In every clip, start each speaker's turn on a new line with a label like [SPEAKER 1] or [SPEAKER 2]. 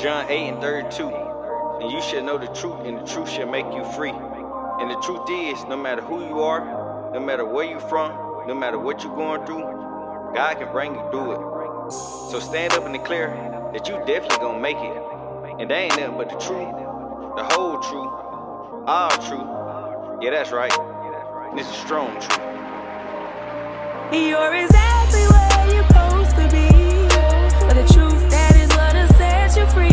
[SPEAKER 1] John 8:32. And you shall know the truth, and the truth shall make you free. And the truth is, no matter who you are, no matter where you're from, no matter what you're going through, God can bring you through it. So stand up and declare that you definitely gonna make it. And that ain't nothing but the truth, the whole truth, all truth. Yeah, that's right. And this is strong truth.
[SPEAKER 2] You're exactly where you're supposed to be. For the truth, that is what'll set you free.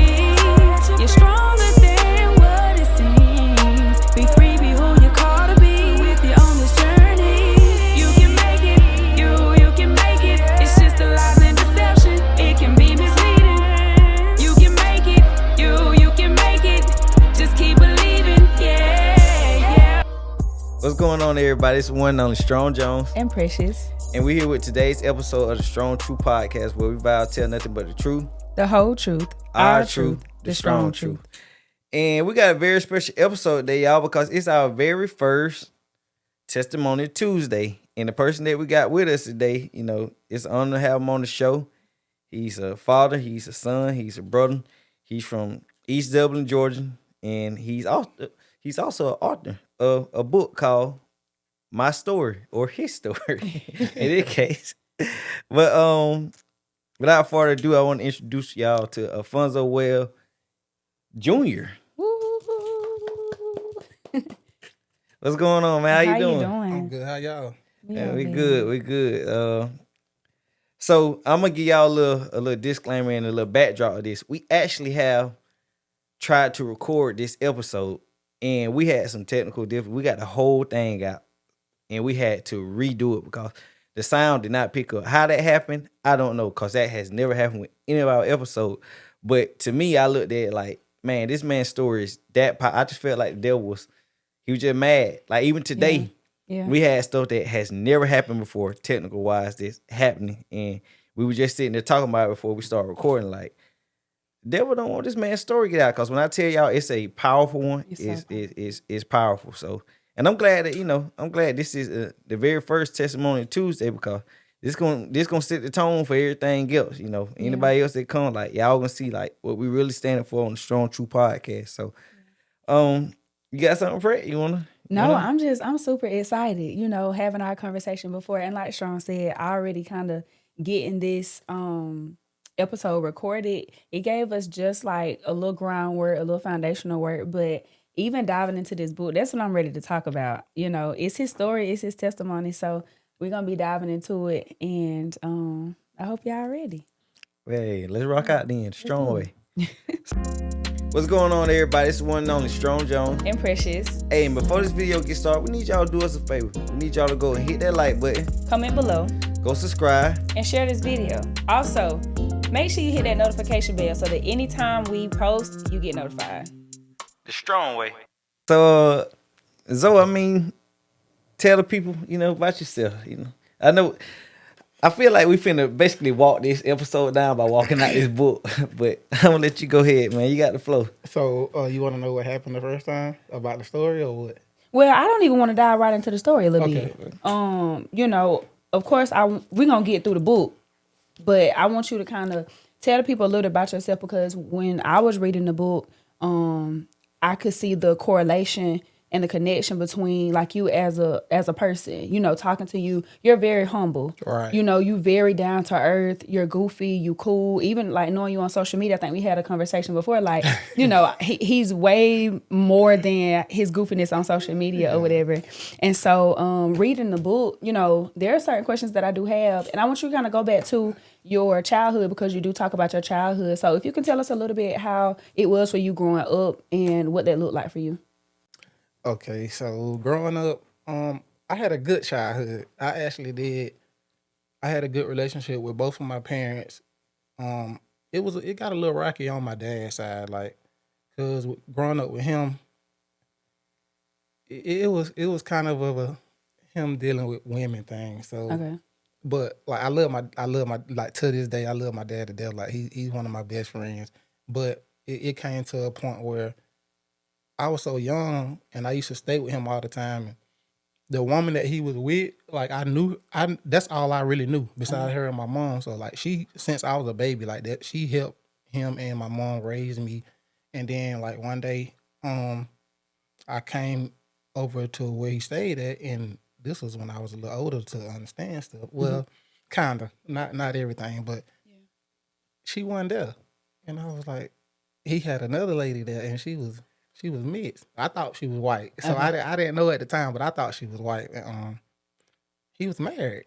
[SPEAKER 2] You're stronger than what it seems. Be free, be who you're called to be. With you on this journey, you can make it. You can make it. It's just a lies and deception. It can be misleading. You can make it. You can make it. Just keep believing. Yeah.
[SPEAKER 1] What's going on, everybody? It's one and only Strong Jones
[SPEAKER 3] and Precious.
[SPEAKER 1] And we're here with today's episode of the Strong Truth Podcast, where we vow to tell nothing but the truth,
[SPEAKER 3] the whole truth,
[SPEAKER 1] our truth, the strong truth. And we got a very special episode today, y'all, because it's our very first Testimony Tuesday. And the person that we got with us today, you know, it's an honor to have him on the show. He's a father, he's a son, he's a brother. He's from East Dublin, Georgia, and he's also an author of a book called My Story, or His Story in this case. But without further ado, I want to introduce y'all to Alfonso Webb Jr. What's going on, man? How you doing?
[SPEAKER 4] I'm good. How y'all?
[SPEAKER 1] Yeah, we good. So I'm gonna give y'all a little disclaimer and a little backdrop of this. We actually have tried to record this episode, and we had some technical difficulties. We got the whole thing out, and we had to redo it because the sound did not pick up. How that happened, I don't know, because that has never happened with any of our episodes. But to me, I looked at it like, man, this man's story is that I just felt like the devil he was just mad. Like even today, we had stuff that has never happened before, technical wise, that's happening. And we were just sitting there talking about it before we started recording. Like, the devil don't want this man's story to get out. Because when I tell y'all it's a powerful one, it's powerful. So, and I'm glad that this is the very first Testimony Tuesday, because this gonna set the tone for everything else. You know, anybody else that come, like, y'all gonna see like what we really standing for on the Strong True Podcast. So, you got something, Fred? You wanna?
[SPEAKER 3] No, I'm super excited. You know, having our conversation before, and like Strong said, I already kind of getting this episode recorded. It gave us just like a little groundwork, a little foundational work, but even diving into this book, that's what I'm ready to talk about. You know, it's his story, it's his testimony. So we're going to be diving into it. And I hope y'all ready.
[SPEAKER 1] Hey, let's rock out then. Strong way. What's going on, everybody? It's one and only Strong Jones
[SPEAKER 3] and Precious.
[SPEAKER 1] Hey, and before this video gets started, we need y'all to do us a favor. We need y'all to go and hit that like button.
[SPEAKER 3] Comment below.
[SPEAKER 1] Go subscribe.
[SPEAKER 3] And share this video. Also, make sure you hit that notification bell so that anytime we post, you get notified.
[SPEAKER 1] The strong way. So, Zoe, I mean, tell the people, about yourself. I feel like we finna basically walk this episode down by walking out this book, but I'm gonna let you go ahead, man. You got the flow.
[SPEAKER 4] So, you want to know what happened the first time about the story, or what?
[SPEAKER 3] Well, I don't even want to dive right into the story a little bit. Of course, we're gonna get through the book, but I want you to kind of tell the people a little about yourself, because when I was reading the book, I could see the correlation and the connection between like you as a person, talking to you. You're very humble.
[SPEAKER 4] Right.
[SPEAKER 3] You very down to earth. You're goofy. You cool. Even like knowing you on social media, I think we had a conversation before. Like, he's way more than his goofiness on social media or whatever. And so reading the book, there are certain questions that I do have. And I want you to kind of go back to your childhood, because you do talk about your childhood. So if you can tell us a little bit how it was for you growing up and what that looked like for you.
[SPEAKER 4] Okay, so growing up, I had a good childhood. I actually did. I had a good relationship with both of my parents. It got a little rocky on my dad's side, like, cause growing up with him, it was kind of him dealing with women thing. So,
[SPEAKER 3] okay.
[SPEAKER 4] But like I love my like to this day I love my dad to death. Like he's one of my best friends. But it came to a point where I was so young, and I used to stay with him all the time. And the woman that he was with, like that's all I really knew besides her and my mom. So like since I was a baby, like that, she helped him and my mom raised me. And then like one day, I came over to where he stayed at, and this was when I was a little older to understand stuff. Well, kinda, not everything, but she wasn't there, and I was like, he had another lady there, and she was mixed. I thought she was white, so I didn't know at the time, but I thought she was white. And, he was married,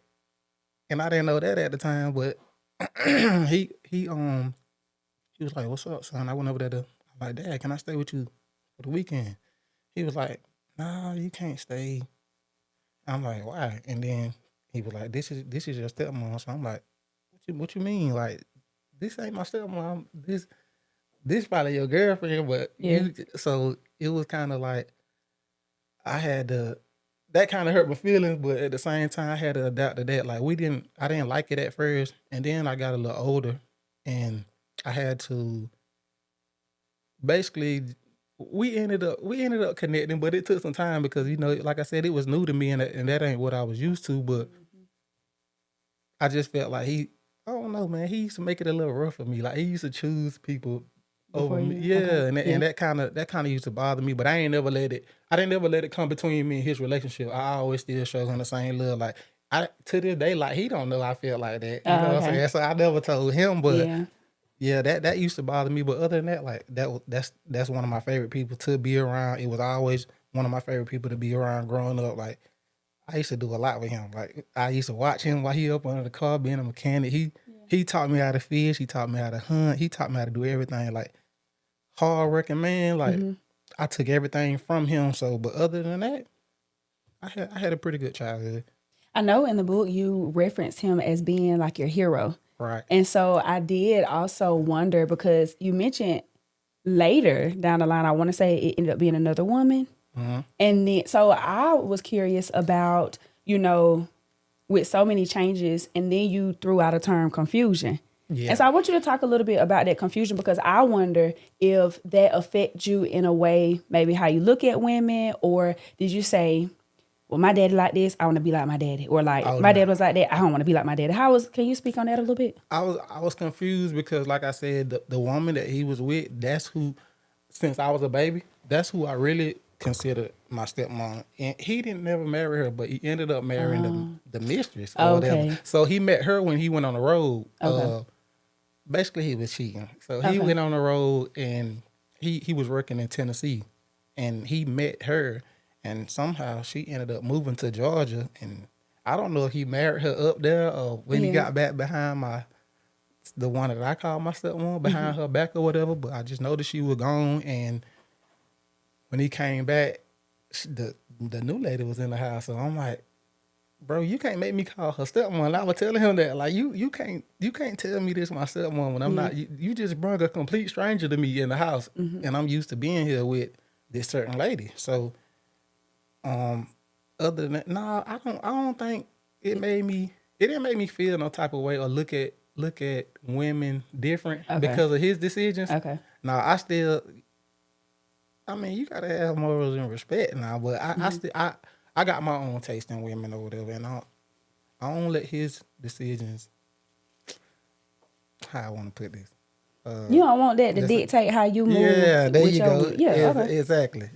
[SPEAKER 4] and I didn't know that at the time, but he was like, "What's up, son?" I went over there. I'm like, "Dad, can I stay with you for the weekend?" He was like, "Nah, you can't stay." I'm like, "Why?" And then he was like, "This is your stepmom." So I'm like, "What you mean? Like, this ain't my stepmom. This probably your girlfriend." But so it was kind of like I had to. That kind of hurt my feelings, but at the same time, I had to adapt to that. Like I didn't like it at first, and then I got a little older, and I had to basically we ended up connecting, but it took some time because like I said, it was new to me, and that ain't what I was used to. But I just felt like I don't know, man. He used to make it a little rough for me. Like he used to choose people over me, and that kind of used to bother me. But I didn't never let it come between me and his relationship. I always still show him the same love. Like to this day, like he don't know I feel like that. You know what I'm saying? So I never told him, but. Yeah, that used to bother me, but other than that, like that's one of my favorite people to be around. It was always one of my favorite people to be around growing up. Like I used to do a lot with him. Like I used to watch him while he up under the car being a mechanic. He taught me how to fish. He taught me how to hunt. He taught me how to do everything. Like hard working man. Like I took everything from him. So, but other than that, I had a pretty good childhood.
[SPEAKER 3] I know in the book you reference him as being like your hero.
[SPEAKER 4] Right.
[SPEAKER 3] And so I did also wonder because you mentioned later down the line, I want to say it ended up being another woman. And then, so I was curious about, with so many changes, and then you threw out a term confusion. Yeah. And so I want you to talk a little bit about that confusion because I wonder if that affects you in a way, maybe how you look at women, or did you say, well, my daddy like this, I want to be like my daddy. Or like, my dad was like that, I don't want to be like my daddy. Can you speak on that a little bit?
[SPEAKER 4] I was confused because, like I said, the woman that he was with, that's who, since I was a baby, that's who I really considered my stepmom. And he didn't never marry her, but he ended up marrying the mistress or whatever. So he met her when he went on the road. Basically, he was cheating. So he went on the road and he was working in Tennessee. And he met her. And somehow she ended up moving to Georgia, and I don't know if he married her up there or when he got back behind the one that I call my stepmom, behind her back or whatever. But I just noticed she was gone, and when he came back, the new lady was in the house. So I'm like, bro, you can't make me call her stepmom. And I was telling him that, like, you can't tell me this my stepmom when I'm not. You just brought a complete stranger to me in the house, and I'm used to being here with this certain lady. So. Other than that, no, I don't think it didn't make me feel no type of way or look at women different because of his decisions. Okay. No, I mean, you gotta have morals and respect now, but I got my own taste in women or whatever, and I don't let his decisions, how I want to put this.
[SPEAKER 3] You don't want that to dictate how you move.
[SPEAKER 4] Yeah, there you go. Yeah, exactly.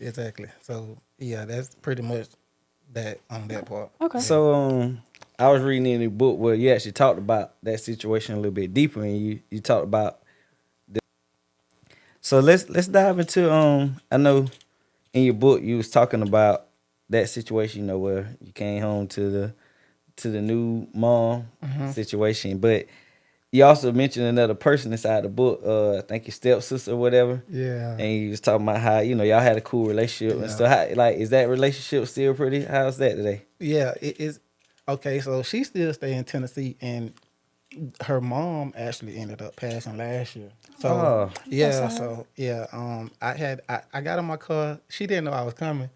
[SPEAKER 4] So yeah, that's pretty much that on that part.
[SPEAKER 3] Okay.
[SPEAKER 1] So I was reading in the book where you actually talked about that situation a little bit deeper, and you talked about. So let's dive into I know in your book you was talking about that situation, where you came home to the new mom situation, but. You also mentioned another person inside the book, I think your stepsister or whatever.
[SPEAKER 4] Yeah.
[SPEAKER 1] And you was talking about how, y'all had a cool relationship and stuff. How, like, is that relationship still pretty? How's that today?
[SPEAKER 4] Yeah, it is. Okay, so she still stay in Tennessee, and her mom actually ended up passing last year. So I got in my car. She didn't know I was coming.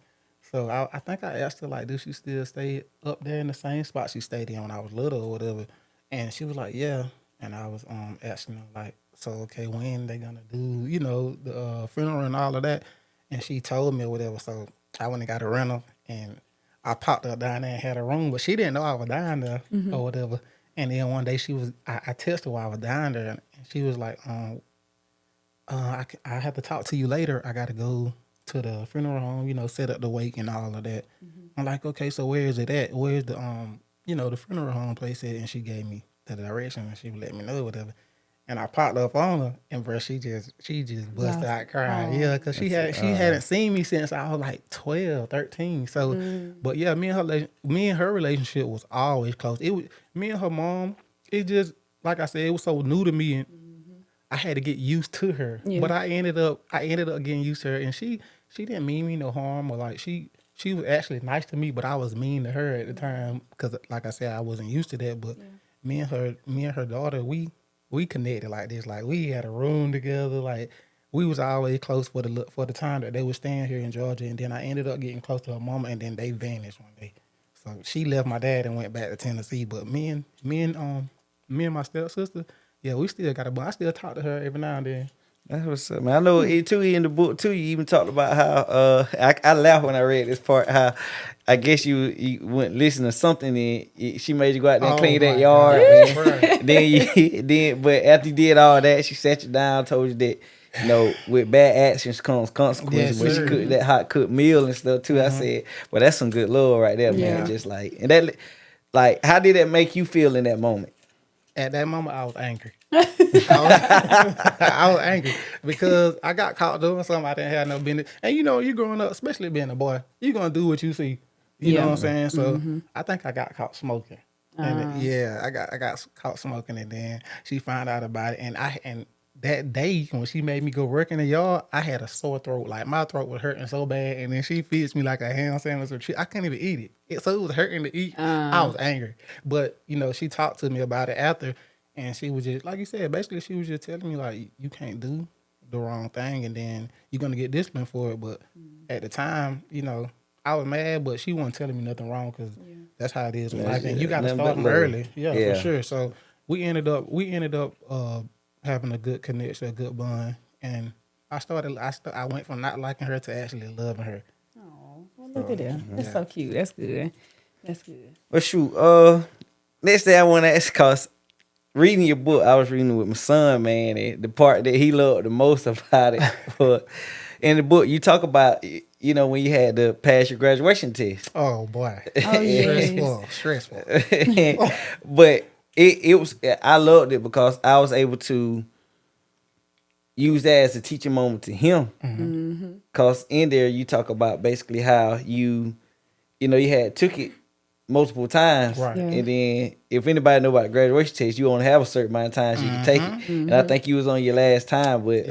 [SPEAKER 4] So I think I asked her, like, do she still stay up there in the same spot she stayed in when I was little or whatever? And she was like, yeah. And I was asking her, like, so, okay, when they gonna do, the funeral and all of that? And she told me or whatever. So I went and got a rental, and I popped up down there and had a room, but she didn't know I was down there or whatever. And then one day I texted her while I was down there, and she was like, I have to talk to you later. I got to go to the funeral home, set up the wake and all of that. I'm like, okay, so where is it at? Where's the the funeral home place at? And she gave me the direction and she would let me know whatever. And I popped up on her, and bro, she just busted out crying. Yeah, because she hadn't seen me since I was like 12, 13. So, but yeah, me and her relationship was always close. It was me and her mom. It just like I said, it was so new to me, and I had to get used to her.
[SPEAKER 3] Yeah.
[SPEAKER 4] But I ended up getting used to her, and she didn't mean me no harm, or like she was actually nice to me, but I was mean to her at the time because, like I said, I wasn't used to that. But me and her daughter, we connected like this. Like we had a room together. Like we was always close for the time that they were staying here in Georgia. And then I ended up getting close to her mama, and then they vanished one day. So she left my dad and went back to Tennessee. But me and my stepsister, yeah, we still got a bond. I still talk to her every now and then.
[SPEAKER 1] That's what's up, man. I know it too. In the book too, you even talked about how I laughed when I read this part. How I guess you went listen to something and she made you go out there and clean that yard. But after you did all that, she sat you down, told you that with bad actions comes consequences.
[SPEAKER 4] Yes,
[SPEAKER 1] but she cooked that hot cooked meal and stuff too. I said, well, that's some good love right there, man. Just and that, how did that make you feel in that moment?
[SPEAKER 4] At that moment, I was angry. I was angry because I got caught doing something I didn't have no business. And you growing up, especially being a boy, you're gonna do what you see. You know what I'm saying? So I think I got caught smoking. And I got caught smoking, and then she found out about it. And that day when she made me go work in the yard, I had a sore throat. Like my throat was hurting so bad, and then she feeds me like a ham sandwich or treat. I couldn't even eat it. So it was hurting to eat. I was angry, but she talked to me about it after. And she was just, like you said, basically she was just telling me, like, you can't do the wrong thing and then you're going to get disciplined for it. But at the time, I was mad, but she wasn't telling me nothing wrong because that's how it is with life. And you got to start them early. Yeah, for sure. So we ended up having a good connection, a good bond. And I went from not liking her to actually loving her.
[SPEAKER 3] Oh, well, look at that. That's so cute. That's good.
[SPEAKER 1] Well, shoot. Next thing I want to ask, cause reading your book, I was reading it with my son, man, and the part that he loved the most about it. But in the book, you talk about, when you had to pass your graduation test.
[SPEAKER 4] Oh boy, stressful.
[SPEAKER 1] But it was. I loved it because I was able to use that as a teaching moment to him. Cause in there you talk about basically how you had took it multiple times,
[SPEAKER 4] right?
[SPEAKER 1] And then if anybody know about the graduation test, you only have a certain amount of times you can take it. And I think you was on your last time, but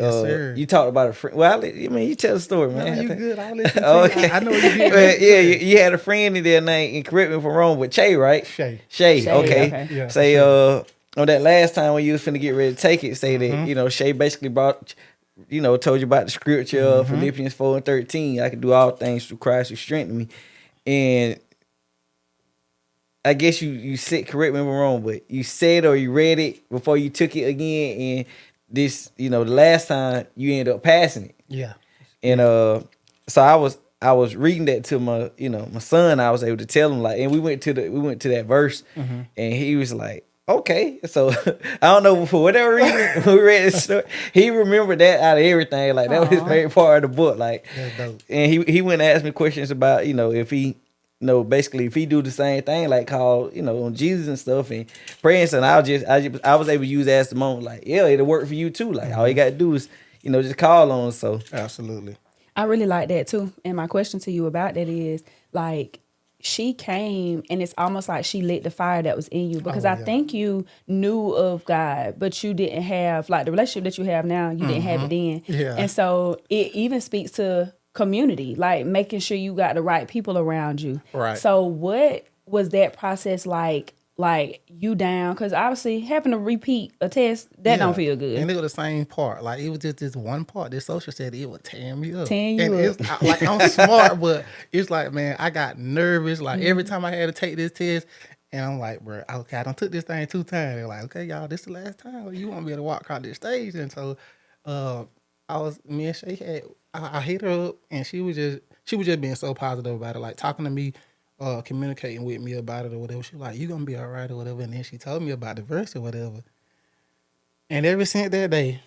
[SPEAKER 1] you talked about a friend. Well, you tell the story, man.
[SPEAKER 4] No, you good? I'll listen to
[SPEAKER 1] okay.
[SPEAKER 4] you. I know you did.
[SPEAKER 1] You had a friend in there named, and correct me if I'm wrong, but Shay, right?
[SPEAKER 4] Shay.
[SPEAKER 1] Okay.
[SPEAKER 4] Yeah,
[SPEAKER 1] say on that last time when you was finna get ready to take it, say that Shay basically brought. Told you about the scripture of Philippians 4:13. I can do all things through Christ who strengthened me, and I guess you said, correct me if I'm wrong, but you said or you read it before you took it again, and this, the last time you ended up passing it.
[SPEAKER 4] Yeah.
[SPEAKER 1] And so I was reading that to my, my son. I was able to tell him and we went to that verse, and he was like, okay. So I don't know, for whatever reason, when we read this story, he remembered that out of everything. Like that was his favorite part of the book. Like,
[SPEAKER 4] that's dope. And
[SPEAKER 1] he went and asked me questions about, if he. Basically, if he do the same thing, like call, on Jesus and stuff and praying, so I was able to use that as the moment, like, yeah, it'll work for you too. Like all you gotta do is, just call on. So
[SPEAKER 4] absolutely,
[SPEAKER 3] I really like that too. And my question to you about that is, like, she came and it's almost like she lit the fire that was in you, because I think you knew of God, but you didn't have like the relationship that you have now. You didn't have it then, and so it even speaks to community, like making sure you got the right people around you.
[SPEAKER 4] Right.
[SPEAKER 3] So what was that process like you down? Because obviously having to repeat a test, that don't feel good.
[SPEAKER 4] And it was the same part. Like it was just this one part. This social said it would tear me up.
[SPEAKER 3] It's
[SPEAKER 4] like I'm smart, but it's like, man, I got nervous. Like every time I had to take this test, and I'm like, bro, okay, I done took this thing 2 times. They're like, okay, y'all, this is the last time. You won't be able to walk across this stage. And so me and Shay had, I hit her up, and she was just being so positive about it, like talking to me, communicating with me about it or whatever. She was like, you gonna be all right or whatever. And then she told me about the verse or whatever. And ever since that day,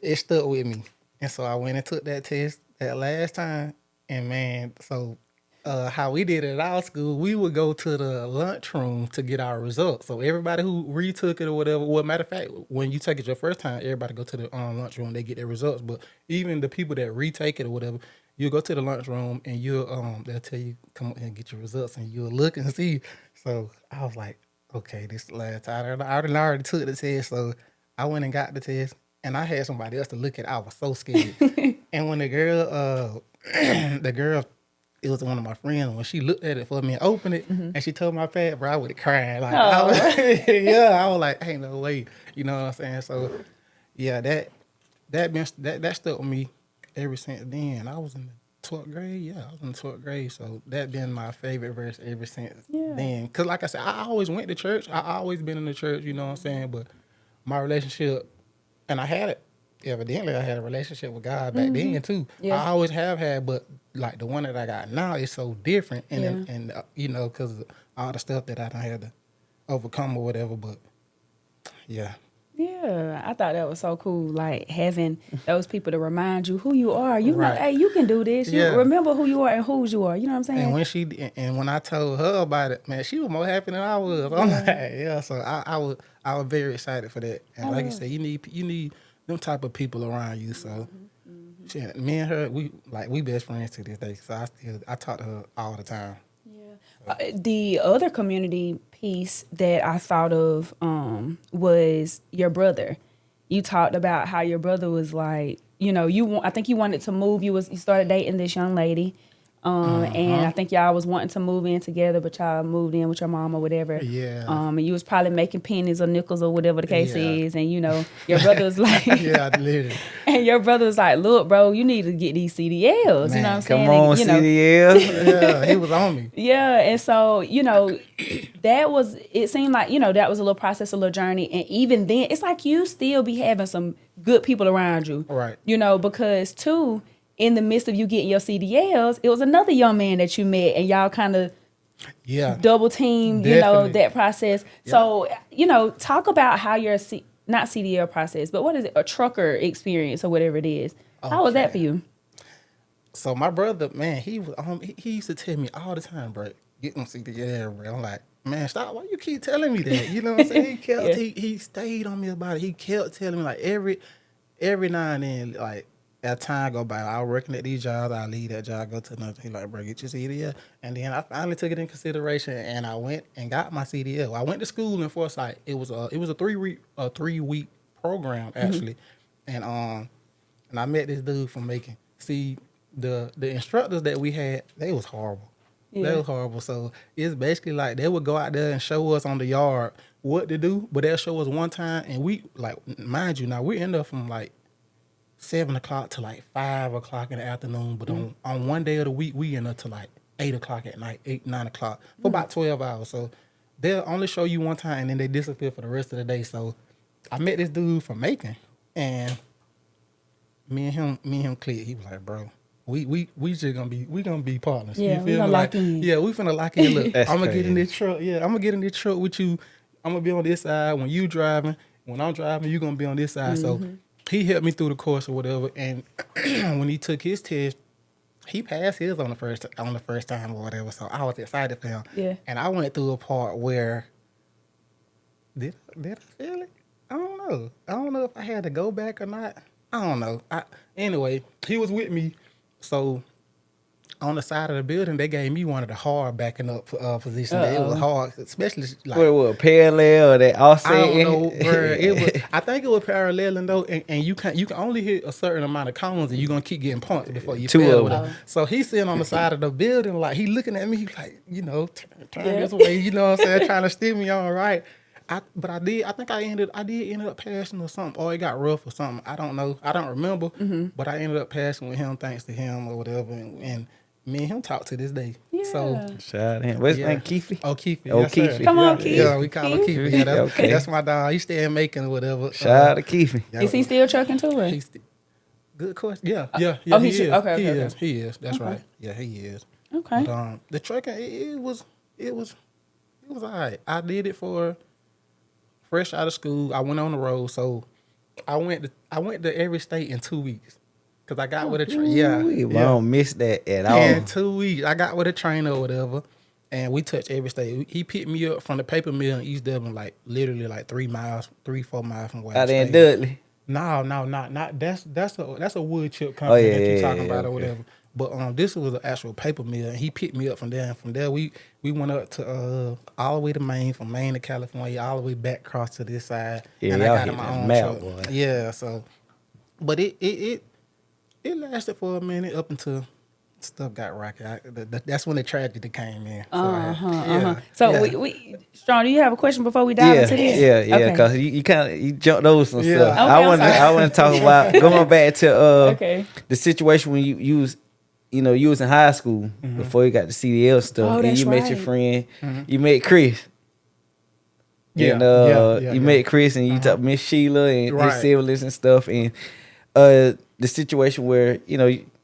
[SPEAKER 4] it stuck with me. And so I went and took that test that last time. And man, so how we did it at our school, we would go to the lunchroom to get our results. So everybody who retook it or whatever, well, matter of fact, when you take it your first time, everybody go to the lunchroom, they get their results. But even the people that retake it or whatever, you go to the lunchroom and they'll tell you, come up here and get your results, and you'll look and see. So I was like, okay, this last time I already took the test, so I went and got the test, and I had somebody else to look at. I was so scared. And when the girl, it was one of my friends, when she looked at it for me and opened it, and she told my pad, bro, I would have cried. Like, I was like, ain't no way. You know what I'm saying? So, yeah, that stuck with me ever since then. I was in the 12th grade. Yeah, I was in the 12th grade. So that been my favorite verse ever since then. Because like I said, I always went to church. I always been in the church, you know what I'm saying? But my relationship, and I had it. Evidently, I had a relationship with God back then too.
[SPEAKER 3] Yeah.
[SPEAKER 4] I always have had, but like the one that I got now is so different, and you know, because all the stuff that I done had to overcome or whatever. But yeah,
[SPEAKER 3] Yeah, I thought that was so cool. Like having those people to remind you who you are. You know,
[SPEAKER 4] Right.
[SPEAKER 3] hey, you can do this. You
[SPEAKER 4] Yeah.
[SPEAKER 3] remember who you are and whose you are. You know what I'm saying?
[SPEAKER 4] and when I told her about it, man, she was more happy than I was. I'm like, yeah. So I was very excited for that. And like you said, you need them type of people around you. So shit, me and her, we best friends to this day. So I talk to her all the time.
[SPEAKER 3] The other community piece that I thought of was your brother. You talked about how your brother was like, you know, I think you wanted to move. You started dating this young lady, and I think y'all was wanting to move in together, but y'all moved in with your mom or whatever.
[SPEAKER 4] Yeah.
[SPEAKER 3] And you was probably making pennies or nickels or whatever the case
[SPEAKER 4] Yeah.
[SPEAKER 3] is, and you know, your brother was like,
[SPEAKER 4] Yeah, literally.
[SPEAKER 3] and your brother was like, look, bro, you need to get these CDLs.
[SPEAKER 4] Man,
[SPEAKER 3] you know what I'm saying?
[SPEAKER 1] Come on,
[SPEAKER 3] And, you know,
[SPEAKER 1] CDL.
[SPEAKER 4] Yeah, he was on me.
[SPEAKER 3] yeah, and so, you know, it seemed like, you know, that was a little process, a little journey. And even then, it's like you still be having some good people around you.
[SPEAKER 4] Right.
[SPEAKER 3] You know, because too, in the midst of you getting your CDLs, it was another young man that you met and y'all kind of
[SPEAKER 4] Yeah.
[SPEAKER 3] double teamed, you know,
[SPEAKER 4] Definitely.
[SPEAKER 3] that process. So, you know, talk about how your, not CDL process, but what is it? A trucker experience or whatever it is. How was that
[SPEAKER 4] Okay.
[SPEAKER 3] for you?
[SPEAKER 4] So my brother, man, he used to tell me all the time, bro, get them CDL, bro. I'm like, man, stop. Why you keep telling me that? You know what I'm saying? He stayed on me about it. He kept telling me like every now and then, like as time go by, I was working at these jobs, I leave that job, go to another. He like, bro, get your CDL. And then I finally took it in consideration, and I went and got my CDL. I went to school in Forsyth. It was a 3-week program actually, and I met this dude from Macon. See, the instructors that we had, they was horrible.
[SPEAKER 3] Yeah.
[SPEAKER 4] They was horrible. So it's basically like they would go out there and show us on the yard what to do, but they'll show us one time, and we, like, mind you, now we end up from like 7 o'clock to like 5 o'clock in the afternoon, but on one day of the week we end up to like 8 o'clock at night, 9 o'clock for about 12 hours. So they'll only show you one time and then they disappear for the rest of the day. So I met this dude from Macon, and me and him clicked. He was like, bro, we just gonna be partners.
[SPEAKER 3] Yeah,
[SPEAKER 4] you
[SPEAKER 3] we
[SPEAKER 4] feel
[SPEAKER 3] gonna
[SPEAKER 4] me?
[SPEAKER 3] lock in.
[SPEAKER 4] Yeah, we finna lock in. Look,
[SPEAKER 1] That's
[SPEAKER 4] I'm gonna get in
[SPEAKER 1] crazy.
[SPEAKER 4] this truck. Yeah, I'm gonna get in this truck with you. I'm gonna be on this side when you driving. When I'm driving, you gonna be on this side. So he helped me through the course or whatever. And when he took his test, he passed his on the first time or whatever. So I was excited for him.
[SPEAKER 3] Yeah.
[SPEAKER 4] And I went through a part where did I feel it? I don't know if I had to go back or not. I don't know. Anyway, he was with me. So on the side of the building, they gave me one of the hard backing up positions. It was hard, especially like
[SPEAKER 1] What, parallel or that offset?
[SPEAKER 4] I don't know, bro. It was. I think it was paralleling though, and you can only hit a certain amount of cones, and you're gonna keep getting punched before you
[SPEAKER 1] Two
[SPEAKER 4] fail.
[SPEAKER 1] of
[SPEAKER 4] With
[SPEAKER 1] them.
[SPEAKER 4] it. So he's sitting on the side of the building, like he looking at me, he's like, you know, turn this way, you know what I'm saying, trying to steer me on right. I think I ended up passing or something, or it got rough or something. I don't know. I don't remember, but I ended up passing with him thanks to him or whatever, and me and him talk to this day.
[SPEAKER 3] Yeah.
[SPEAKER 4] So.
[SPEAKER 1] Shout out to him. What's his
[SPEAKER 4] Yeah.
[SPEAKER 1] name? Keefe?
[SPEAKER 4] Oh, Keefe.
[SPEAKER 1] Oh,
[SPEAKER 4] Yes, sir.
[SPEAKER 1] Keefe.
[SPEAKER 3] Come on,
[SPEAKER 4] Yeah,
[SPEAKER 3] Keefe.
[SPEAKER 4] Yeah, we call him Keefe. Yeah,
[SPEAKER 1] Okay.
[SPEAKER 4] that's my dog. He stay in Macon or whatever.
[SPEAKER 1] Shout out to Keefe.
[SPEAKER 4] yeah,
[SPEAKER 3] Is he still trucking too? Or?
[SPEAKER 4] he's good question. Yeah.
[SPEAKER 3] oh,
[SPEAKER 4] he
[SPEAKER 3] he's
[SPEAKER 4] is.
[SPEAKER 3] okay,
[SPEAKER 4] He
[SPEAKER 3] okay,
[SPEAKER 4] is. He is. That's right. Yeah, he is.
[SPEAKER 3] Okay.
[SPEAKER 4] But, the trucking, it was all right. I did it for fresh out of school. I went on the road, so I went to every state in 2 weeks because I got with a train.
[SPEAKER 1] Ooh, I don't miss that at all.
[SPEAKER 4] In 2 weeks, I got with a trainer or whatever, and we touched every state. He picked me up from the paper mill in East Dublin, like literally like 4 miles from where I
[SPEAKER 1] Out there in
[SPEAKER 4] stayed.
[SPEAKER 1] Dudley.
[SPEAKER 4] No, not that's a wood chip
[SPEAKER 1] Oh,
[SPEAKER 4] company
[SPEAKER 1] yeah,
[SPEAKER 4] that you
[SPEAKER 1] yeah,
[SPEAKER 4] talking
[SPEAKER 1] yeah,
[SPEAKER 4] about or
[SPEAKER 1] okay.
[SPEAKER 4] whatever. But this was an actual paper mill, and he picked me up from there. And from there, we went up to all the way to Maine, from Maine to California, all the way back across to this side.
[SPEAKER 1] Yeah,
[SPEAKER 4] and I
[SPEAKER 1] y'all
[SPEAKER 4] got
[SPEAKER 1] hit
[SPEAKER 4] in my
[SPEAKER 1] that
[SPEAKER 4] own
[SPEAKER 1] map,
[SPEAKER 4] truck.
[SPEAKER 1] boy.
[SPEAKER 4] Yeah, so, but it lasted for a minute up until stuff got rocky. That's when the tragedy came in. So,
[SPEAKER 3] So
[SPEAKER 4] yeah.
[SPEAKER 3] we Strong, do you have a question before we dive into this?
[SPEAKER 1] Yeah,
[SPEAKER 3] Okay.
[SPEAKER 1] because you kind of you jumped over some
[SPEAKER 4] Yeah.
[SPEAKER 1] stuff.
[SPEAKER 4] Okay,
[SPEAKER 3] I'm sorry.
[SPEAKER 1] I want to talk about going back to
[SPEAKER 3] Okay.
[SPEAKER 1] the situation when you was you was in high school before you got the CDL stuff,
[SPEAKER 3] Oh,
[SPEAKER 1] and
[SPEAKER 3] that's
[SPEAKER 1] you met your
[SPEAKER 3] right.
[SPEAKER 1] friend, you met Chris.
[SPEAKER 4] Yeah,
[SPEAKER 1] And
[SPEAKER 4] yeah.
[SPEAKER 1] you met Chris and you talked Miss Sheila and his
[SPEAKER 4] Right.
[SPEAKER 1] siblings and stuff, and the situation where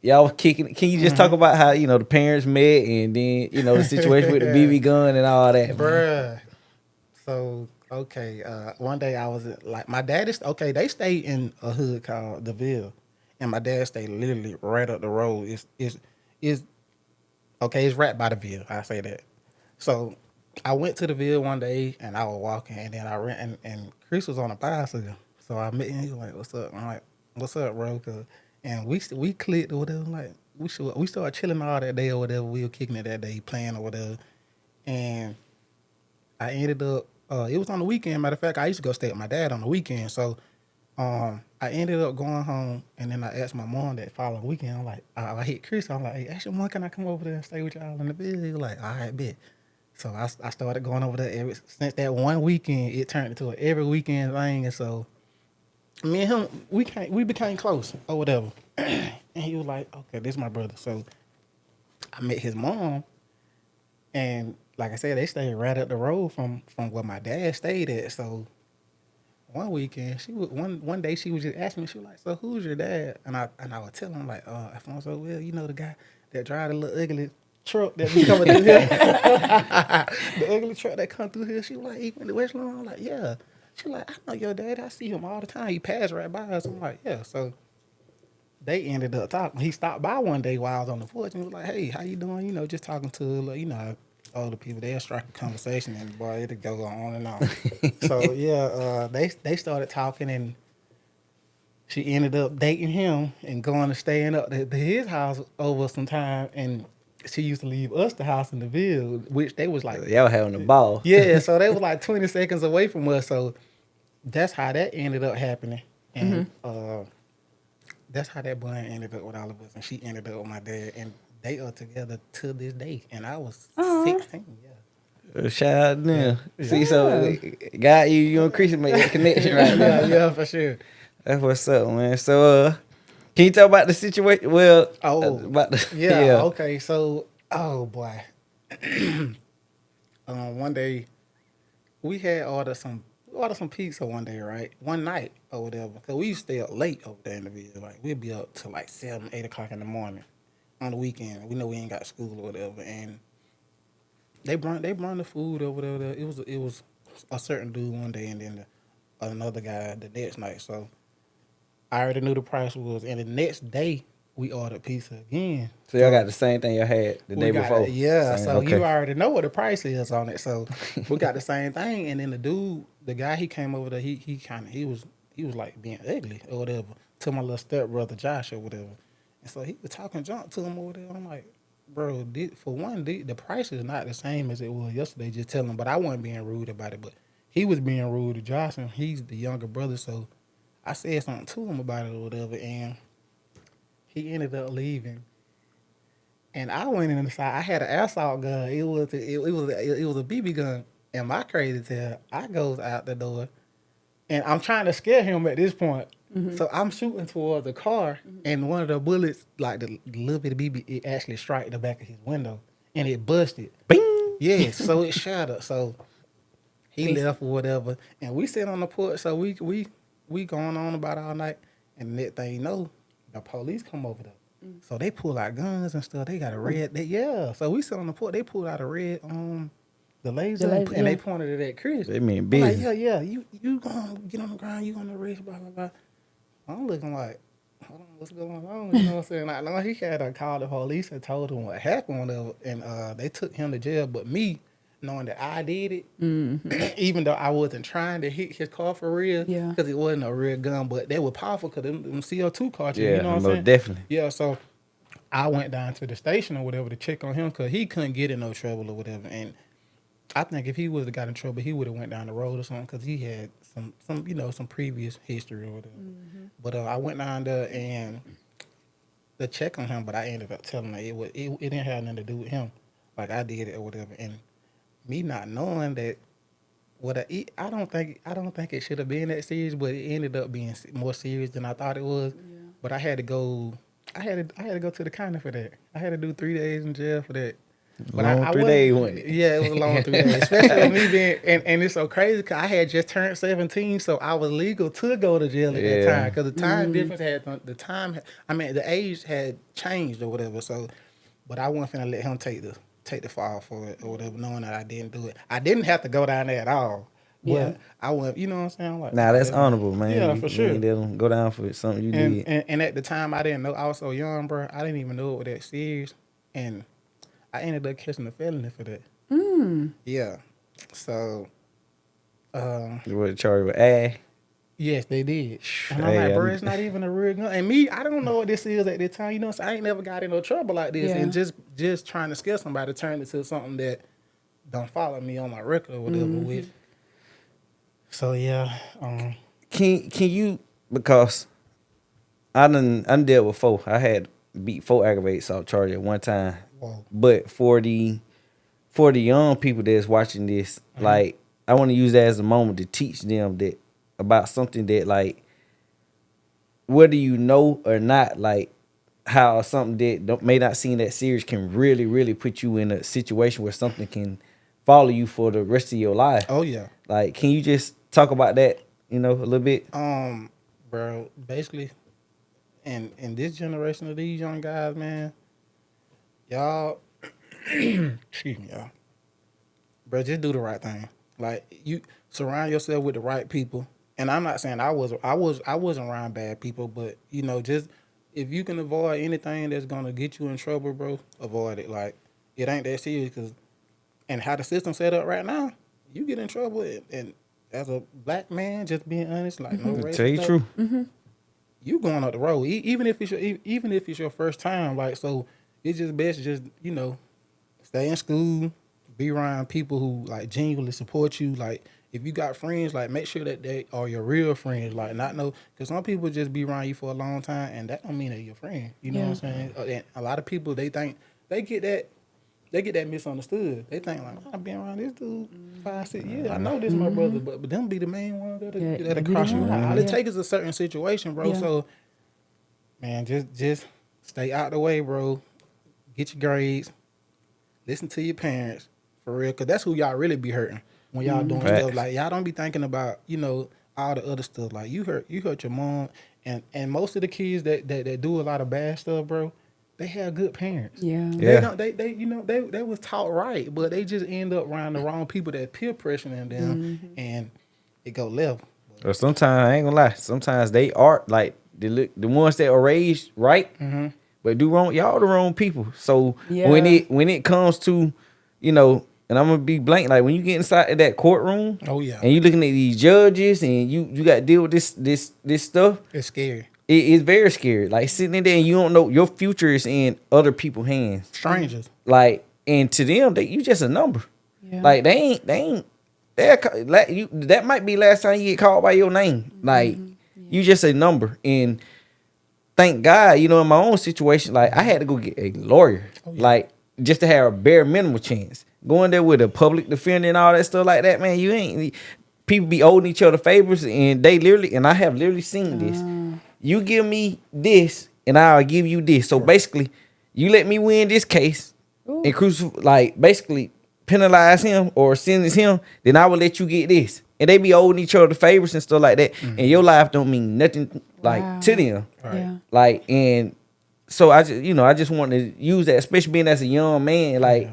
[SPEAKER 1] y'all was kicking. Can you just talk about how the parents met and then the situation with the BB gun and all that, man?
[SPEAKER 4] Bruh. So okay, one day I was like, my dad is okay. They stayed in a hood called DeVille, and my dad stayed literally right up the road. It's okay. It's right by DeVille. I say that. So I went to DeVille one day, and I was walking, and then I ran, and Chris was on a bicycle. So I met him. He was like, "What's up?" I'm like, "What's up, bro?" And we clicked or whatever. Like we started chilling all that day or whatever. We were kicking it that day, playing or whatever, and I ended up. It was on the weekend. Matter of fact, I used to go stay with my dad on the weekend. So I ended up going home, and then I asked my mom that following weekend. I'm like, I hit Chris. I'm like, "Hey, actually, mom, can I come over there and stay with y'all in the bed?" He was like, "All right, bet." So I started going over there since that one weekend. It turned into an every weekend thing, and so me and him we became close or whatever. And he was like, "Okay, this is my brother." So I met his mom, and like I said, they stayed right up the road from where my dad stayed at. So one weekend, one day she was just asking me, she was like, "So who's your dad?" And I would tell him like, "Alfonso Webb, the guy that drive the little ugly truck that be coming through here, the ugly truck that come through here." She was like, "He went to West Lawn." I'm like, "Yeah." She was like, "I know your dad. I see him all the time. He passed right by us." I'm like, "Yeah." So they ended up talking. He stopped by one day while I was on the porch and was like, "Hey, how you doing?" Just talking to older people. They'll strike a conversation and boy, it'll go on and on. So yeah, they started talking and she ended up dating him and going to staying up to his house over some time. And she used to leave us the house in the ville, which they was like,
[SPEAKER 1] Y'all having a ball.
[SPEAKER 4] yeah. So they was like 20 seconds away from us. So that's how that ended up happening. And that's how that bond ended up with all of us. And she ended up with my dad. And they are together to this day. And I was 16. Yeah.
[SPEAKER 1] Shout out to them. See, so God, you and Chris made that connection right now.
[SPEAKER 4] Yeah, for sure.
[SPEAKER 1] That's what's up, man. So, can you talk about the situation? Well, about the
[SPEAKER 4] Yeah. Okay. So, oh boy. One day we had ordered some pizza one day, right? One night or whatever. Cause we used to stay up late over there in the video. Like we'd be up till like 7, 8 o'clock in the morning on the weekend. We know we ain't got school or whatever, and they brought the food over there. It was a certain dude one day, and then another guy the next night. So I already knew the price was, and the next day we ordered pizza again.
[SPEAKER 1] So y'all got the same thing y'all had the day before.
[SPEAKER 4] Yeah,
[SPEAKER 1] Same,
[SPEAKER 4] so
[SPEAKER 1] okay.
[SPEAKER 4] you already know what the price is on it. So we got the same thing, and then the guy he came over there, he was like being ugly or whatever to my little stepbrother Josh or whatever, and so he was talking junk to him or whatever. I'm like, bro, for one, the price is not the same as it was yesterday. Just tell him, but I wasn't being rude about it, but he was being rude to Josh, and he's the younger brother, so I said something to him about it or whatever, and he ended up leaving. And I went inside. I had an assault gun. It was a BB gun. And my crazy tail, I goes out the door, and I'm trying to scare him at this point. So I'm shooting towards the car, and one of the bullets, like the little bit of BB, it actually struck the back of his window, and it busted.
[SPEAKER 1] Bing!
[SPEAKER 4] Yeah, so it shattered. So he left or whatever, and we sit on the porch. So we going on about all night, and the next thing you know, the police come over there. So they pull out guns and stuff. They got a red. So we sit on the porch. They pulled out a red The laser,
[SPEAKER 3] laser,
[SPEAKER 4] and they
[SPEAKER 3] yeah.
[SPEAKER 4] pointed it at Chris.
[SPEAKER 1] They mean
[SPEAKER 4] I'm like,
[SPEAKER 1] business.
[SPEAKER 4] yeah, you gonna get on the ground, you gonna arrest, blah blah blah. I'm looking like, hold on, what's going on? You know what I'm saying? Like, no, he had to call the police and told them what happened, whatever, and they took him to jail. But me, knowing that I did it, even though I wasn't trying to hit his car for real,
[SPEAKER 3] Yeah.
[SPEAKER 4] because it wasn't a real gun, but they were powerful because them CO2 cartridges.
[SPEAKER 1] Yeah,
[SPEAKER 4] You know what I'm
[SPEAKER 1] most
[SPEAKER 4] saying?
[SPEAKER 1] definitely.
[SPEAKER 4] Yeah, so I went down to the station or whatever to check on him because he couldn't get in no trouble or whatever. And I think if he would have got in trouble, he would have went down the road or something because he had some previous history or whatever. But I went down there and to check on him, but I ended up telling him it didn't have nothing to do with him, like I did it or whatever. And me not knowing that I don't think it should have been that serious, but it ended up being more serious than I thought it was. Yeah. But I had to go. I had to go to the county for that. I had to do 3 days in jail for that. But
[SPEAKER 1] Long
[SPEAKER 4] I
[SPEAKER 1] 3 days, wasn't it?
[SPEAKER 4] Yeah, it was a long 3 days. Especially with me being, and it's so crazy because I had just turned 17, so I was legal to go to jail at that time because the time difference the age had changed or whatever. So, but I wasn't finna let him take the fall for it or whatever, knowing that I didn't do it. I didn't have to go down there at all.
[SPEAKER 3] Yeah.
[SPEAKER 4] But I went, you know what I'm saying? Like,
[SPEAKER 1] Nah, that's honorable, man.
[SPEAKER 4] Yeah,
[SPEAKER 1] You
[SPEAKER 4] for sure.
[SPEAKER 1] ain't let them go down for something you did.
[SPEAKER 4] And at the time, I didn't know. I was so young, bro. I didn't even know it was that serious. And I ended up catching a felony for that. Yeah. So.
[SPEAKER 1] You were charged with ag.
[SPEAKER 4] Yes, they did. And I'm
[SPEAKER 1] Hey,
[SPEAKER 4] like, bro, it's not even a real gun. And me, I don't know what this is at the time. You know, so I ain't never got in no trouble like this.
[SPEAKER 3] Yeah.
[SPEAKER 4] And just trying to scare somebody turned into something that don't follow me on my record or whatever with. So yeah.
[SPEAKER 1] Can you, because I done dealt with 4. I had beat 4 aggravated assault charges at one time.
[SPEAKER 4] Whoa.
[SPEAKER 1] But for the young people that's watching this, like, I want to use that as a moment to teach them that about something that, like, whether you know or not, like, how something that may not seem that serious can really, really put you in a situation where something can follow you for the rest of your life.
[SPEAKER 4] Oh yeah.
[SPEAKER 1] Like, can you just talk about that, a little bit?
[SPEAKER 4] Bro, basically, in this generation of these young guys, man, y'all, excuse me, y'all, bro, just do the right thing. Like, you surround yourself with the right people. And I'm not saying I wasn't around bad people, but just if you can avoid anything that's gonna get you in trouble, bro, avoid it. Like, it ain't that serious. And how the system set up right now, you get in trouble, and as a black man, just being honest, like no race.
[SPEAKER 1] Tell you true.
[SPEAKER 4] You going up the road, even if it's your first time. Like, so it's just best stay in school, be around people who like genuinely support you. Like, if you got friends, like make sure that they are your real friends. Like, not know, because some people just be around you for a long time, and that don't mean they're your friend. You know what I'm saying? And a lot of people, they think they get that misunderstood. They think like, I've been around this dude 5, 6 years. I know this my brother, but them be the main ones that'll cross you out. All it takes is a certain situation, bro.
[SPEAKER 3] Yeah.
[SPEAKER 4] So, man, just stay out the way, bro. Get your grades. Listen to your parents, for real, because that's who y'all really be hurting when y'all doing stuff. Like, y'all don't be thinking about, all the other stuff. Like, you hurt your mom, and most of the kids that do a lot of bad stuff, bro, they have good parents.
[SPEAKER 3] Yeah.
[SPEAKER 4] They was taught right, but they just end up around the wrong people that peer pressuring them, and it go left.
[SPEAKER 1] Or sometimes, I ain't gonna lie, sometimes they are like the ones that are raised right, but do wrong. Y'all the wrong people. So when it comes to, and I'm gonna be blank, like when you get inside of that courtroom,
[SPEAKER 4] Oh yeah,
[SPEAKER 1] and you looking at these judges, and you got to deal with this stuff.
[SPEAKER 4] it's scary.
[SPEAKER 1] It is very scary. Like sitting in there, and you don't know your future is in other people's hands.
[SPEAKER 4] Strangers.
[SPEAKER 1] Like, and to them, you just a number.
[SPEAKER 3] Yeah.
[SPEAKER 1] Like they ain't. That might be last time you get called by your name. Like you just a number. And thank God, in my own situation, like I had to go get a lawyer, like just to have a bare minimum chance. Going there with a public defender and all that stuff like that, man. You ain't. People be owing each other favors, and I have literally seen this. You give me this, and I'll give you this. So basically, you let me win this case, and basically penalize him or sentence him, then I will let you get this. And they be owing each other favors and stuff like that. And your life don't mean nothing to them.
[SPEAKER 4] Right.
[SPEAKER 3] Yeah.
[SPEAKER 1] Like, and so I just want to use that, especially being as a young man, like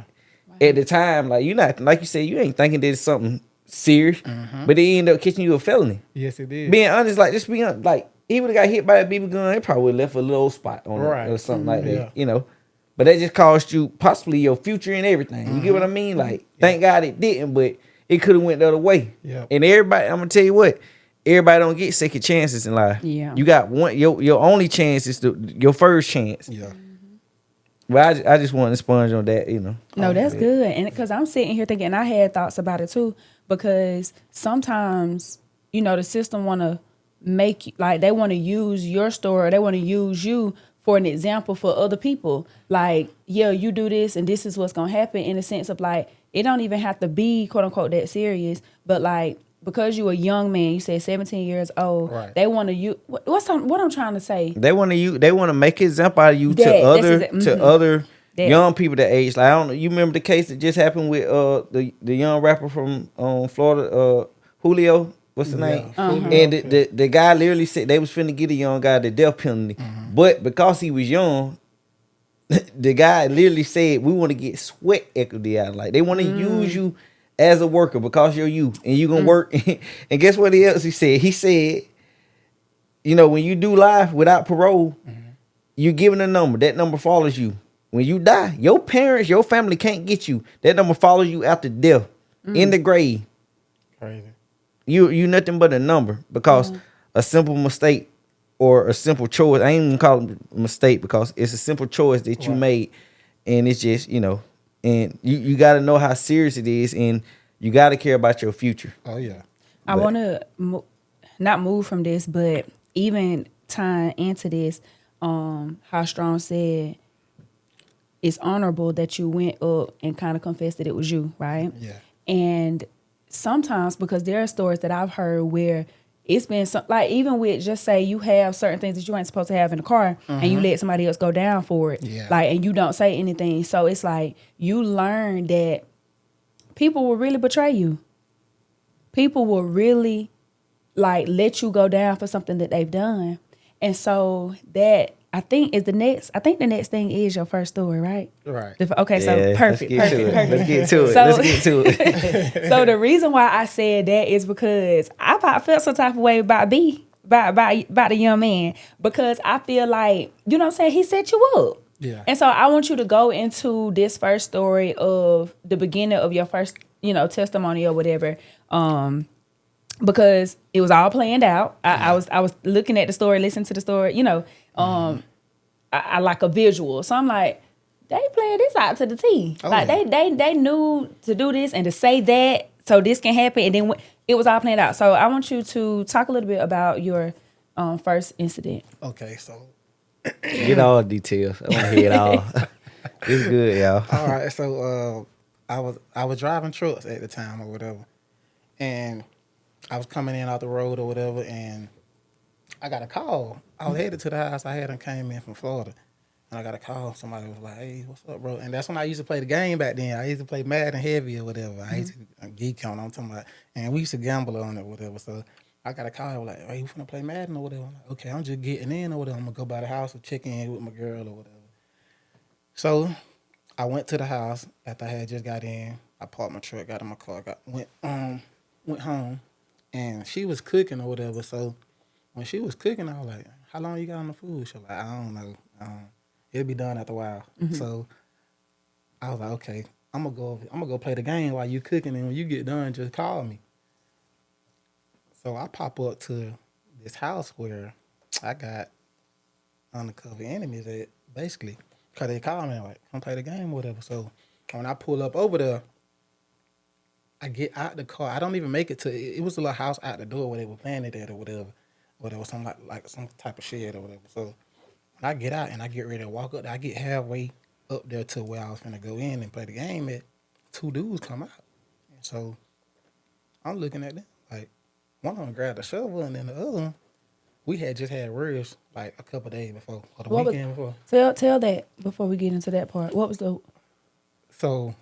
[SPEAKER 1] At the time, like you not like you said, you ain't thinking that it's something serious, but they end up catching you a felony.
[SPEAKER 4] Yes, it did.
[SPEAKER 1] Being honest, like just being honest, like he would have got hit by a BB gun, it probably would left a little spot on it or something like that, you know. But that just cost you possibly your future and everything. You get what I mean? Like, thank God it didn't, but it could have went the other way.
[SPEAKER 4] Yeah.
[SPEAKER 1] And everybody, I'm gonna tell you what, everybody don't get second chances in life.
[SPEAKER 3] Yeah.
[SPEAKER 1] You got one. Your only chance is your first chance.
[SPEAKER 4] Yeah.
[SPEAKER 1] But I just want to sponge on that, you know.
[SPEAKER 3] No, that's good. And because I'm sitting here thinking, I had thoughts about it too, because sometimes, you know, the system want to make you, like, they want to use your story, they want to use you for an example for other people. Like, yeah, you do this and this is what's going to happen, in the sense of like, it don't even have to be quote unquote that serious, but like, because you a young man, you said 17 years old, they want to use, what I'm trying to say?
[SPEAKER 1] They want to make an example out of you to other young people that age. Like, I don't know, you remember the case that just happened with the young rapper from Florida, Julio, what's the name? And the guy literally said they was finna get a young guy the death penalty, but because he was young, the guy literally said we want to get sweat equity out. Like, they want to use you as a worker because you're you and you gonna work. And guess what else he said? He said, you know, when you do life without parole, you're given a number. That number follows you. When you die, your parents, your family can't get you. That number follows you after death, in the grave.
[SPEAKER 4] Crazy.
[SPEAKER 1] You nothing but a number, because a simple mistake or a simple choice, I ain't even call it a mistake because it's a simple choice that you made, and it's just, you know, and you got to know how serious it is, and you got to care about your future.
[SPEAKER 4] Oh, yeah.
[SPEAKER 3] I want to not move from this, but even tying into this, how Strong said it's honorable that you went up and kind of confessed that it was you, right?
[SPEAKER 4] Yeah.
[SPEAKER 3] And sometimes, because there are stories that I've heard where it's been like, even with, just say you have certain things that you ain't supposed to have in the car, and you let somebody else go down for it, like, and you don't say anything. So it's like you learn that people will really betray you. People will really like let you go down for something that they've done. And so that, I think the next thing is your first story, right?
[SPEAKER 4] Right.
[SPEAKER 3] Okay, so perfect.
[SPEAKER 1] Let's get to it.
[SPEAKER 3] So the reason why I said that is because I about felt some type of way about the young man, because I feel like, you know what I'm saying, he set you up.
[SPEAKER 4] Yeah.
[SPEAKER 3] And so I want you to go into this first story of the beginning of your first, you know, testimony or whatever, because it was all planned out. I was looking at the story, listening to the story, you know. I like a visual, so I'm like, they playing this out to the T. They knew to do this and to say that so this can happen, and then it was all planned out. So I want you to talk a little bit about your first incident.
[SPEAKER 4] Okay, so
[SPEAKER 1] Get all the details. I want to hear it all. It's good, y'all.
[SPEAKER 4] all right, so I was driving trucks at the time or whatever, and I was coming in out the road or whatever, and I got a call. I was headed to the house. I hadn't came in from Florida, and I got a call. Somebody was like, "Hey, what's up, bro?" And that's when I used to play the game back then. I used to play Madden Heavy or whatever. I used to geek on. I'm talking about, and we used to gamble on it or whatever. So I got a call. I was like, "Hey, you finna play Madden or whatever?" I'm like, "Okay, I'm just getting in or whatever. I'm gonna go by the house and check in with my girl or whatever." So I went to the house after I had just got in. I parked my truck, got in my car, went home, and she was cooking or whatever. So when she was cooking, I was like, "How long you got on the food?" She was like, "I don't know. It'll be done after a while." So I was like, "Okay, I'm gonna go play the game while you cooking, and when you get done, just call me." So I pop up to this house where I got undercover enemies at, basically, because they called me like, "Come play the game," or whatever. So when I pull up over there, I get out the car. I don't even make it to, it was a little house out the door where they were playing it at or whatever. Or there was some like some type of shed or whatever. So when I get out and I get ready to walk up there, I get halfway up there to where I was finna go in and play the game at, two dudes come out. And so I'm looking at them like, one of them grabbed a shovel, and then the other one, we had just had words like a couple days before, or the weekend before.
[SPEAKER 3] Tell that before we get into that part. What was the...
[SPEAKER 4] So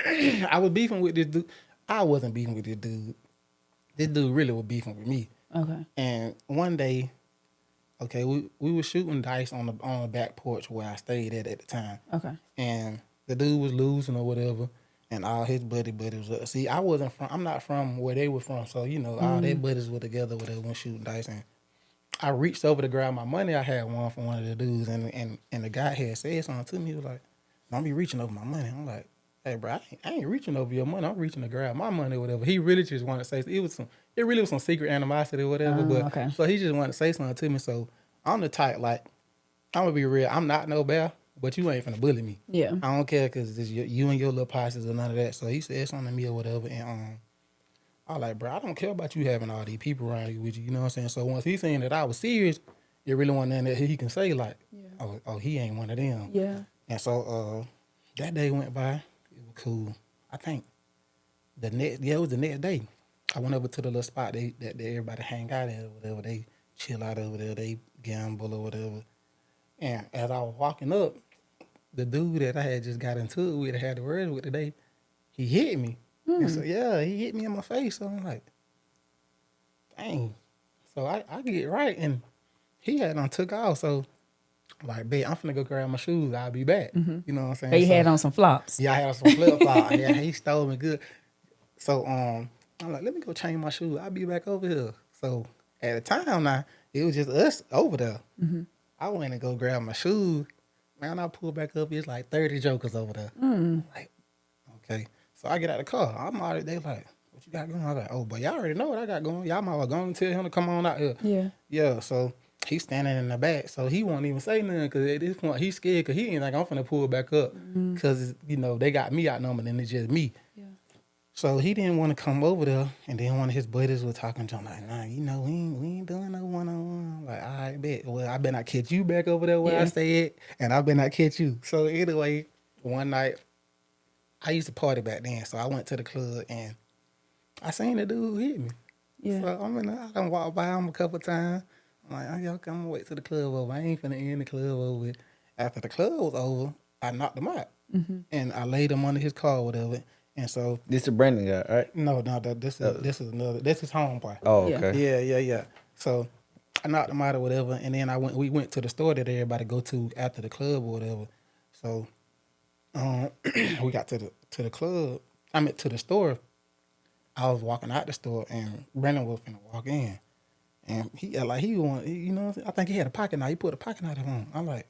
[SPEAKER 4] I was beefing with this dude. I wasn't beefing with this dude. This dude really was beefing with me.
[SPEAKER 3] Okay.
[SPEAKER 4] And one day, okay, we were shooting dice on the back porch where I stayed at the time.
[SPEAKER 3] Okay.
[SPEAKER 4] And the dude was losing or whatever. and all his buddies was. See, I'm not from where they were from, so all their buddies were together where they went shooting dice, and I reached over to grab my money. I had one from one of the dudes, and the guy had said something to me. He was like, "Don't be reaching over my money." I'm like, "Hey, bro, I ain't reaching over your money. I'm reaching to grab my money or whatever." He really just wanted to say it really was some secret animosity or whatever. But
[SPEAKER 3] okay.
[SPEAKER 4] so he just wanted to say something to me. So I'm the type, like, I'm gonna be real. I'm not no bear, but you ain't finna bully me.
[SPEAKER 3] Yeah.
[SPEAKER 4] I don't care because you and your little posses or none of that. So he said something to me or whatever, and I was like, bro, I don't care about you having all these people around you with you. You know what I'm saying? So once he seen that I was serious, it really wasn't nothing that he can say like, oh, he ain't one of them.
[SPEAKER 3] Yeah.
[SPEAKER 4] And so that day went by. It was cool. I think it was the next day. I went over to the little spot that everybody hang out at or whatever. They chill out over there. They gamble or whatever. And as I was walking up, the dude that I had just got into it with, I had the words with today, he hit me. And so, he hit me in my face. So I'm like, dang. So I get right, and he had took off. So I'm like, babe, I'm finna go grab my shoes. I'll be back. You know what I'm saying?
[SPEAKER 3] But you had on some flops.
[SPEAKER 4] Yeah, I had some flip flops. Yeah, he stole me good. So I'm like, let me go change my shoes. I'll be back over here. So at the time now, it was just us over there. I went and go grab my shoes. Man, I pulled back up. It's like 30 jokers over there. Like, okay. So I get out of the car. I'm already, they like, what you got going? I was like, oh, but y'all already know what I got going. Y'all might well go and tell him to come on out here.
[SPEAKER 3] Yeah.
[SPEAKER 4] Yeah, so he's standing in the back. So he won't even say nothing because at this point, he's scared because he ain't like, I'm finna pull back up because, they got me outnumbered and it's just me.
[SPEAKER 3] Yeah.
[SPEAKER 4] So he didn't want to come over there, and then one of his buddies was talking to him like, nah, we ain't doing no one-on-one. Like, all right, bet. Well, I better not catch you back over there where I stay at, and I better not catch you. So anyway, one night, I used to party back then, so I went to the club, and I seen the dude hit me.
[SPEAKER 3] Yeah.
[SPEAKER 4] So I done walked by him a couple times. I'm like, I'm gonna wait till the club over. I ain't finna end the club over. After the club was over, I knocked him out, and I laid him under his car or whatever. And so
[SPEAKER 1] This the Brandon guy, right?
[SPEAKER 4] no, this is another. This is homeboy.
[SPEAKER 1] Oh,
[SPEAKER 3] Yeah.
[SPEAKER 1] okay.
[SPEAKER 4] Yeah. So I knocked him out or whatever, and then we went to the store that everybody go to after the club or whatever. So we got to the club. I meant to the store. I was walking out the store, and Brandon was finna walk in, and he like he want, I think he had a pocket knife. He put a pocket knife on. I'm like,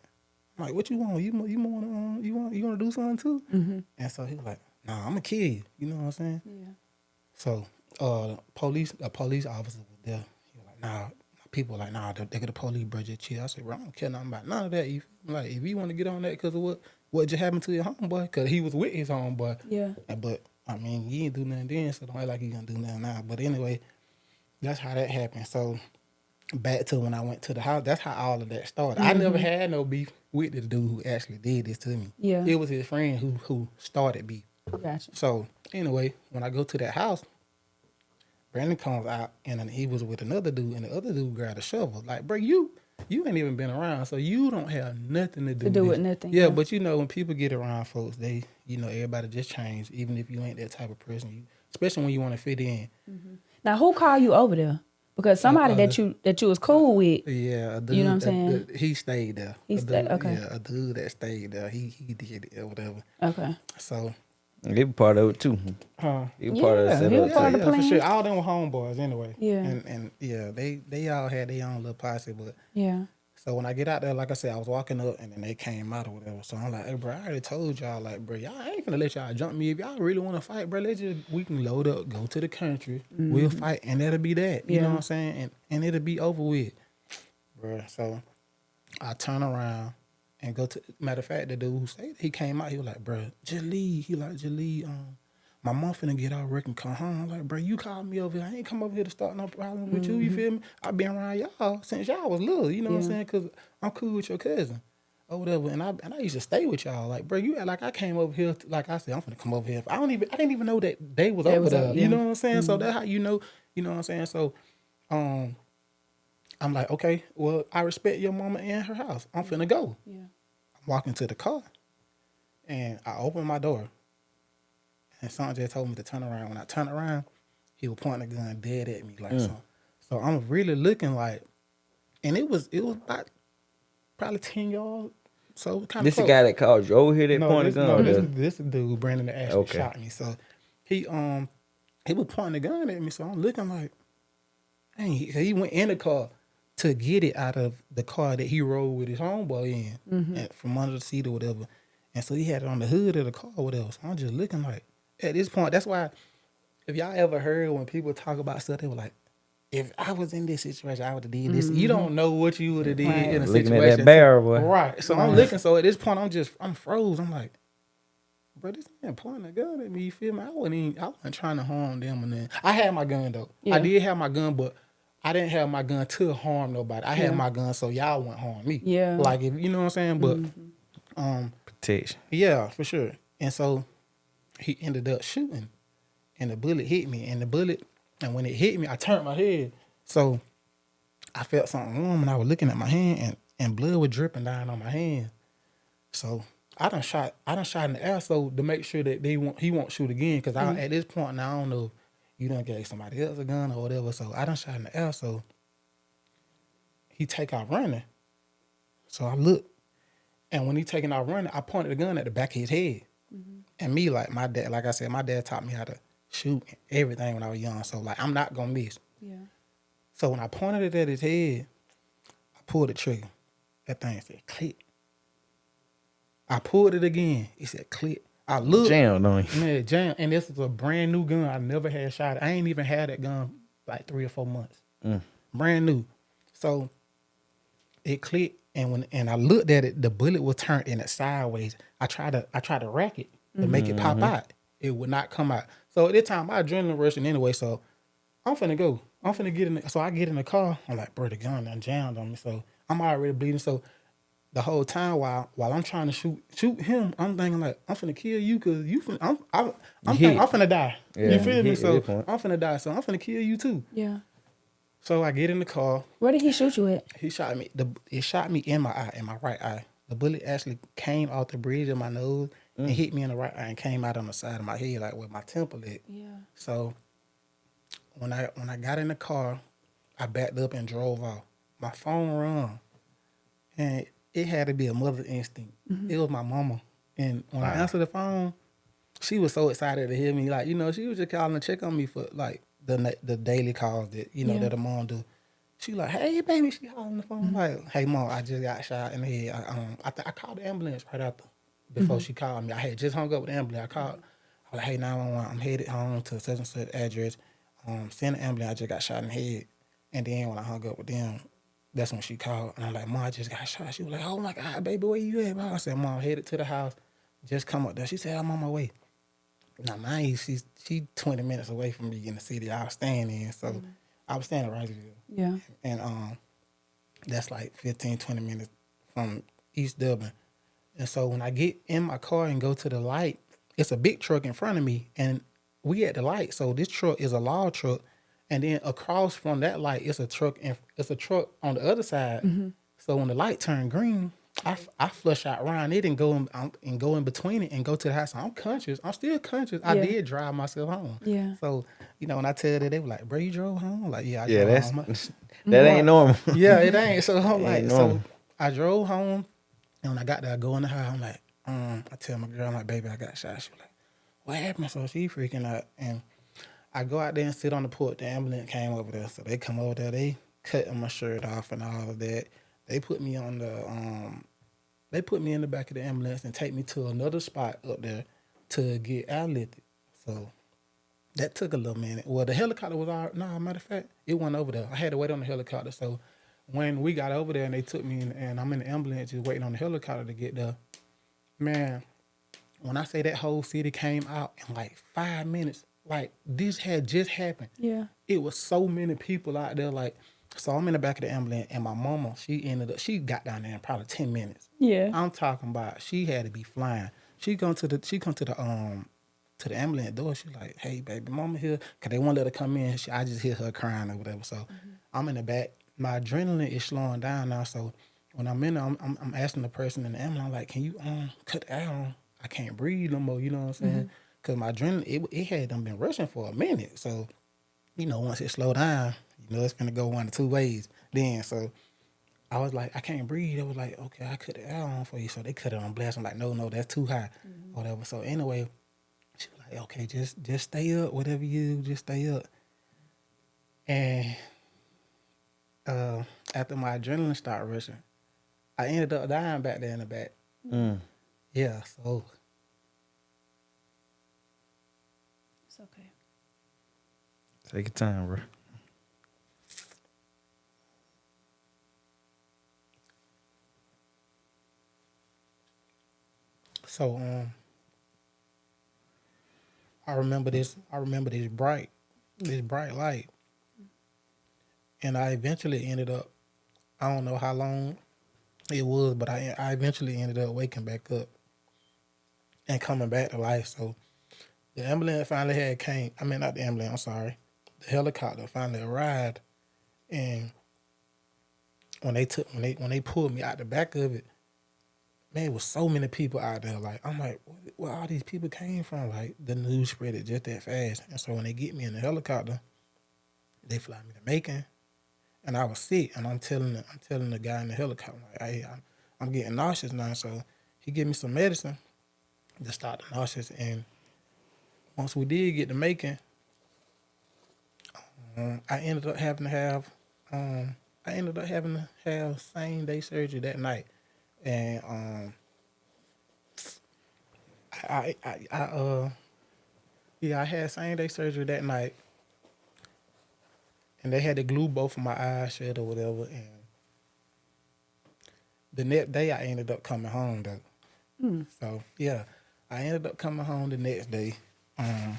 [SPEAKER 4] what you want? You want to do something too? And so he was like, nah, I'm gonna kill you. You know what I'm saying?
[SPEAKER 3] Yeah.
[SPEAKER 4] So a police officer was there. He was like, nah, people were like, nah, they got the police, bro, just chill. I said, bro, I don't care nothing about none of that. If you want to get on that because of what just happened to your homeboy, because he was with his homeboy.
[SPEAKER 3] Yeah.
[SPEAKER 4] But I mean, you ain't do nothing then, so don't act like you gonna do nothing now. But anyway, that's how that happened. So back to when I went to the house, that's how all of that started. I never had no beef with the dude who actually did this to me.
[SPEAKER 3] Yeah.
[SPEAKER 4] It was his friend who started beef.
[SPEAKER 3] Gotcha.
[SPEAKER 4] So anyway, when I go to that house, Brandon comes out and then he was with another dude, and the other dude grabbed a shovel. Like, bro, you ain't even been around, so you don't have nothing to do
[SPEAKER 3] with nothing.
[SPEAKER 4] Yeah, but when people get around folks, they, everybody just change. Even if you ain't that type of person, especially when you want to fit in.
[SPEAKER 3] Now, who called you over there? Because somebody that you was cool with.
[SPEAKER 4] Yeah, a dude,
[SPEAKER 3] you know what I'm saying?
[SPEAKER 4] He stayed there.
[SPEAKER 3] He stayed. Okay.
[SPEAKER 4] Yeah, a dude that stayed there. He did it or whatever.
[SPEAKER 3] Okay.
[SPEAKER 4] So.
[SPEAKER 1] He was part of it too. He was part of the
[SPEAKER 3] Yeah, he
[SPEAKER 1] setup
[SPEAKER 3] was part of
[SPEAKER 1] too.
[SPEAKER 3] the plan.
[SPEAKER 4] For sure. All them were homeboys anyway.
[SPEAKER 3] Yeah.
[SPEAKER 4] And yeah, they all had their own little posse, but
[SPEAKER 3] Yeah.
[SPEAKER 4] so when I get out there, like I said, I was walking up and then they came out or whatever. So I'm like, hey bro, I already told y'all, like, bro, y'all ain't gonna let y'all jump me. If y'all really wanna fight, bro, we can load up, go to the country, we'll fight, and that'll be that. You know what I'm saying? And it'll be over with. Bro. So I turn around and go to, matter of fact, the dude who stayed, he came out, he was like, bro, just leave. He like, just leave. My mom finna get out work and come home. I'm like, bro, you called me over here. I ain't come over here to start no problems with you. You feel me? I've been around y'all since y'all was little. You know what I'm saying? Because I'm cool with your cousin or whatever. And I used to stay with y'all. Like, bro, you act like I came over here. Like I said, I'm finna come over here. I didn't even know that they was over there. You know what I'm saying? So that's how you know what I'm saying? So, I'm like, okay, well, I respect your mama and her house. I'm finna go.
[SPEAKER 3] Yeah.
[SPEAKER 4] I'm walking to the car, and I open my door, and someone just told me to turn around. When I turned around, he was pointing a gun dead at me, like so. So I'm really looking like, and it was about probably 10 yards So kind of
[SPEAKER 1] This the guy that called you over here that pointed the gun.
[SPEAKER 4] this dude Brandon that actually
[SPEAKER 1] Okay.
[SPEAKER 4] shot me. So he was pointing the gun at me. So I'm looking like, dang, he went in the car to get it out of the car that he rode with his homeboy in, and from under the seat or whatever. And so he had it on the hood of the car or whatever. So I'm just looking like, at this point, that's why, if y'all ever heard when people talk about stuff, they were like, if I was in this situation, I would have did this. You don't know what you would have did in a
[SPEAKER 1] Looking
[SPEAKER 4] situation.
[SPEAKER 1] at that barrel, boy.
[SPEAKER 4] Right. So I'm looking. So at this point, I'm froze. I'm like, bro, this man pointing a gun at me. You feel me? I wasn't trying to harm them. And then I had my gun though.
[SPEAKER 3] Yeah.
[SPEAKER 4] I did have my gun, but I didn't have my gun to harm nobody. I had my gun so y'all wouldn't harm me.
[SPEAKER 3] Yeah.
[SPEAKER 4] Like, if you know what I'm saying. But
[SPEAKER 1] Protection.
[SPEAKER 4] yeah, for sure. And so he ended up shooting, and the bullet hit me. And when it hit me, I turned my head. So I felt something warm, and I was looking at my hand, and blood was dripping down on my hand. So I done shot in the air, so to make sure that he won't shoot again. Because at this point now, I don't know if you done gave somebody else a gun or whatever. So I done shot in the air, so he take off running. So I look, and when he taking off running, I pointed the gun at the back of his head. And me, like my dad, like I said, my dad taught me how to shoot everything when I was young. So like, I'm not gonna miss.
[SPEAKER 3] Yeah.
[SPEAKER 4] So when I pointed it at his head, I pulled the trigger. That thing said click. I pulled it again. It said click. I looked.
[SPEAKER 1] Jammed on you.
[SPEAKER 4] Man, jam. And this was a brand new gun. I never had shot it. I ain't even had that gun like 3 or 4 months. Brand new. So it clicked, and when I looked at it, the bullet was turned in it sideways. I tried to rack it to make it pop out. It would not come out. So at this time, my adrenaline rushing anyway. So I'm finna go. I'm finna get in. So I get in the car. I'm like, bro, the gun done jammed on me. So I'm already bleeding. So the whole time while I'm trying to shoot him, I'm thinking like, I'm finna kill you because I'm finna die.
[SPEAKER 1] Yeah,
[SPEAKER 4] you feel me?
[SPEAKER 1] hit
[SPEAKER 4] So
[SPEAKER 1] at that point.
[SPEAKER 4] I'm finna die. So I'm finna kill you too.
[SPEAKER 3] Yeah.
[SPEAKER 4] So I get in the car.
[SPEAKER 3] Where did he shoot you at?
[SPEAKER 4] He shot me. It shot me in my eye, in my right eye. The bullet actually came off the bridge of my nose and hit me in the right eye and came out on the side of my head, like where my temple is.
[SPEAKER 3] Yeah.
[SPEAKER 4] So when I got in the car, I backed up and drove off. My phone rung, and it had to be a mother instinct. It was my mama, and when I answered the phone, she was so excited to hear me. Like, she was just calling to check on me for like the daily calls that that a mom do. She like, hey baby, she hollering the phone like, hey mom, I just got shot in the head. I called the ambulance right after before she called me. I had just hung up with the ambulance. I called. I was like, hey 911, I'm headed home to such and such address. Send the ambulance. I just got shot in the head. And then when I hung up with them, that's when she called. And I'm like, mom, I just got shot. She was like, oh my God, baby, where you at, bro? I said, mom, headed to the house. Just come up there. She said, I'm on my way. Now, mind you, she 20 minutes away from me in the city I was staying in. So I was staying in Riceville.
[SPEAKER 3] Yeah.
[SPEAKER 4] And that's like 15, 20 minutes from East Dublin. And so when I get in my car and go to the light, it's a big truck in front of me. And we at the light. So this truck is a log truck. And then across from that light, it's a truck on the other side. So when the light turned green, I flush out around it and go in between it and go to the house. So I'm conscious. I'm still conscious. I did drive myself home.
[SPEAKER 3] Yeah.
[SPEAKER 4] So, when I tell them, they were like, bro, you drove home? I'm like, yeah, I drove home.
[SPEAKER 1] That ain't normal.
[SPEAKER 4] Yeah, it ain't. So I'm like,
[SPEAKER 1] normal.
[SPEAKER 4] so I drove home. And when I got there, I go in the house. I'm like, I tell my girl, I'm like, baby, I got shot. She was like, what happened? So she freaking out. And I go out there and sit on the porch. The ambulance came over there. So they come over there. They cut my shirt off and all of that. They put me on they put me in the back of the ambulance and take me to another spot up there to get airlifted. So that took a little minute. Well, the helicopter was all, matter of fact, it went over there. I had to wait on the helicopter. So when we got over there and they took me in, and I'm in the ambulance just waiting on the helicopter to get there, man, when I say that whole city came out in like 5 minutes, like this had just happened.
[SPEAKER 3] Yeah.
[SPEAKER 4] It was so many people out there. Like, so I'm in the back of the ambulance, and my mama, she got down there in probably 10 minutes.
[SPEAKER 3] Yeah.
[SPEAKER 4] I'm talking about she had to be flying. She come to the ambulance door. She like, hey baby, mama here, cause they won't let her come in. I just hear her crying or whatever. So I'm in the back. My adrenaline is slowing down now. So when I'm in there, I'm asking the person in the ambulance, I'm like, can you cut down? I can't breathe no more. You know what I'm saying? Cause my adrenaline, it had done been rushing for a minute. So once it slow down, it's gonna go one of two ways. Then so I was like, I can't breathe. They was like, okay, I cut the air on for you. So they cut it on blast. I'm like, no, that's too high. Whatever. So anyway, she was like, okay, just stay up. Whatever you do, just stay up. And after my adrenaline started rushing, I ended up dying back there in the back.
[SPEAKER 1] Mm.
[SPEAKER 4] Yeah, so
[SPEAKER 3] It's okay.
[SPEAKER 1] Take your time, bro.
[SPEAKER 4] so I remember this bright light. And I eventually ended up, I don't know how long it was, but I eventually ended up waking back up and coming back to life. So the ambulance finally had came. I mean, not the ambulance, I'm sorry. The helicopter finally arrived. And when they pulled me out the back of it, man, it was so many people out there. Like, I'm like, where all these people came from? Like, the news spread it just that fast. And so when they get me in the helicopter, they fly me to Macon. And I was sick, and I'm telling the guy in the helicopter, like, hey, I'm getting nauseous now. So he gave me some medicine to stop the nauseous. And once we did get to Macon, I ended up having to have same day surgery that night. And I had same day surgery that night. And they had to glue both of my eyes shut or whatever. And the next day, I ended up coming home, though. So, yeah, I ended up coming home the next day.
[SPEAKER 3] And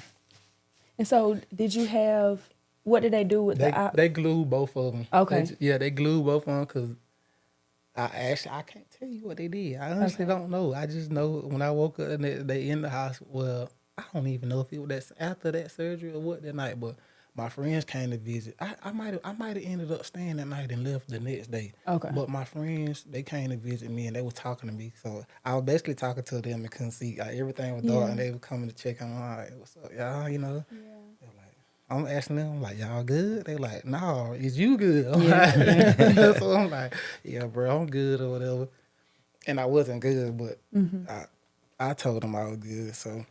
[SPEAKER 3] so, what did they do with
[SPEAKER 4] They glued both of them.
[SPEAKER 3] Okay.
[SPEAKER 4] They glued both of them because I can't tell you what they did. I honestly don't know. I just know when I woke up and they in the hospital. Well, I don't even know if it was after that surgery or what that night, but my friends came to visit. I might have ended up staying that night and left the next day.
[SPEAKER 3] Okay.
[SPEAKER 4] But my friends, they came to visit me and they was talking to me. So I was basically talking to them and couldn't see. Like, everything was dark and they were coming to check on me. Like, what's up, y'all? You know? Yeah. They're like, I'm asking them, like, y'all good? They like, no, is you good? I'm like, so I'm like, yeah, bro, I'm good or whatever. And I wasn't good, but I told them I was good. So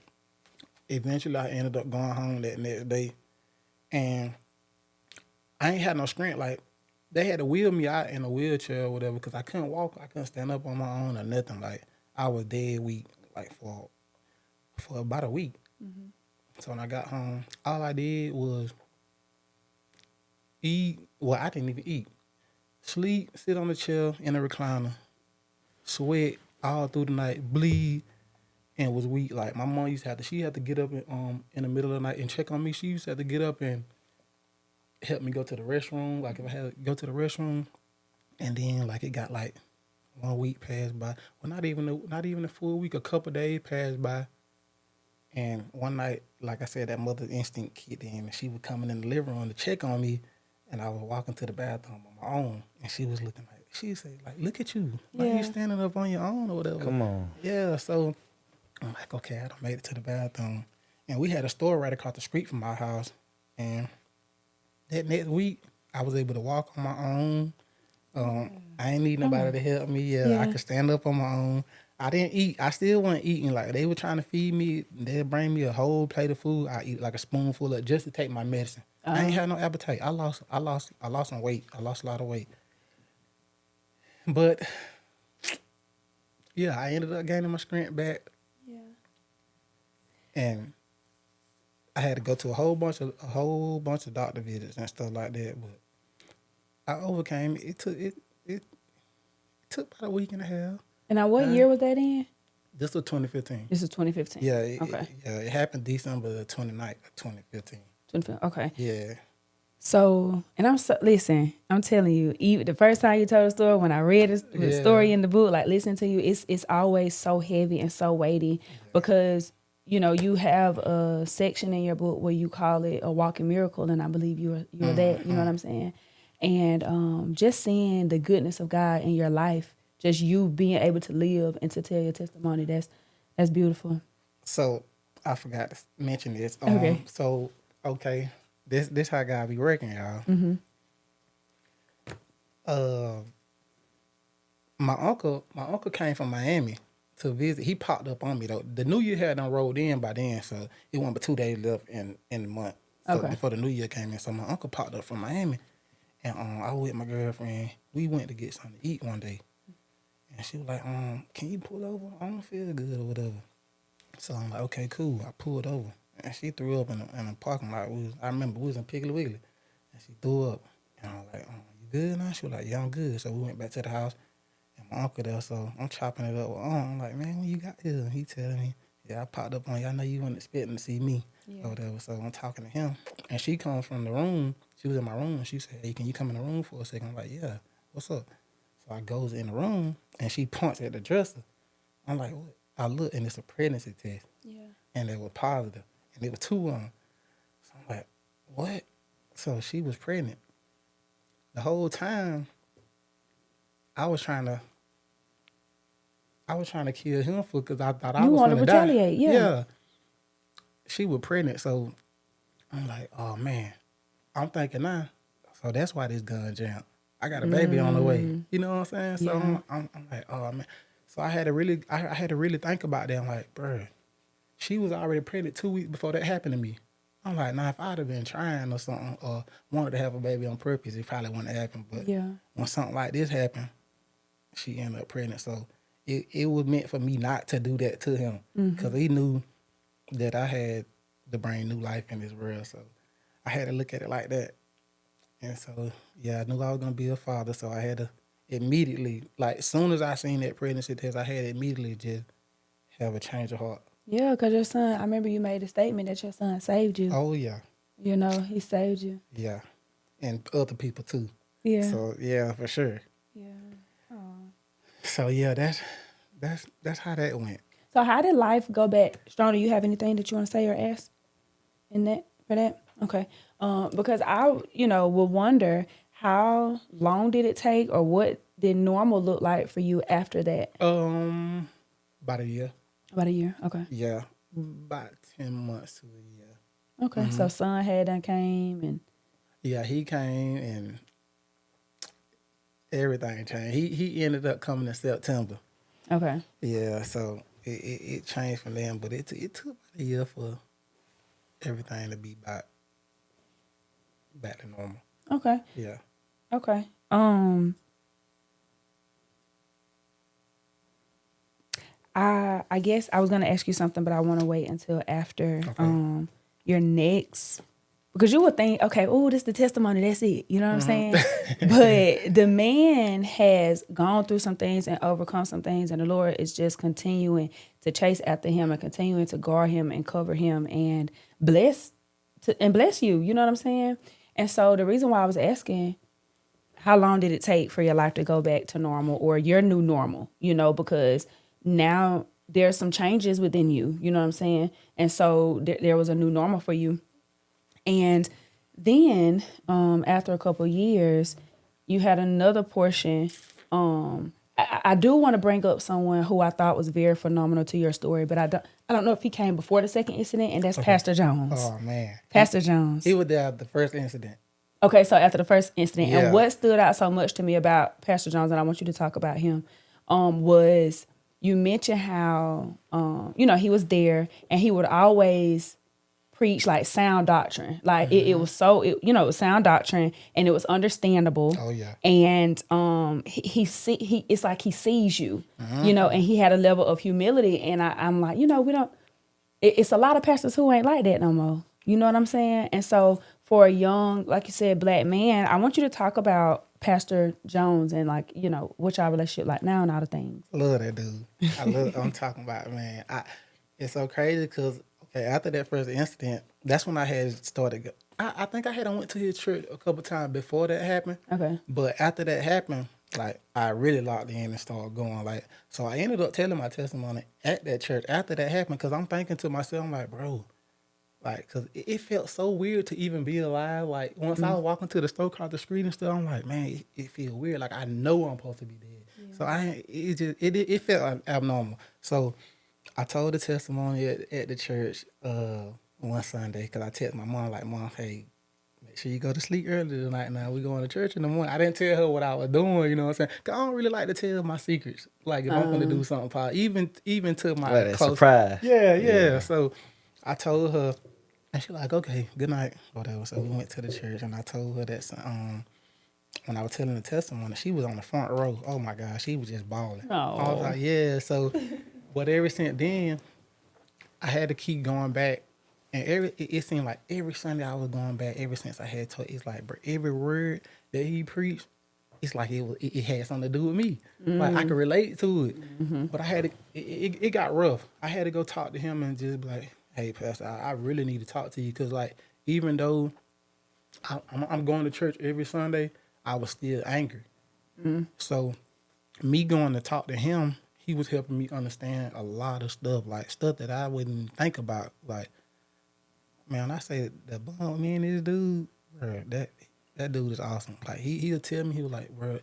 [SPEAKER 4] eventually I ended up going home that next day. And I ain't had no strength. Like, they had to wheel me out in a wheelchair or whatever because I couldn't walk. I couldn't stand up on my own or nothing. Like, I was dead weak, like, for about a week. So when I got home, all I did was eat. Well, I didn't even eat. Sleep, sit on the chair in a recliner, sweat all through the night, bleed, and was weak. Like, my mom she had to get up in the middle of the night and check on me. She used to have to get up and help me go to the restroom. Like, if I had to go to the restroom, and then, like, it got like 1 week passed by. Well, not even a full week. A couple days passed by. And one night, like I said, that mother instinct kicked in, and she was coming in the living room to check on me, and I was walking to the bathroom on my own, and she was looking like, she said, like, look at you. Why you standing up on your own or whatever?
[SPEAKER 1] Come on.
[SPEAKER 4] Yeah, so I'm like, okay, I done made it to the bathroom. And we had a store right across the street from my house. And that next week, I was able to walk on my own. I ain't need nobody to help me. Yeah, I could stand up on my own. I didn't eat. I still wasn't eating. Like, they were trying to feed me. They'd bring me a whole plate of food. I eat like a spoonful of just to take my medicine. I ain't had no appetite. I lost some weight. I lost a lot of weight. But yeah, I ended up gaining my strength back.
[SPEAKER 3] Yeah.
[SPEAKER 4] And I had to go to a whole bunch of doctor visits and stuff like that. But I overcame it. It took about a week and a half.
[SPEAKER 3] And now, what year was that in?
[SPEAKER 4] This was 2015.
[SPEAKER 3] This is 2015.
[SPEAKER 4] Yeah.
[SPEAKER 3] Okay.
[SPEAKER 4] It happened December the 29th of 2015.
[SPEAKER 3] 2015. Okay.
[SPEAKER 4] Yeah.
[SPEAKER 3] So, and listen, I'm telling you, even the first time you told the story, when I read the story in the book, like, listening to you, it's always so heavy and so weighty because, you know, you have a section in your book where you call it a walking miracle, and I believe you're that, you know what I'm saying? And just seeing the goodness of God in your life, just you being able to live and to tell your testimony, that's beautiful.
[SPEAKER 4] So I forgot to mention this.
[SPEAKER 3] Okay.
[SPEAKER 4] So, okay, this how God be working, y'all. my uncle came from Miami to visit. He popped up on me though. The New Year had done rolled in by then, so it wasn't but 2 days left in the month. So
[SPEAKER 3] Okay.
[SPEAKER 4] before the New Year came in, so my uncle popped up from Miami, and I was with my girlfriend. We went to get something to eat one day, and she was like, "Can you pull over? I don't feel good or whatever." So I'm like, "Okay, cool." I pulled over, and she threw up in the parking lot. I remember we was in Piggly Wiggly, and she threw up, and I was like, "You good now?" She was like, "Yeah, I'm good." So we went back to the house. And my uncle there, so I'm chopping it up with I'm like, "Man, when you got here?" And he telling me, "Yeah, I popped up on you. I know you weren't expecting to see me or whatever." So I'm talking to him. And she comes from the room. She was in my room. And she said, "Hey, can you come in the room for a second?" I'm like, "Yeah, what's up?" So I goes in the room, and she points at the dresser. I'm like, "What?" I look, and it's a pregnancy test.
[SPEAKER 3] Yeah.
[SPEAKER 4] And they were positive. And there were 2 of them. So I'm like, "What?" So she was pregnant. The whole time, I was trying to kill him because I thought I
[SPEAKER 3] You
[SPEAKER 4] was
[SPEAKER 3] want to
[SPEAKER 4] gonna die.
[SPEAKER 3] retaliate, yeah.
[SPEAKER 4] She was pregnant, so I'm like, "Oh man," I'm thinking now. So that's why this gun jammed. I got a baby on the way. You know what I'm saying? So
[SPEAKER 3] Yeah.
[SPEAKER 4] I'm like, "Oh man." So I had to really think about that. I'm like, bro, she was already pregnant 2 weeks before that happened to me. I'm like, now if I'd have been trying or something or wanted to have a baby on purpose, it probably wouldn't have happened. But
[SPEAKER 3] Yeah.
[SPEAKER 4] when something like this happened, she ended up pregnant. So it was meant for me not to do that to him because he knew that I had to bring new life in this world. So I had to look at it like that. And so, yeah, I knew I was going to be a father. So I had to immediately, like, as soon as I seen that pregnancy test, I had to immediately just have a change of heart.
[SPEAKER 3] Yeah, because your son, I remember you made a statement that your son saved you.
[SPEAKER 4] Oh, yeah.
[SPEAKER 3] You know, he saved you.
[SPEAKER 4] Yeah. And other people, too.
[SPEAKER 3] Yeah.
[SPEAKER 4] So, yeah, for sure.
[SPEAKER 3] Yeah.
[SPEAKER 4] So, yeah, that's how that went.
[SPEAKER 3] So how did life go back? Strong, do you have anything that you want to say or ask in that for that? Okay. Because I, would wonder how long did it take or what did normal look like for you after that?
[SPEAKER 4] About a year.
[SPEAKER 3] About a year. Okay.
[SPEAKER 4] Yeah. About 10 months to a year.
[SPEAKER 3] Okay. So son had done came and
[SPEAKER 4] Yeah, he came and everything changed. He ended up coming in September.
[SPEAKER 3] okay.
[SPEAKER 4] Yeah, so it changed from then, but it took about a year for everything to be back to normal.
[SPEAKER 3] Okay.
[SPEAKER 4] Yeah.
[SPEAKER 3] Okay. I guess I was gonna ask you something, but I want to wait until after your next, because you would think, okay, oh, this is the testimony, that's it. You know what I'm saying? But the man has gone through some things and overcome some things, and the Lord is just continuing to chase after him and continuing to guard him and cover him and bless you. You know what I'm saying? And so the reason why I was asking, how long did it take for your life to go back to normal or your new normal? Because now there's some changes within you, you know what I'm saying? And so there was a new normal for you. And then after a couple of years, you had another portion. I do want to bring up someone who I thought was very phenomenal to your story, but I don't know if he came before the second incident, and that's Pastor Jones.
[SPEAKER 4] Oh man.
[SPEAKER 3] Pastor Jones.
[SPEAKER 4] He was there at the first incident.
[SPEAKER 3] Okay, so after the first incident,
[SPEAKER 4] Yeah.
[SPEAKER 3] and what stood out so much to me about Pastor Jones, and I want you to talk about him, was you mentioned how, he was there and he would always preach like sound doctrine. Like it was so, it was sound doctrine and it was understandable.
[SPEAKER 4] Oh yeah.
[SPEAKER 3] And it's like he sees you, and he had a level of humility. And I'm like, it's a lot of pastors who ain't like that no more. You know what I'm saying? And so for a young, like you said, black man, I want you to talk about Pastor Jones and what y'all relationship like now and all the things.
[SPEAKER 4] Love that dude. I'm talking about, man. It's so crazy because after that first incident, that's when I had started. I think I had went to his church a couple times before that happened.
[SPEAKER 3] Okay.
[SPEAKER 4] But after that happened, like I really locked in and started going. Like, so I ended up telling my testimony at that church after that happened because I'm thinking to myself, I'm like, bro, like, cause it felt so weird to even be alive. Like once I was walking to the store across the street and stuff, I'm like, man, it feels weird. Like I know I'm supposed to be dead. Yeah. So it felt abnormal. So I told the testimony at the church one Sunday because I texted my mom like, Mom, hey, make should you go to sleep early tonight? Now we going to church in the morning. I didn't tell her what I was doing. You know what I'm saying? 'Cause I don't really like to tell my secrets. Like if I'm gonna do something, even to my
[SPEAKER 1] Like that
[SPEAKER 4] close.
[SPEAKER 1] surprise.
[SPEAKER 4] Yeah. So I told her, and she like, okay, good night, whatever. So we went to the church, and I told her that when I was telling the testimony, she was on the front row. Oh my God, she was just bawling. I was
[SPEAKER 3] Oh.
[SPEAKER 4] like, yeah. So, but ever since then, I had to keep going back. And it seemed like every Sunday I was going back ever since I had told. It's like, bro, every word that he preached, it's like it had something to do with me. Like I could relate to it. But I had to, it got rough. I had to go talk to him and just be like, hey, Pastor, I really need to talk to you. Because like, even though I'm going to church every Sunday, I was still angry. So me going to talk to him, he was helping me understand a lot of stuff, like stuff that I wouldn't think about. Like, man, I say the bond me and this dude, bro, that dude is awesome. Like he'll tell me, he was like, bro,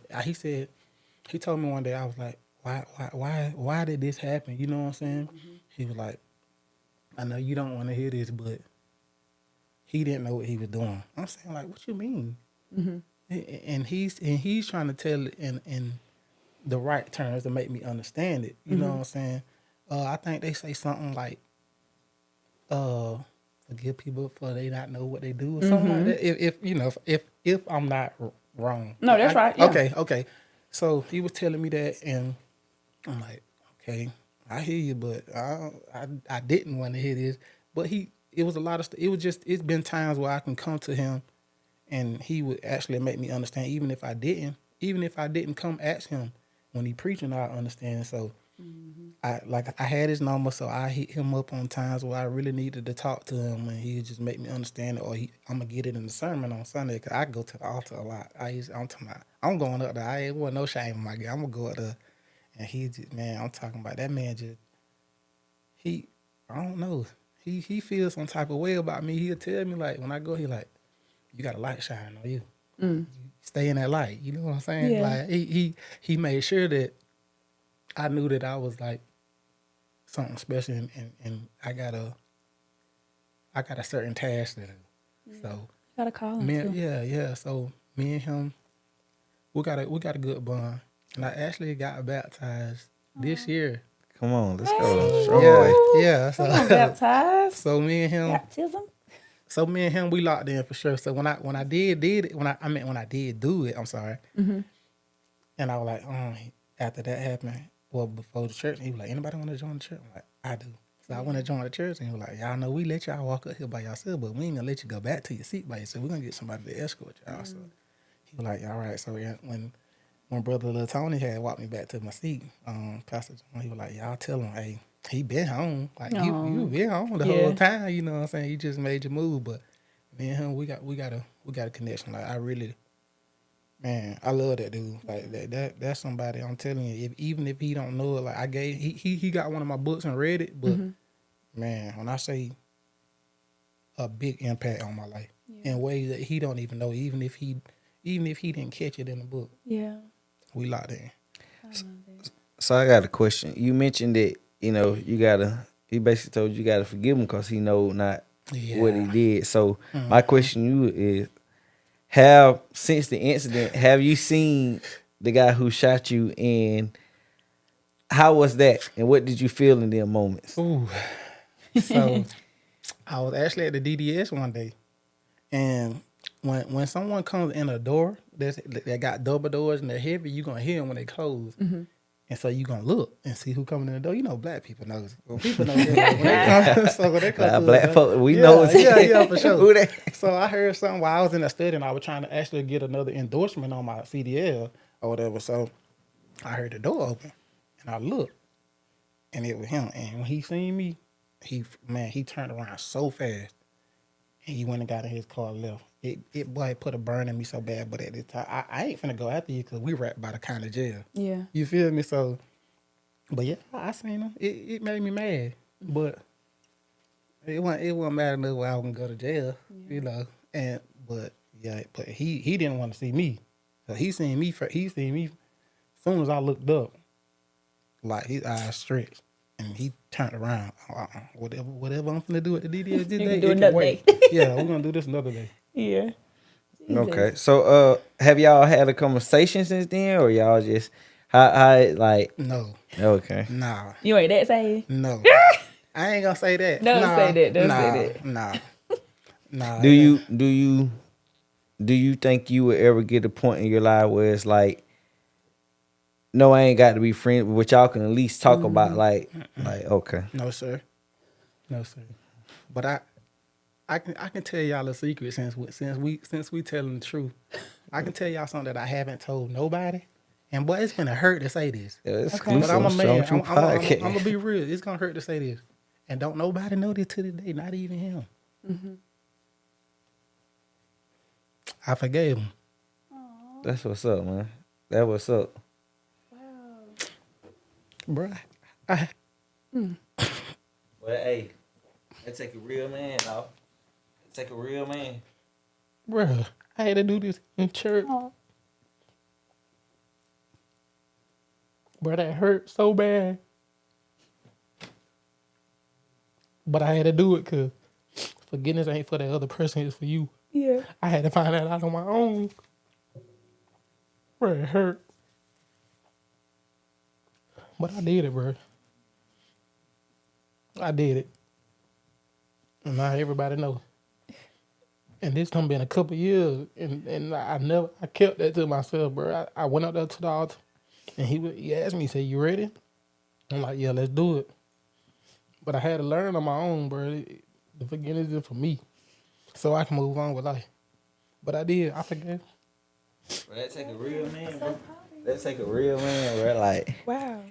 [SPEAKER 4] he told me one day, I was like, why did this happen? You know what I'm saying? He was like, I know you don't want to hear this, but he didn't know what he was doing. I'm saying, like, what you mean? And he's trying to tell it in the right terms to make me understand it. You know what I'm saying? I think they say something like, forgive people for they not know what they do or something like that. If I'm not wrong.
[SPEAKER 3] No, that's right. Yeah.
[SPEAKER 4] Okay. So he was telling me that, and I'm like, okay, I hear you, but I didn't want to hear this. But it was a lot of stuff. It's been times where I can come to him, and he would actually make me understand, even if I didn't come ask him when he preaching, I understand. So I had his number, so I hit him up on times where I really needed to talk to him, and he would just make me understand it, or I'm gonna get it in the sermon on Sunday, because I go to the altar a lot. I'm going up there. It wasn't no shame in my game. I'm gonna go up there, and he just, man, I'm talking about that man just, I don't know. He feels some type of way about me. He'll tell me, like, when I go, he like, you got a light shining on you. You stay in that light. You know what I'm saying?
[SPEAKER 3] Yeah.
[SPEAKER 4] Like he made sure that I knew that I was like something special, and I got a certain task to do. So
[SPEAKER 3] Gotta call him too.
[SPEAKER 4] yeah. So me and him, we got a good bond, and I actually got baptized this year.
[SPEAKER 1] Come on, let's go. Strong boy.
[SPEAKER 4] Yeah.
[SPEAKER 3] Come on, baptized.
[SPEAKER 4] So me and him.
[SPEAKER 3] Baptism.
[SPEAKER 4] So me and him, we locked in for sure. So when I did do it, I'm sorry. And I was like, after that happened, well, before the church, he was like, anybody want to join the church? I'm like, I do. So I went to join the church, and he was like, y'all know we let y'all walk up here by yourself, but we ain't gonna let you go back to your seat by yourself. We're gonna get somebody to escort y'all. So he was like, all right. So when Brother Lil Tony had walked me back to my seat, Pastor John, he was like, y'all tell him, hey, he been home. Like you been home the whole time, you know what I'm saying? You just made your move. But me and him, we got a connection. Like I really, man, I love that dude. Like that's somebody, I'm telling you, even if he don't know it, like he got one of my books and read it, but man, when I say a big impact on my life in ways that he don't even know, even if he didn't catch it in the book.
[SPEAKER 3] Yeah.
[SPEAKER 4] We locked in.
[SPEAKER 1] So I got a question. You mentioned that, he basically told you gotta forgive him because he know not what he did. So my question to you is, since the incident, have you seen the guy who shot you, and how was that? And what did you feel in them moments?
[SPEAKER 4] Ooh. So I was actually at the DDS one day, and when someone comes in a door that got double doors and they're heavy, you're gonna hear them when they close. And so you gonna look and see who coming in the door. You know, black people knows. Well, people know that when they come. So when they come,
[SPEAKER 1] Black folk, we know it's
[SPEAKER 4] yeah, for sure.
[SPEAKER 1] Who that?
[SPEAKER 4] So I heard something while I was in the study, and I was trying to actually get another endorsement on my CDL or whatever. So I heard the door open, and I looked, and it was him. And when he seen me, he turned around so fast, and he went and got in his car and left. It put a burn in me so bad, but at this time, I ain't finna go after you because we right by the county jail.
[SPEAKER 3] Yeah.
[SPEAKER 4] You feel me? So, but yeah, I seen him. It made me mad, but it wasn't mad enough where I was gonna go to jail, you know. But he didn't want to see me. So he seen me as soon as I looked up, like his eyes stretched, and he turned around. Whatever I'm finna do at the DDS this day,
[SPEAKER 3] do another day.
[SPEAKER 4] Yeah, we're gonna do this another day.
[SPEAKER 3] Yeah.
[SPEAKER 1] Okay. So have y'all had a conversation since then, or y'all just how it like?
[SPEAKER 4] No,
[SPEAKER 1] Okay.
[SPEAKER 4] nah,
[SPEAKER 3] You ain't that say?
[SPEAKER 4] no. I ain't gonna say that.
[SPEAKER 3] Don't
[SPEAKER 4] nah,
[SPEAKER 3] say that. Don't
[SPEAKER 4] nah,
[SPEAKER 3] say that.
[SPEAKER 4] nah.
[SPEAKER 1] Do you think you would ever get a point in your life where it's like, no, I ain't got to be friends, but y'all can at least talk about like okay.
[SPEAKER 4] No, sir. No, sir. But I can tell y'all a secret since we telling the truth. I can tell y'all something that I haven't told nobody. And boy, it's gonna hurt to say this.
[SPEAKER 1] Yeah, it's
[SPEAKER 3] Okay.
[SPEAKER 4] But
[SPEAKER 1] exclusive
[SPEAKER 4] I'm a
[SPEAKER 1] on Strong
[SPEAKER 4] man.
[SPEAKER 1] True
[SPEAKER 4] I'm
[SPEAKER 1] Podcast.
[SPEAKER 4] gonna be real. It's gonna hurt to say this. And don't nobody know this to this day, not even him. I forgave him.
[SPEAKER 1] That's what's up, man. That what's up.
[SPEAKER 4] Bruh.
[SPEAKER 1] Well, hey, that take a real man, dog. That take a real man.
[SPEAKER 4] Bruh, I had to do this in church. Bruh, that hurt so bad. But I had to do it because forgiveness ain't for the other person, it's for you.
[SPEAKER 3] Yeah.
[SPEAKER 4] I had to find that out on my own. Bruh, it hurt. But I did it, bruh. I did it. And now everybody knows. And this done been a couple years, and I kept that to myself, bro. I went up there to the altar, and he asked me, he said, "You ready?" I'm like, "Yeah, let's do it." But I had to learn on my own, bro. The forgiveness is for me, so I can move on with life. But I did. I forgave.
[SPEAKER 1] Bro, that take a real man, bro. That take a real man, bro. Like,
[SPEAKER 3] Wow.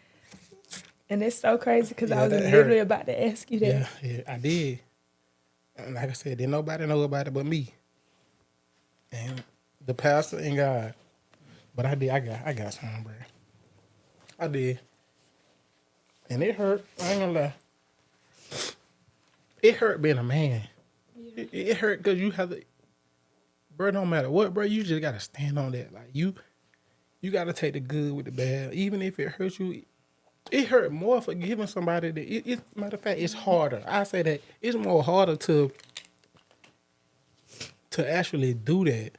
[SPEAKER 3] And it's so crazy because
[SPEAKER 4] Yeah,
[SPEAKER 3] I was
[SPEAKER 4] that
[SPEAKER 3] literally
[SPEAKER 4] hurt.
[SPEAKER 3] about to ask you that.
[SPEAKER 4] Yeah, I did. And like I said, didn't nobody know about it but me, and the pastor and God. But I did. I got something, bro. I did. And it hurt. I ain't gonna lie. It hurt being a man. It hurt because you have to, bro, no matter what, bro, you just gotta stand on that. Like you gotta take the good with the bad. Even if it hurts you, it hurt more forgiving somebody that matter of fact, it's harder. I say that it's more harder to actually do that.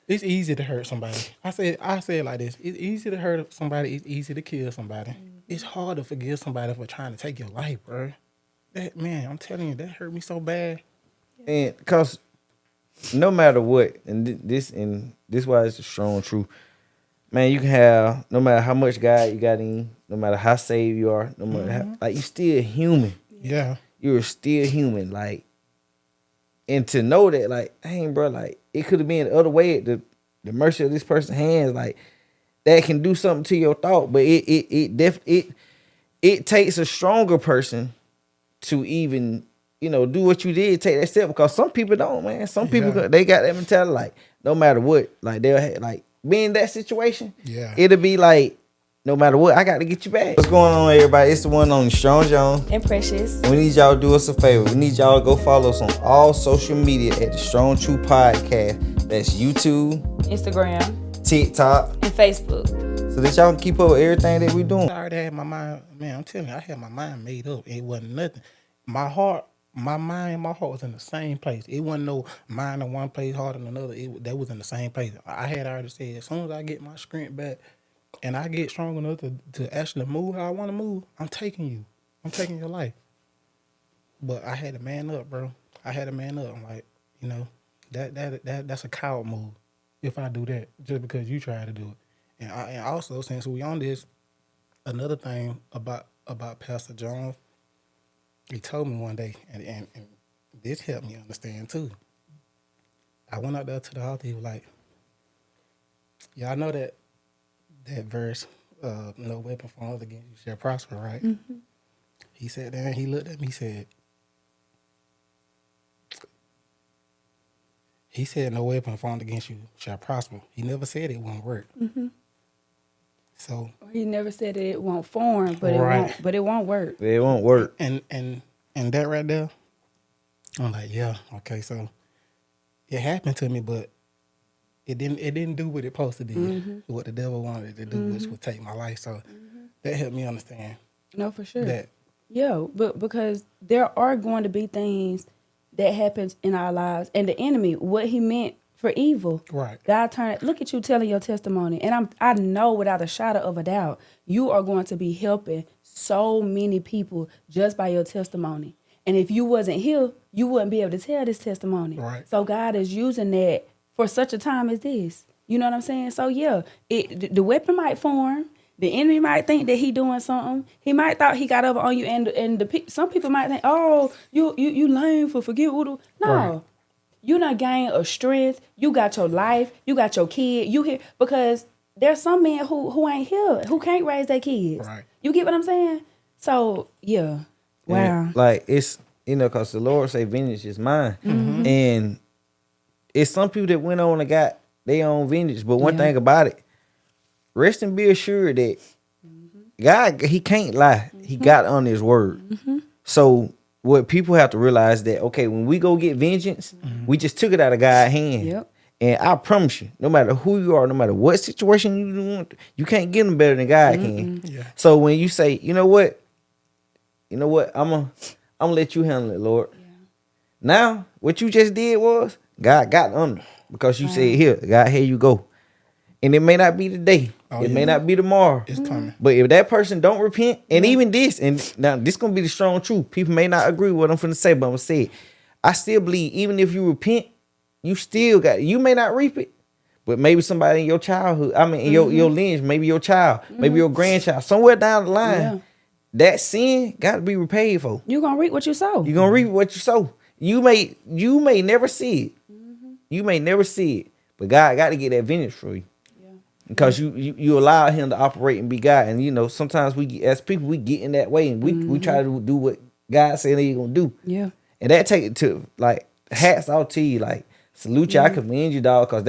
[SPEAKER 4] It's easy to hurt somebody. I say it like this. It's easy to hurt somebody, it's easy to kill somebody. It's hard to forgive somebody for trying to take your life, bro. That man, I'm telling you, that hurt me so bad.
[SPEAKER 1] and cause no matter what, and this why it's a strong truth. Man, you can have no matter how much God you got in, no matter how saved you are, no matter how, like you still human.
[SPEAKER 4] Yeah.
[SPEAKER 1] You're still human. Like, and to know that, like, dang, bro, like it could have been the other way at the mercy of this person's hands, like that can do something to your thought. But it takes a stronger person to even, do what you did, take that step, because some people don't, man. Some people
[SPEAKER 4] Yeah.
[SPEAKER 1] they got that mentality, like no matter what, like they'll have, like be in that situation.
[SPEAKER 4] Yeah.
[SPEAKER 1] It'll be like, no matter what, I got to get you back. What's going on, everybody? It's the one on Strong John.
[SPEAKER 3] And Precious.
[SPEAKER 1] We need y'all to do us a favor. We need y'all to go follow us on all social media at the Strong True Podcast. That's YouTube,
[SPEAKER 3] Instagram.
[SPEAKER 1] TikTok,
[SPEAKER 3] And Facebook.
[SPEAKER 1] so that y'all can keep up with everything that we doing.
[SPEAKER 4] I already had my mind, man, I'm telling you, I had my mind made up. It wasn't nothing. My heart, my mind, my heart was in the same place. It wasn't no mind in one place, heart in another. That was in the same place. I had already said, as soon as I get my strength back and I get strong enough to actually move how I want to move, I'm taking you. I'm taking your life. But I had to man up, bro. I had to man up. I'm like, that's a coward move if I do that, just because you try to do it. And also, since we on this, another thing about Pastor Jones, he told me one day, and this helped me understand too. I went out there to the altar. He was like, "Y'all know that verse, no weapon formed against you shall prosper, right?" Mm-hmm. He sat there and he looked at me. He said, "No weapon formed against you shall prosper." He never said it won't work. Mm-hmm. So
[SPEAKER 3] He never said that it won't form, but
[SPEAKER 4] Right.
[SPEAKER 3] it won't work.
[SPEAKER 1] It won't work.
[SPEAKER 4] And that right there, I'm like, yeah, okay. So it happened to me, but it didn't do what it supposed to do. Mm-hmm. What the devil wanted it to do, which would take my life. So that helped me understand
[SPEAKER 3] No, for sure.
[SPEAKER 4] that.
[SPEAKER 3] Yeah, but because there are going to be things that happens in our lives. And the enemy, what he meant for evil,
[SPEAKER 4] Right.
[SPEAKER 3] God turned it. Look at you telling your testimony. And I know without a shadow of a doubt, you are going to be helping so many people just by your testimony. And if you wasn't here, you wouldn't be able to tell this testimony.
[SPEAKER 4] Right.
[SPEAKER 3] So God is using that for such a time as this. You know what I'm saying? So yeah, the weapon might form. The enemy might think that he doing something. He might thought he got over on you, and some people might think, oh, you lame for forget voodoo. No,
[SPEAKER 4] Right.
[SPEAKER 3] you done gain a strength. You got your life. You got your kid. You here because there's some men who ain't here, who can't raise their kids.
[SPEAKER 4] Right.
[SPEAKER 3] You get what I'm saying? So yeah, wow.
[SPEAKER 1] And, like, it's, because the Lord say vengeance is mine. And it's some people that went on and got their own vengeance. But one thing about it, rest and be assured that God, he can't lie. He got on his word. So what people have to realize that, okay, when we go get vengeance, we just took it out of God's hand.
[SPEAKER 3] Yep.
[SPEAKER 1] And I promise you, no matter who you are, no matter what situation you want, you can't get them better than God can.
[SPEAKER 4] Yeah.
[SPEAKER 1] So when you say, you know what, I'm gonna let you handle it, Lord. Now, what you just did was God got under because you said, here, God, here you go. And it may not be today. It may not be tomorrow.
[SPEAKER 4] It's coming.
[SPEAKER 1] But if that person don't repent, and even this, and now this gonna be the strong truth. People may not agree with what I'm finna say, but I'm gonna say it. I still believe even if you repent, you still you may not reap it, but maybe somebody in your childhood, in your lineage, maybe your child, maybe your grandchild, somewhere down the line, that sin got to be repaid for.
[SPEAKER 3] You gonna reap what you sow.
[SPEAKER 1] You're gonna reap what you sow. You may never see it. You may never see it, but God got to get that vengeance for you. Because you allow him to operate and be God. And sometimes as people, we get in that way and we try to do what God said he's gonna do.
[SPEAKER 3] Yeah.
[SPEAKER 1] And that take it to, like, hats off to you, like, salute you. I commend you, dog, because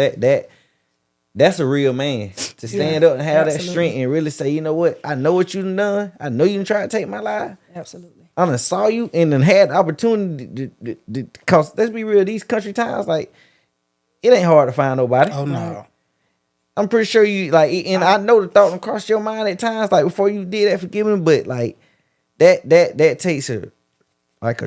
[SPEAKER 1] that's a real man to stand up and have that strength and really say, you know what, I know what you done. I know you done tried to take my life.
[SPEAKER 3] Absolutely.
[SPEAKER 1] I done saw you and then had the opportunity because let's be real, these country towns, like, it ain't hard to find nobody.
[SPEAKER 4] Oh no.
[SPEAKER 1] I'm pretty sure you, like, and I know the thought crossed your mind at times, like, before you did that, forgive me, but, like, that takes a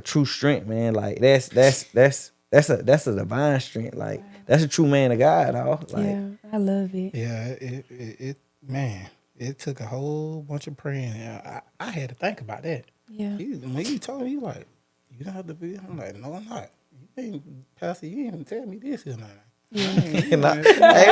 [SPEAKER 1] true strength, man. Like, that's a divine strength. Like, that's a true man of God, dog. Like,
[SPEAKER 3] Yeah, I love it.
[SPEAKER 4] Yeah, it man, it took a whole bunch of praying. I had to think about that.
[SPEAKER 3] Yeah.
[SPEAKER 4] When you told me, you like, you don't have to be, I'm like, no, I'm not. You ain't, Pastor, you ain't even tell me this or nothing.
[SPEAKER 1] hey,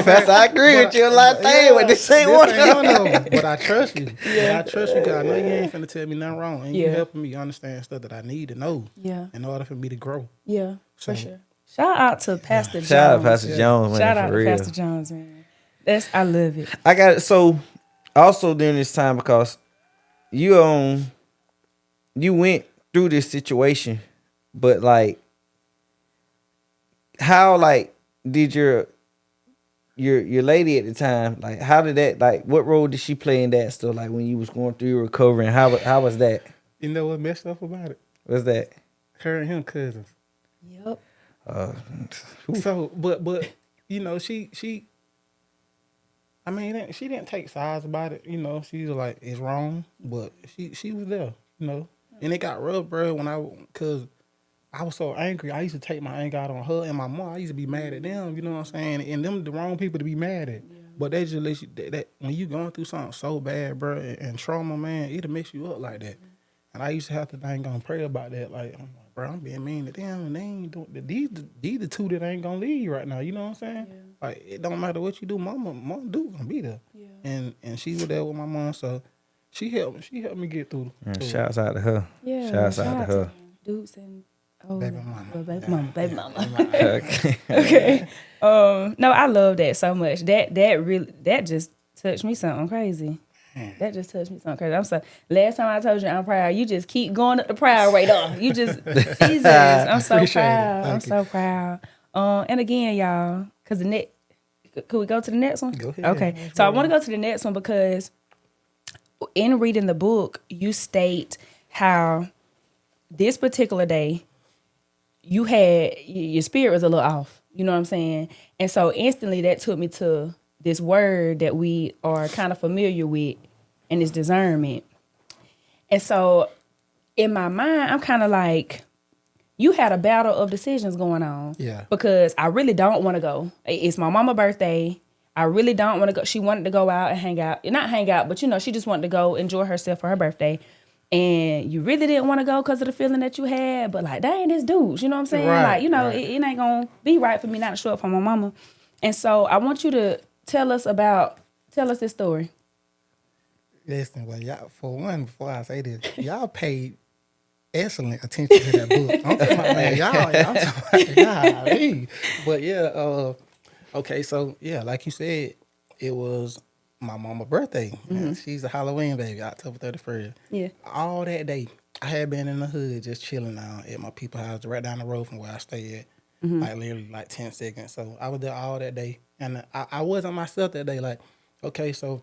[SPEAKER 1] Pastor, I agree with you a lot of things, but this ain't one of them.
[SPEAKER 4] But I trust you. Yeah. I trust you, because I know you ain't finna tell me nothing wrong. And you helping me understand stuff that I need to know in order for me to grow.
[SPEAKER 3] Yeah, for sure. Shout out to Pastor Jones.
[SPEAKER 1] Shout out to Pastor Jones, man.
[SPEAKER 3] Shout out
[SPEAKER 1] for
[SPEAKER 3] to
[SPEAKER 1] real.
[SPEAKER 3] Pastor Jones, man. I love it.
[SPEAKER 1] I got it. So, also during this time, because you went through this situation, but, like, how, like, did your lady at the time, like, how did that, like, what role did she play in that stuff, like, when you was going through your recovery, and how was that?
[SPEAKER 4] You know what messed up about it?
[SPEAKER 1] What's that?
[SPEAKER 4] Her and him cousins.
[SPEAKER 3] Yep.
[SPEAKER 4] So, but she I mean, she didn't take sides about it. She was like, it's wrong, but she was there. And it got rough, bro. Cause I was so angry. I used to take my anger out on her and my mom. I used to be mad at them. You know what I'm saying? And them the wrong people to be mad at. Yeah. But they just let you that when you going through something so bad, bro, and trauma, man, it'll mess you up like that. And I used to have to pray about that. Like, I'm like, bro, I'm being mean to them, and they ain't doing these the two that ain't gonna leave right now. You know what I'm saying? Yeah. Like, it don't matter what you do, mom do gonna be there. Yeah. And she was there with my mom, so she helped me get through.
[SPEAKER 1] Shouts out to her.
[SPEAKER 3] Yeah.
[SPEAKER 1] Shouts out to her.
[SPEAKER 3] Dudes and
[SPEAKER 4] baby mama.
[SPEAKER 3] Baby mama. Okay. No, I love that so much. That just touched me something crazy. That just touched me something crazy. I'm sorry. Last time I told you I'm proud, you just keep going up the proud radar. You just, Jesus, I'm so
[SPEAKER 4] Appreciate
[SPEAKER 3] proud.
[SPEAKER 4] it.
[SPEAKER 3] I'm so proud. And again, y'all, because could we go to the next one?
[SPEAKER 4] Go ahead.
[SPEAKER 3] Okay. So I want to go to the next one because in reading the book, you state how this particular day, your spirit was a little off. You know what I'm saying? And so instantly that took me to this word that we are kind of familiar with, and it's discernment. And so in my mind, I'm kind of like, you had a battle of decisions going on.
[SPEAKER 4] Yeah.
[SPEAKER 3] Because I really don't want to go. It's my mama's birthday. I really don't want to go. She wanted to go out and hang out. Not hang out, but she just wanted to go enjoy herself for her birthday. And you really didn't want to go because of the feeling that you had. But like, dang, this dude, you know what I'm saying?
[SPEAKER 4] Right,
[SPEAKER 3] Like,
[SPEAKER 4] right.
[SPEAKER 3] it ain't going to be right for me not to show up for my mama. And so I want you to tell us this story.
[SPEAKER 4] Listen, well, y'all, for one, before I say this, y'all paid excellent attention to that book. I'm talking about, man, y'all talking about, golly. But yeah, okay, so yeah, like you said, it was my mama's birthday. She's a Halloween baby, October 31st.
[SPEAKER 3] Yeah.
[SPEAKER 4] All that day, I had been in the hood just chilling out at my people's house right down the road from where I stay at. Like literally like 10 seconds. So I was there all that day. And I wasn't myself that day. Like, okay, so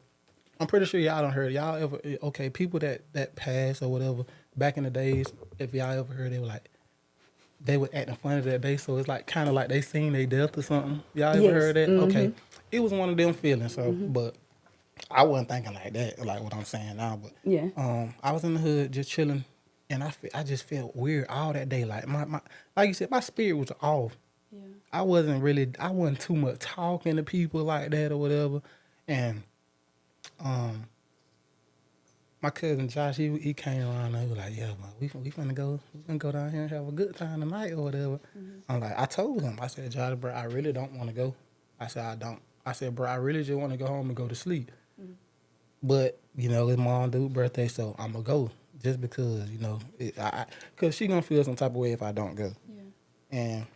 [SPEAKER 4] I'm pretty sure y'all done heard. Y'all ever, okay, people that passed or whatever, back in the days, if y'all ever heard, they were acting funny that day. So it's like kind of like they seen their death or something. Y'all ever
[SPEAKER 3] Yes.
[SPEAKER 4] heard that? Okay. It was one of them feelings. So, but I wasn't thinking like that, like what I'm saying now. But
[SPEAKER 3] Yeah.
[SPEAKER 4] I was in the hood just chilling, and I just felt weird all that day. Like my like you said, my spirit was off.
[SPEAKER 3] Yeah.
[SPEAKER 4] I wasn't too much talking to people like that or whatever. And my cousin Josh, he came around and he was like, yeah, man, we finna go down here and have a good time tonight or whatever. I'm like, I told him, I said, Josh, bro, I really don't want to go. I said, I don't. I said, bro, I really just want to go home and go to sleep. But, it's mom dude's birthday, so I'm going to go just because, because she going to feel some type of way if I don't go.
[SPEAKER 3] Yeah.
[SPEAKER 4] And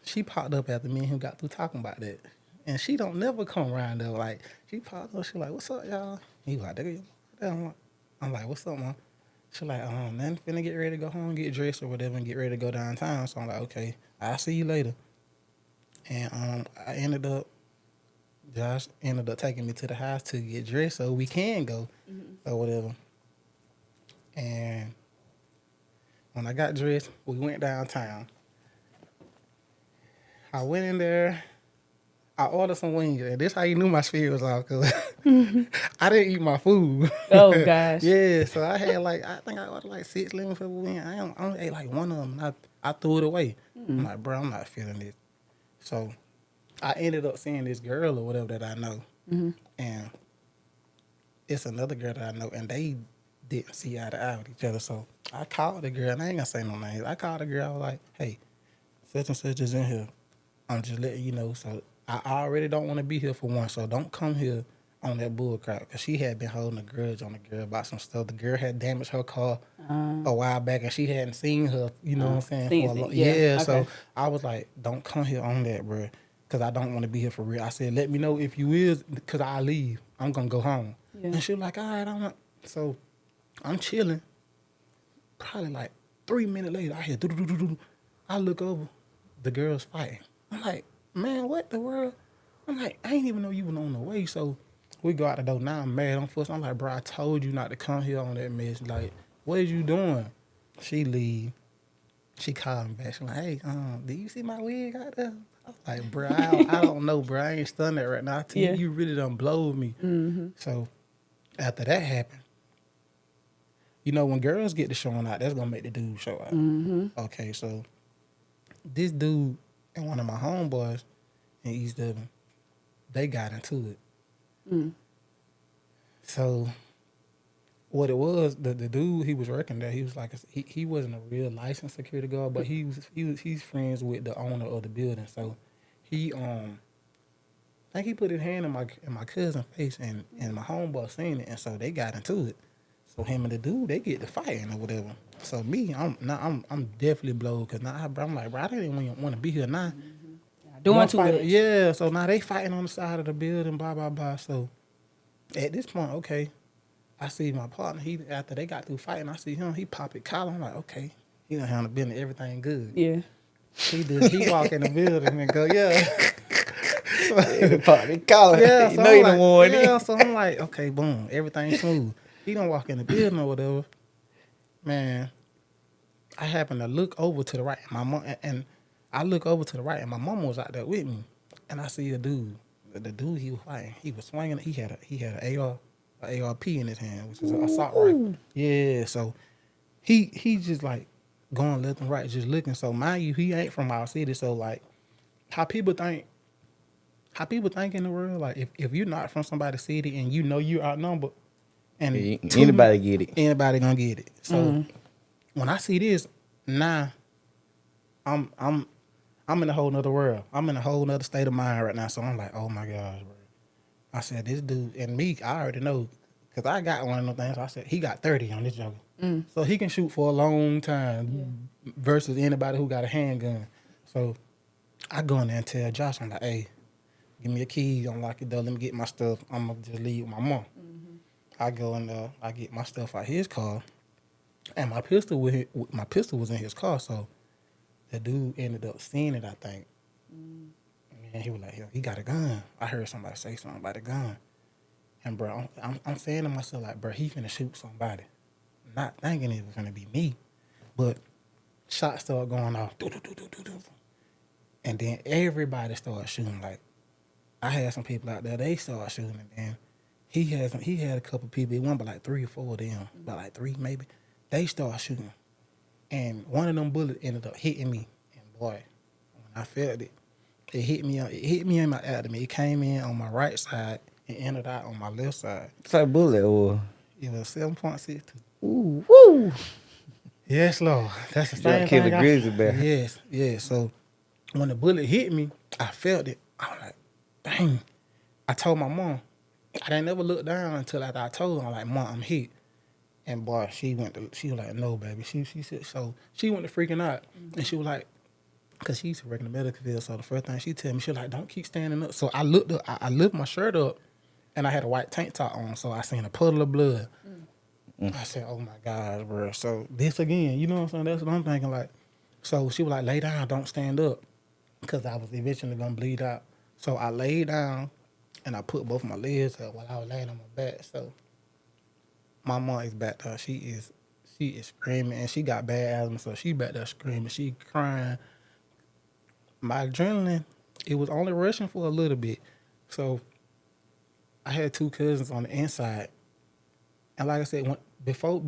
[SPEAKER 4] she popped up after me and him got through talking about that. And she don't never come around though. Like, she popped up, she like, what's up, y'all? He was like, I'm like, what's up, mom? She like, nothing, finna get ready to go home, get dressed or whatever, and get ready to go downtown. So I'm like, okay, I'll see you later. And Josh ended up taking me to the house to get dressed so we can go or whatever. And when I got dressed, we went downtown. I went in there, I ordered some wings, and this how you knew my spirit was off, because I didn't eat my food.
[SPEAKER 3] Oh, gosh.
[SPEAKER 4] Yeah, so I had I think I ordered like 6 lemon pepper wings. I only ate like one of them, and I threw it away. I'm like, bro, I'm not feeling this. So I ended up seeing this girl or whatever that I know. And it's another girl that I know, and they didn't see eye to eye with each other. So I called the girl, and I ain't gonna say no names. I called the girl, I was like, hey, such and such is in here. I'm just letting you know. So I already don't want to be here for one, so don't come here on that bull crap. Because she had been holding a grudge on the girl about some stuff. The girl had damaged her car a while back, and she hadn't seen her, you know what I'm saying?
[SPEAKER 3] Yeah,
[SPEAKER 4] So
[SPEAKER 3] okay.
[SPEAKER 4] I was like, don't come here on that, bro, because I don't want to be here for real. I said, let me know if you is, because I leave. I'm going to go home.
[SPEAKER 3] Yeah.
[SPEAKER 4] And she was like, all right, I'm not. So I'm chilling. Probably like 3 minutes later, I hear do-do-do-do-do. I look over. The girl's fighting. I'm like, man, what the world? I'm like, I ain't even know you was on the way. So we go out the door. Now I'm mad. I'm fussing. I'm like, bro, I told you not to come here on that mess. Like, what is you doing? She leave. She called me back. She like, hey, did you see my wig out there? I was like, bro, I don't know, bro. I ain't stunned that right now. I tell you, you really done blowed me. So after that happened, when girls get to showing out, that's going to make the dude show out. Okay, so this dude and one of my homeboys in East Dublin, they got into it. So what it was, the dude, he was working there. He was like, he wasn't a real licensed security guard, but he's friends with the owner of the building. So he I think he put his hand in my cousin's face, and my homeboy seen it, and so they got into it. So him and the dude, they get to fighting or whatever. So me, I'm definitely blowed, because now I'm like, bro, I didn't even want to be here now.
[SPEAKER 3] Doing too much.
[SPEAKER 4] Yeah, so now they fighting on the side of the building, blah, blah, blah. So at this point, okay, I see my partner. After they got through fighting, I see him. He pop his collar. I'm like, okay, he done handle business, everything good.
[SPEAKER 3] Yeah.
[SPEAKER 4] He walk in the building and go, yeah.
[SPEAKER 1] Pop the collar.
[SPEAKER 4] Yeah,
[SPEAKER 1] You
[SPEAKER 4] so
[SPEAKER 1] know
[SPEAKER 4] I'm
[SPEAKER 1] you
[SPEAKER 4] like,
[SPEAKER 1] done won it.
[SPEAKER 4] yeah, so I'm like, okay, boom, everything smooth. He don't walk in the building or whatever. Man, I happen to look over to the right, and I look over to the right, and my mama was out there with me, and I see a dude. The dude he was fighting, he was swinging. He had an ARP in his hand, which is an assault rifle. Yeah, so he just like going left and right, just looking. So mind you, he ain't from our city. So like, how people think in the world, like if you're not from somebody's city and you know you outnumbered, and
[SPEAKER 1] Anybody get it.
[SPEAKER 4] anybody gonna get it. So when I see this, now I'm in a whole nother world. I'm in a whole nother state of mind right now. So I'm like, oh my gosh, bro. I said, this dude, and me, I already know, because I got one of them things. I said, he got 30 on this joker. So he can shoot for a long time versus anybody who got a handgun. So I go in there and tell Josh, I'm like, hey, give me a key, unlock the door, let me get my stuff. I'm going to just leave with my mom. I go in there, I get my stuff out his car, and my pistol was in his car. So the dude ended up seeing it, I think. And he was like, yo, he got a gun. I heard somebody say something about a gun. And, bro, I'm saying to myself, like, bro, he finna shoot somebody. Not thinking it was gonna be me. But shots started going off. And then everybody started shooting. Like, I had some people out there, they started shooting. And then he had a couple people, it wasn't but like 3 or 4 of them, about like 3 maybe. They started shooting. And one of them bullets ended up hitting me. And, boy, when I felt it, it hit me in my abdomen. It came in on my right side and ended out on my left side.
[SPEAKER 1] It's like bullet or
[SPEAKER 4] It was 7.62.
[SPEAKER 3] Ooh, woo.
[SPEAKER 4] Yes, Lord. That's the same
[SPEAKER 1] kill
[SPEAKER 4] thing.
[SPEAKER 1] a grizzly bear.
[SPEAKER 4] Yes. So when the bullet hit me, I felt it. I was like, dang. I told my mom. I didn't never look down until after I told her. I'm like, Mom, I'm hit. And boy, she was like, no, baby. She said, so she went to freaking out. And she was like, because she used to work in the medical field. So the first thing she told me, she was like, don't keep standing up. So I looked up, I lifted my shirt up, and I had a white tank top on. So I seen a puddle of blood. I said, oh my gosh, bro. So this again, you know what I'm saying? That's what I'm thinking. Like, so she was like, lay down, don't stand up. Because I was eventually going to bleed out. So I laid down, and I put both my legs up while I was laying on my back. So my mom is back there. She is screaming, and she got bad asthma, so she back there screaming. She crying. My adrenaline, it was only rushing for a little bit. So I had 2 cousins on the inside. And like I said, before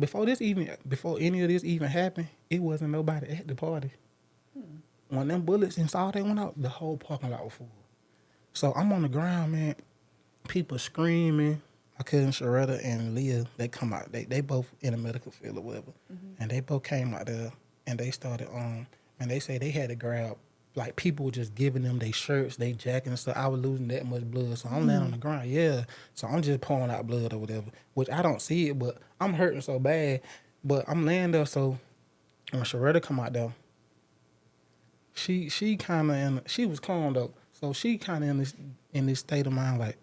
[SPEAKER 4] any of this even happened, it wasn't nobody at the party. When them bullets and all they went out, the whole parking lot was full. So I'm on the ground, man. People screaming. My cousin Sharetta and Leah, they come out. They both in the medical field or whatever. And they both came out there and they started and they say they had to grab, like people were just giving them their shirts, their jackets and stuff. I was losing that much blood. So I'm laying on the ground, So I'm just pouring out blood or whatever, which I don't see it, but I'm hurting so bad. But I'm laying there, so when Sharetta come out there, she was calm though. So she kind of in this state of mind, like,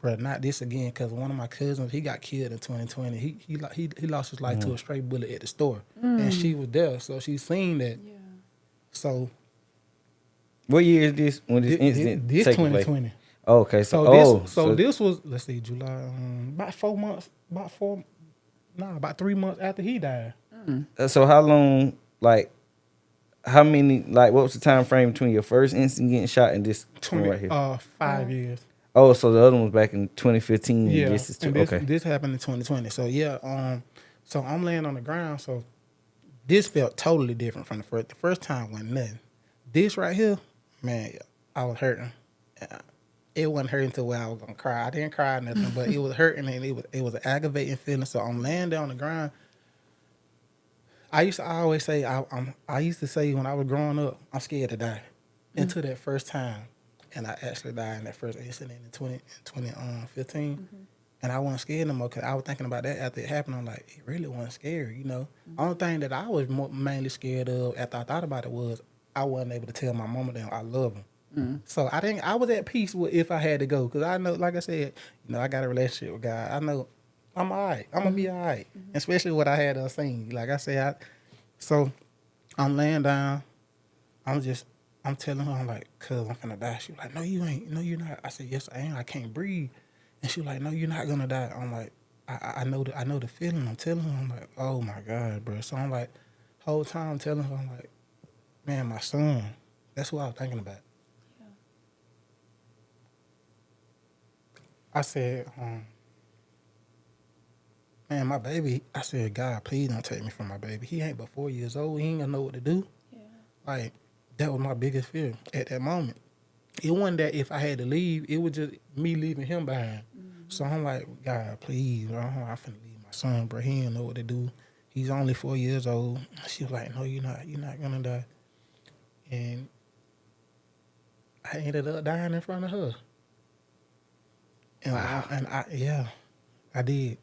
[SPEAKER 4] bro, not this again, because one of my cousins, he got killed in 2020. He lost his life to a stray bullet at the store, and she was there, so she seen that. Yeah. So,
[SPEAKER 1] what year is this when this incident
[SPEAKER 4] this
[SPEAKER 1] taking
[SPEAKER 4] 2020.
[SPEAKER 1] place? Oh, okay, so
[SPEAKER 4] this was, let's see, July, about 3 months after he died.
[SPEAKER 1] So how long, like, how many, like, what was the time frame between your first incident getting shot and this one right here?
[SPEAKER 4] 5 years.
[SPEAKER 1] Oh, so the other one was back in 2015.
[SPEAKER 4] Yeah,
[SPEAKER 1] and this is
[SPEAKER 4] okay. This happened in 2020. So yeah, so I'm laying on the ground. So this felt totally different from the first. The first time wasn't nothing. This right here, man, I was hurting. It wasn't hurting to where I was gonna cry. I didn't cry or nothing, but it was hurting and it was an aggravating feeling. So I'm laying down on the ground. I used to say when I was growing up, I'm scared to die. Until that first time. And I actually died in that first incident in 2015. And I wasn't scared no more because I was thinking about that after it happened. I'm like, it really wasn't scary, you know. Only thing that I was mainly scared of after I thought about it was I wasn't able to tell my mama that I love him. So I was at peace with if I had to go because I know, like I said, you know, I got a relationship with God. I know I'm all right. I'm going to be all right. Especially what I had seen. Like I said, so I'm laying down. I'm telling her, I'm like, cuz I'm finna die. She was like, no, you ain't. No, you're not. I said, yes, I am. I can't breathe. And she was like, no, you're not gonna die. I'm like, I know the feeling. I'm telling her, I'm like, oh my God, bro. So I'm like, whole time I'm telling her, I'm like, man, my son. That's what I was thinking about. Yeah. I said, Man, my baby, I said, God, please don't take me from my baby. He ain't but 4 years old. He ain't gonna know what to do.
[SPEAKER 3] Yeah.
[SPEAKER 4] Like, that was my biggest fear at that moment. It wasn't that if I had to leave, it was just me leaving him behind. So I'm like, God, please, bro, I'm finna leave my son, bro. He don't know what to do. He's only 4 years old. She was like, no, you're not gonna die. And I ended up dying in front of her. And
[SPEAKER 1] Wow.
[SPEAKER 4] I did.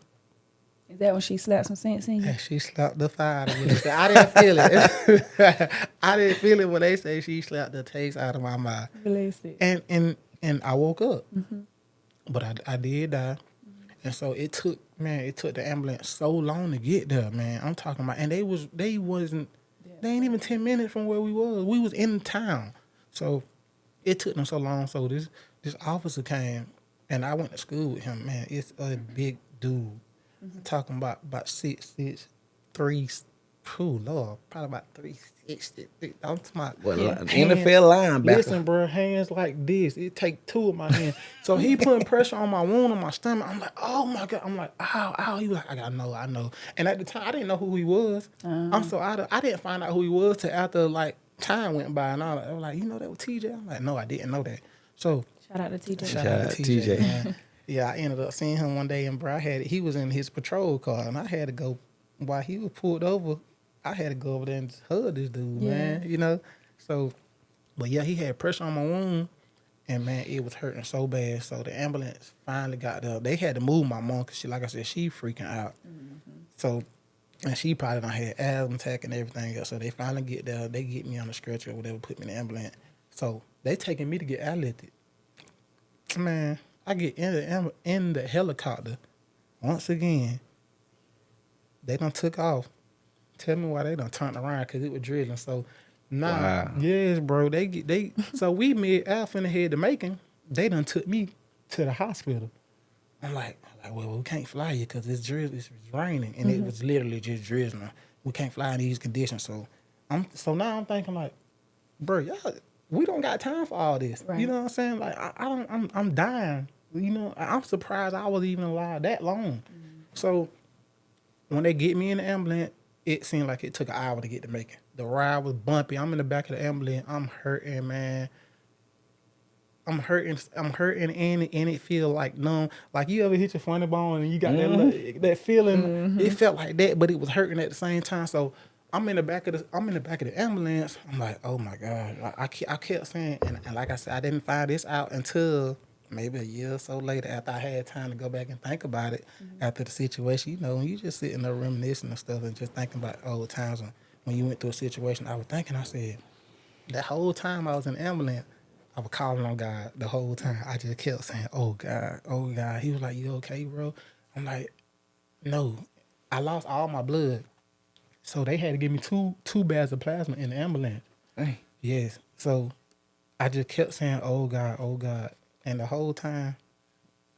[SPEAKER 3] Is that when she slapped some sense in you?
[SPEAKER 4] And she slapped the fire out of me. I didn't feel it. I didn't feel it when they say she slapped the taste out of my mouth.
[SPEAKER 3] Bless it.
[SPEAKER 4] And I woke up. But I did die. And so it took the ambulance so long to get there, man. I'm talking about, and they ain't even 10 minutes from where we was. We was in town. So it took them so long. So this officer came, and I went to school with him, man. It's a big dude. I'm talking about 6'6", 3, oh Lord, probably about 360. I'm talking about
[SPEAKER 1] NFL linebacker.
[SPEAKER 4] Listen, bro, hands like this. It take two of my hands. So he putting pressure on my wound on my stomach. I'm like, oh my God. I'm like, ow. He was like, I know. And at the time, I didn't know who he was. I'm so out of, I didn't find out who he was till after like time went by, and I was like, you know that was TJ? I'm like, no, I didn't know that. So
[SPEAKER 3] Shout out to TJ.
[SPEAKER 4] shout out to TJ. Man. Yeah, I ended up seeing him one day, and bro, he was in his patrol car, and I had to go while he was pulled over. I had to go over there and just hug this dude, man. You know, so, but yeah, he had pressure on my wound, and man, it was hurting so bad. So the ambulance finally got there. They had to move my mom because like I said, she freaking out. So, and she probably done had asthma attack and everything else. So they finally get there. They get me on the stretcher or whatever, put me in the ambulance. So they taking me to get airlifted. Man, I get in the helicopter. Once again, they done took off. Tell me why they done turned around, because it was drizzling. So now, yes, bro, so we made Alf in the head to Macon. They done took me to the hospital. I'm like, well, we can't fly you because it's raining, and it was literally just drizzling. We can't fly in these conditions. So now I'm thinking like, bro, y'all, we don't got time for all this.
[SPEAKER 3] Right.
[SPEAKER 4] You know what I'm saying? Like, I'm dying. You know, I'm surprised I was even alive that long. So when they get me in the ambulance, it seemed like it took an hour to get to Macon. The ride was bumpy. I'm in the back of the ambulance. I'm hurting, man. I'm hurting, and it feel like numb. Like you ever hit your funny bone and you got that feeling. It felt like that, but it was hurting at the same time. So I'm in the back of the ambulance. I'm like, oh my God. I kept saying, and like I said, I didn't find this out until maybe a year or so later, after I had time to go back and think about it after the situation. You know, when you just sitting there reminiscing and stuff and just thinking about old times when you went through a situation, I was thinking, I said, that whole time I was in the ambulance, I was calling on God the whole time. I just kept saying, oh God, oh God. He was like, you okay, bro? I'm like, no. I lost all my blood. So they had to give me two bags of plasma in the ambulance.
[SPEAKER 1] Hey.
[SPEAKER 4] Yes. So I just kept saying, oh God, oh God. And the whole time,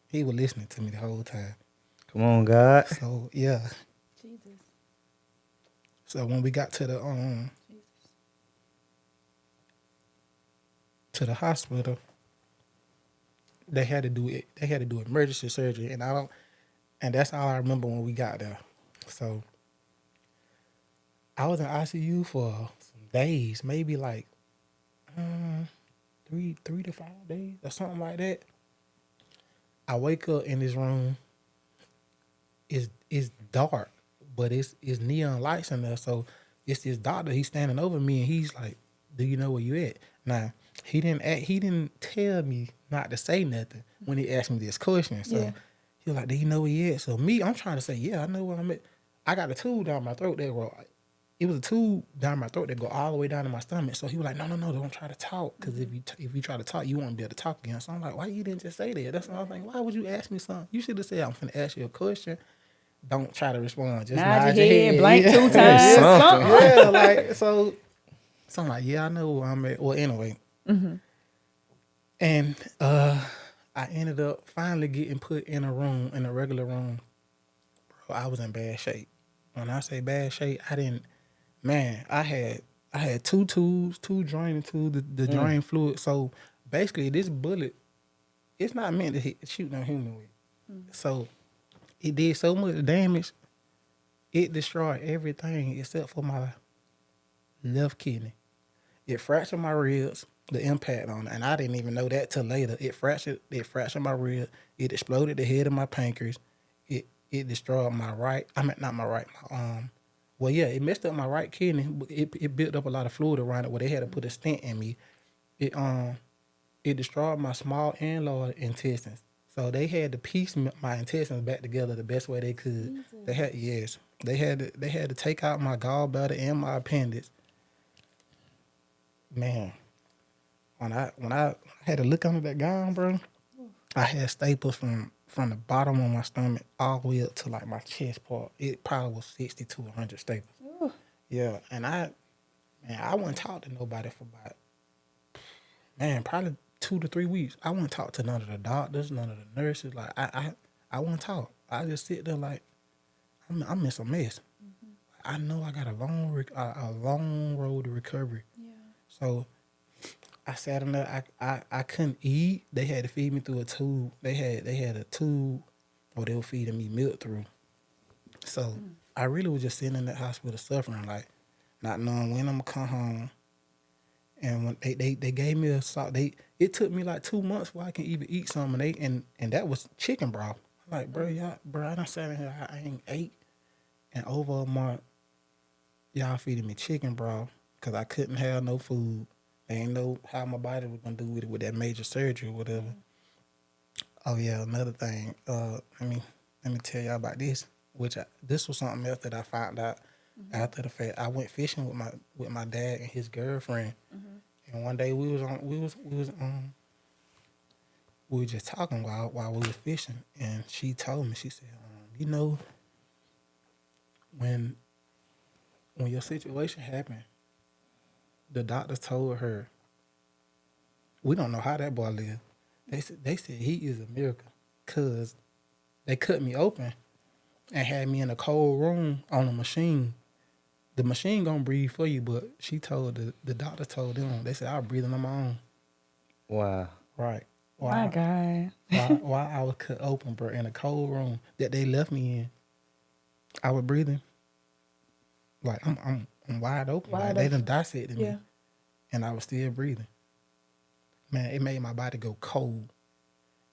[SPEAKER 4] he was listening to me the whole time.
[SPEAKER 1] Come on, God.
[SPEAKER 4] So yeah.
[SPEAKER 3] Jesus.
[SPEAKER 4] So when we got to the hospital, they had to do it. They had to do emergency surgery, and that's all I remember when we got there. So I was in ICU for some days, maybe like 3 to 5 days or something like that. I wake up in this room. It's dark, but it's neon lights in there. So it's this doctor. He's standing over me, and he's like, "Do you know where you at?" Now he didn't tell me not to say nothing when he asked me this question. So he was like, "Do you know where you at?" So me, I'm trying to say, "Yeah, I know where I'm at." I got a tube down my throat it was a tube down my throat that go all the way down to my stomach. So he was like, no, don't try to talk. Because if you try to talk, you won't be able to talk again. So I'm like, why you didn't just say that? That's what I was thinking. Why would you ask me something? You should have said, I'm finna ask you a question. Don't try to respond. Just nod your head.
[SPEAKER 3] Blank 2 times.
[SPEAKER 4] Yeah, like, so I'm like, yeah, I know where I'm at. Well, anyway. And I ended up finally getting put in a regular room. Bro, I was in bad shape. When I say bad shape, I had 2 tubes, 2 draining tubes, the drain fluid. So basically, this bullet, it's not meant to shoot no human with. So it did so much damage It destroyed everything except for my left kidney. It fractured my ribs, the impact on it, and I didn't even know that till later. It fractured my rib. It exploded the head of my pancreas. It destroyed my right. I mean, not my right. My well, yeah, it messed up my right kidney. But it built up a lot of fluid around it where they had to put a stent in me. It destroyed my small and large intestines. So they had to piece my intestines back together the best way they could. Jesus. They had to take out my gallbladder and my appendix. Man, when I had to look under that gown, bro, I had staples from the bottom of my stomach all the way up to like my chest part. It probably was 60 to 100 staples. Ooh. Yeah, and I wouldn't talk to nobody for about, probably 2 to 3 weeks. I wouldn't talk to none of the doctors, none of the nurses. Like I wouldn't talk. I just sit there like I'm in some mess. Mm-hmm. I know I got a long road to recovery. Yeah. So I sat in there. I couldn't eat. They had to feed me through a tube. They had a tube, or they were feeding me milk through. So I really was just sitting in that hospital suffering, like not knowing when I'm gonna come home. And when they gave me a salt, it took me like 2 months before I can even eat something. And that was chicken broth. I'm like, bro, I done sat in here, I ain't ate, and over a month, y'all feeding me chicken broth because I couldn't have no food. They ain't know how my body was gonna do with that major surgery or whatever. Oh yeah, another thing. Let me tell y'all about this. This was something else that I found out after the fact. I went fishing with my dad and his girlfriend, and one day we were just talking while we were fishing, and she told me, she said, you know, when your situation happened, the doctors told her, we don't know how that boy lived. They said he is a miracle, because they cut me open and had me in a cold room on a machine. The machine gonna breathe for you, but she told the doctor told them, they said I'll breathe on my own.
[SPEAKER 1] Wow.
[SPEAKER 4] Right.
[SPEAKER 3] My God.
[SPEAKER 4] While I was cut open, bro, in a cold room that they left me in, I was breathing. Like I'm wide open. Like they done dissected me. And I was still breathing. Man, it made my body go cold.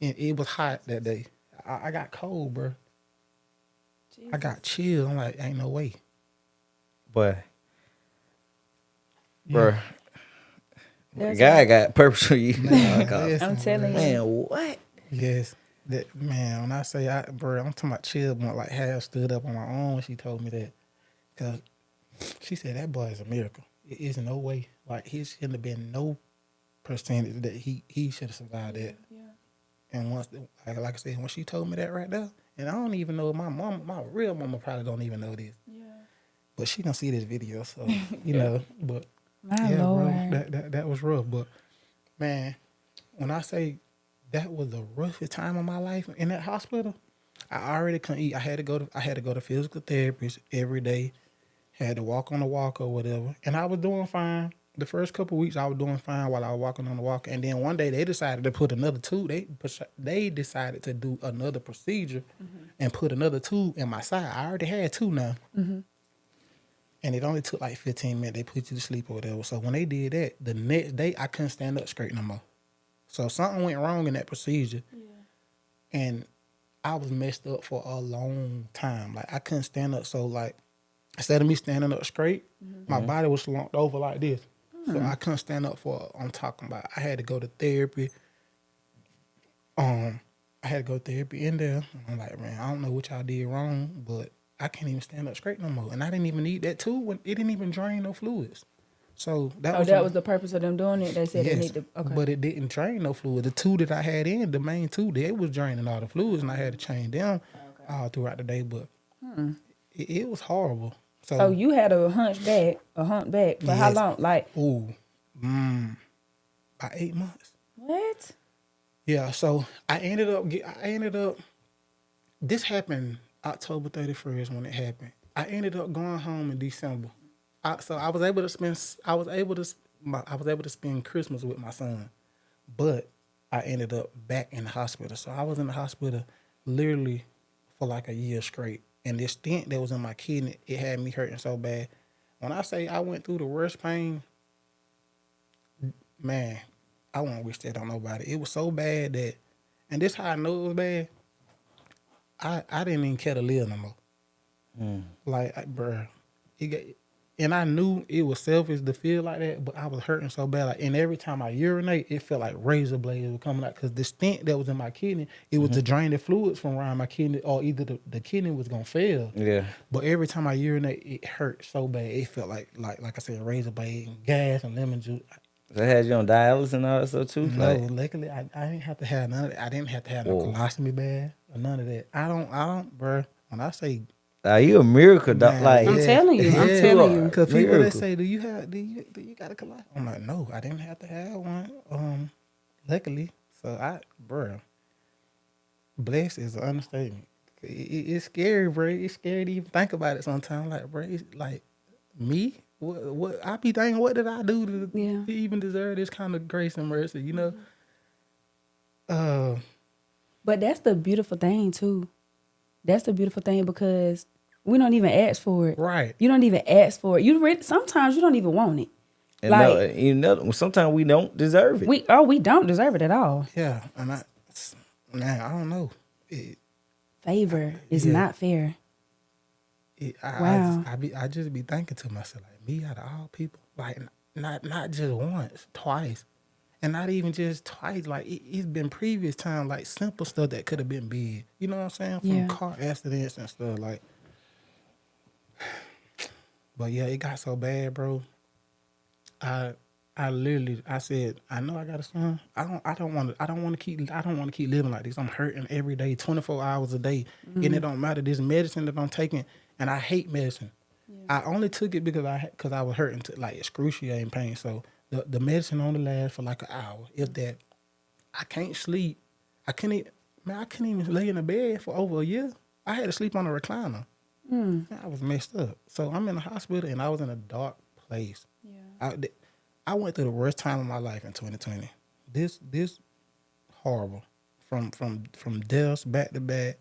[SPEAKER 4] And it was hot that day. I got cold, bro. Jesus. I got chill. I'm like, ain't no way.
[SPEAKER 1] But, bro, God got purpose for you.
[SPEAKER 4] Man,
[SPEAKER 3] I'm telling you.
[SPEAKER 1] Man, what?
[SPEAKER 4] Yes. When I say, I'm talking about chill, but like half stood up on my own when she told me that. Because she said, that boy is a miracle. It is no way. Like, he shouldn't have been no percentage that he should have survived that. Yeah. And once, like I said, when she told me that right there, and I don't even know, my real mama probably don't even know this. Yeah. But she gonna see this video, so you know. But
[SPEAKER 3] my Lord,
[SPEAKER 4] bro, that was rough. But man, when I say that was the roughest time of my life in that hospital, I already couldn't eat. I had to go to physical therapists every day. Had to walk on the walker or whatever, and I was doing fine. The first couple of weeks, I was doing fine while I was walking on the walker, and then one day they decided to put another tube. They decided to do another procedure and put another tube in my side. I already had two now. Mm-hmm. And it only took like 15 minutes. They put you to sleep or whatever. So when they did that, the next day, I couldn't stand up straight no more. So something went wrong in that procedure. Yeah. And I was messed up for a long time. Like, I couldn't stand up. So, like, instead of me standing up straight, my body was slumped over like this. So I couldn't stand up for, I'm talking about, I had to go to therapy. I had to go to therapy in there. I'm like, man, I don't know what y'all did wrong, but I can't even stand up straight no more. And I didn't even need that too. When it didn't even drain no fluids. So that was
[SPEAKER 3] the purpose of them doing it. They said they need to. Okay.
[SPEAKER 4] But it didn't drain no fluid. The two that I had in, the main two, they was draining all the fluids, and I had to change them all throughout the day. But it was horrible.
[SPEAKER 3] So you had a humpback for how long? Like
[SPEAKER 4] about 8 months.
[SPEAKER 3] What?
[SPEAKER 4] Yeah. So I ended up. This happened October 31st when it happened. I ended up going home in December. So I was able to spend Christmas with my son, but I ended up back in the hospital. So I was in the hospital literally for like a year straight, And this stent that was in my kidney, it had me hurting so bad. When I say I went through the worst pain, man, I won't wish that on nobody. It was so bad that, and this how I know it was bad. I didn't even care to live no more. Like, bruh, and I knew it was selfish to feel like that, but I was hurting so bad. Like, and every time I urinate, it felt like razor blades were coming out because the stent that was in my kidney, it was to drain the fluids from around my kidney, or either the kidney was gonna fail.
[SPEAKER 1] Yeah.
[SPEAKER 4] But every time I urinate, it hurt so bad. It felt like I said, razor blade and gas and lemon juice.
[SPEAKER 1] They had you on dialysis and all that stuff too?
[SPEAKER 4] No,
[SPEAKER 1] Like,
[SPEAKER 4] luckily I didn't have to have none of that. I didn't have to have no
[SPEAKER 1] Whoa.
[SPEAKER 4] colostomy bag or none of that. I don't, bruh. When I say
[SPEAKER 1] you a miracle, dog.
[SPEAKER 4] Man,
[SPEAKER 1] Like,
[SPEAKER 3] I'm telling you. I'm telling you.
[SPEAKER 4] because people that
[SPEAKER 1] Miracle.
[SPEAKER 4] say, do you got a colostomy? I'm like, no, I didn't have to have one. Luckily, so bruh, blessed is an understatement. It's scary, bro. It's scary to even think about it sometimes. Like, bro, it's like me. What I be thinking? What did I do to even deserve this kind of grace and mercy? You know.
[SPEAKER 3] But that's the beautiful thing too. That's the beautiful thing because we don't even ask for it.
[SPEAKER 4] Right.
[SPEAKER 3] You don't even ask for it. Sometimes you don't even want it.
[SPEAKER 1] and
[SPEAKER 3] Like,
[SPEAKER 1] sometimes we don't deserve it.
[SPEAKER 3] we don't deserve it at all.
[SPEAKER 4] Yeah, and I don't know.
[SPEAKER 3] Favor is not fair. Wow.
[SPEAKER 4] I just be thinking to myself, like, me out of all people, like, not just once, twice, and not even just twice. Like, it's been previous time, like simple stuff that could have been big. You know what I'm saying? From car accidents and stuff, like. But yeah, it got so bad, bro. I said, I know I got a son. I don't want to keep living like this. I'm hurting every day, 24 hours a day, and it don't matter. This medicine that I'm taking, and I hate medicine. I only took it because I was hurting to like excruciating pain. So the medicine only lasts for like an hour. If that, I can't sleep. I couldn't even lay in the bed for over a year. I had to sleep on a recliner. I was messed up. So I'm in the hospital, and I was in a dark place. Yeah. I went through the worst time of my life in 2020. This horrible, from deaths back to back,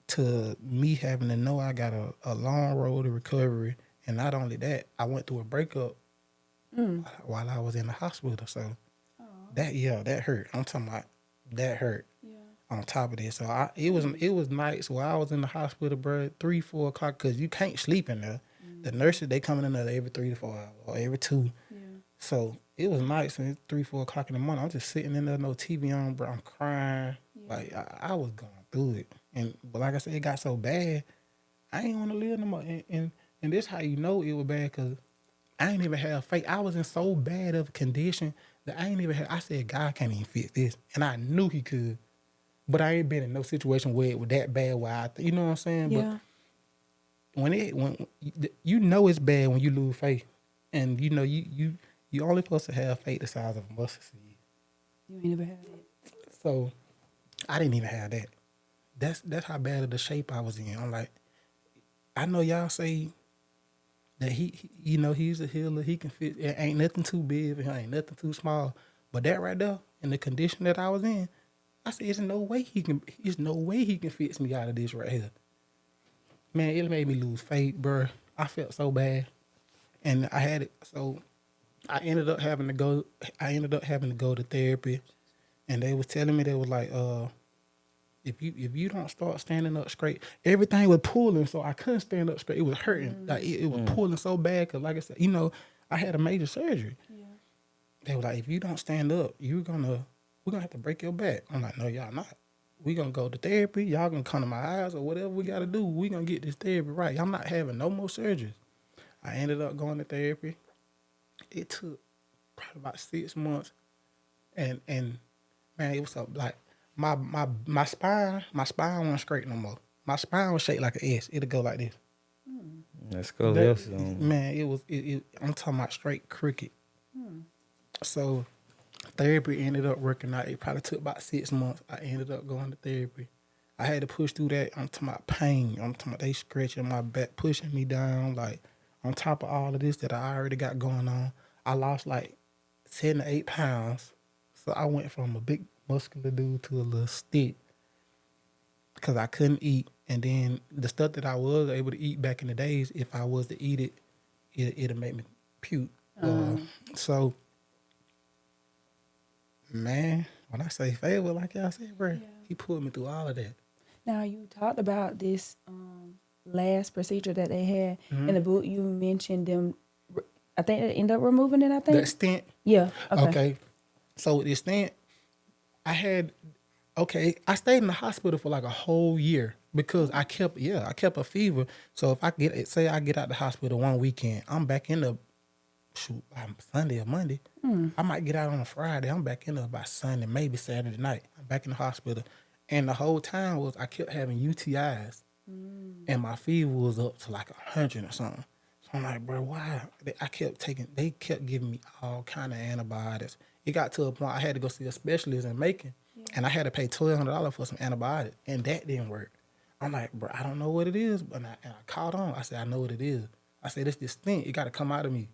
[SPEAKER 4] to me having to know I got a long road to recovery, and not only that, I went through a breakup while I was in the hospital. So that hurt. I'm talking about that hurt. On top of this, so it was nights where I was in the hospital, bro, 3-4 o'clock, because you can't sleep in there. The nurses, they coming in there every 3 to 4 hours or every 2. So it was nights and 3-4 o'clock in the morning. I'm just sitting in there, no TV on, bro. I'm crying. Like I was going through it, but like I said, it got so bad, I ain't want to live no more. And this how you know it was bad, because I ain't even have faith. I was in so bad of a condition that I said, God can't even fix this, and I knew He could. But I ain't been in no situation where it was that bad. You know what I'm saying?
[SPEAKER 3] Yeah.
[SPEAKER 4] But when you know it's bad when you lose faith, and you know you only supposed to have faith the size of a mustard seed.
[SPEAKER 3] You ain't never had it.
[SPEAKER 4] So I didn't even have that. That's how bad of the shape I was in. I'm like, I know y'all say that he's a healer. He can fit. It ain't nothing too big. It ain't nothing too small. But that right there, in the condition that I was in, I said, there's no way he can fix me out of this right here. Man, it made me lose faith, bro. I felt so bad. And I had it, so I ended up having to go to therapy. And they was telling me, they was like, if you don't start standing up straight, everything was pulling, so I couldn't stand up straight. It was hurting. Like it was pulling so bad, because like I said, I had a major surgery. Yeah. They were like, if you don't stand up, we're gonna have to break your back. I'm like, no, y'all not. We gonna go to therapy. Y'all gonna come to my house or whatever we gotta do. We gonna get this therapy right. I'm not having no more surgeries. I ended up going to therapy. It took probably about 6 months, and man, it was so like my spine wasn't straight no more. My spine was shaped like an S. It'll go like this.
[SPEAKER 1] That's scoliosis.
[SPEAKER 4] Man, I'm talking about straight crooked. So therapy ended up working out. It probably took about 6 months. I ended up going to therapy. I had to push through that. I'm talking about pain. I'm talking about they scratching my back, pushing me down. Like, on top of all of this that I already got going on, I lost like 7 to 8 pounds. So I went from a big muscular dude to a little stick, because I couldn't eat. And then the stuff that I was able to eat back in the days, if I was to eat it, it'll make me puke. So, man, when I say favor, like y'all said, bro, he pulled me through all of that.
[SPEAKER 3] Now you talked about this last procedure that they had in the book. You mentioned them. I think they ended up removing it. I think
[SPEAKER 4] That stent.
[SPEAKER 3] Yeah. Okay.
[SPEAKER 4] Okay. So with this stent, I stayed in the hospital for like a whole year because I kept a fever. So if I get out the hospital one weekend, I'm back in the Sunday or Monday. I might get out on a Friday. I'm back in there by Sunday, maybe Saturday night. I'm back in the hospital. And the whole time I kept having UTIs. And my fever was up to like 100 or something. So I'm like, bro, why? They kept giving me all kind of antibiotics. It got to a point I had to go see a specialist in Macon. And I had to pay $1,200 for some antibiotics. And that didn't work. I'm like, bro, I don't know what it is. And I caught on. I said, I know what it is. I said, it's this thing. It got to come out of me.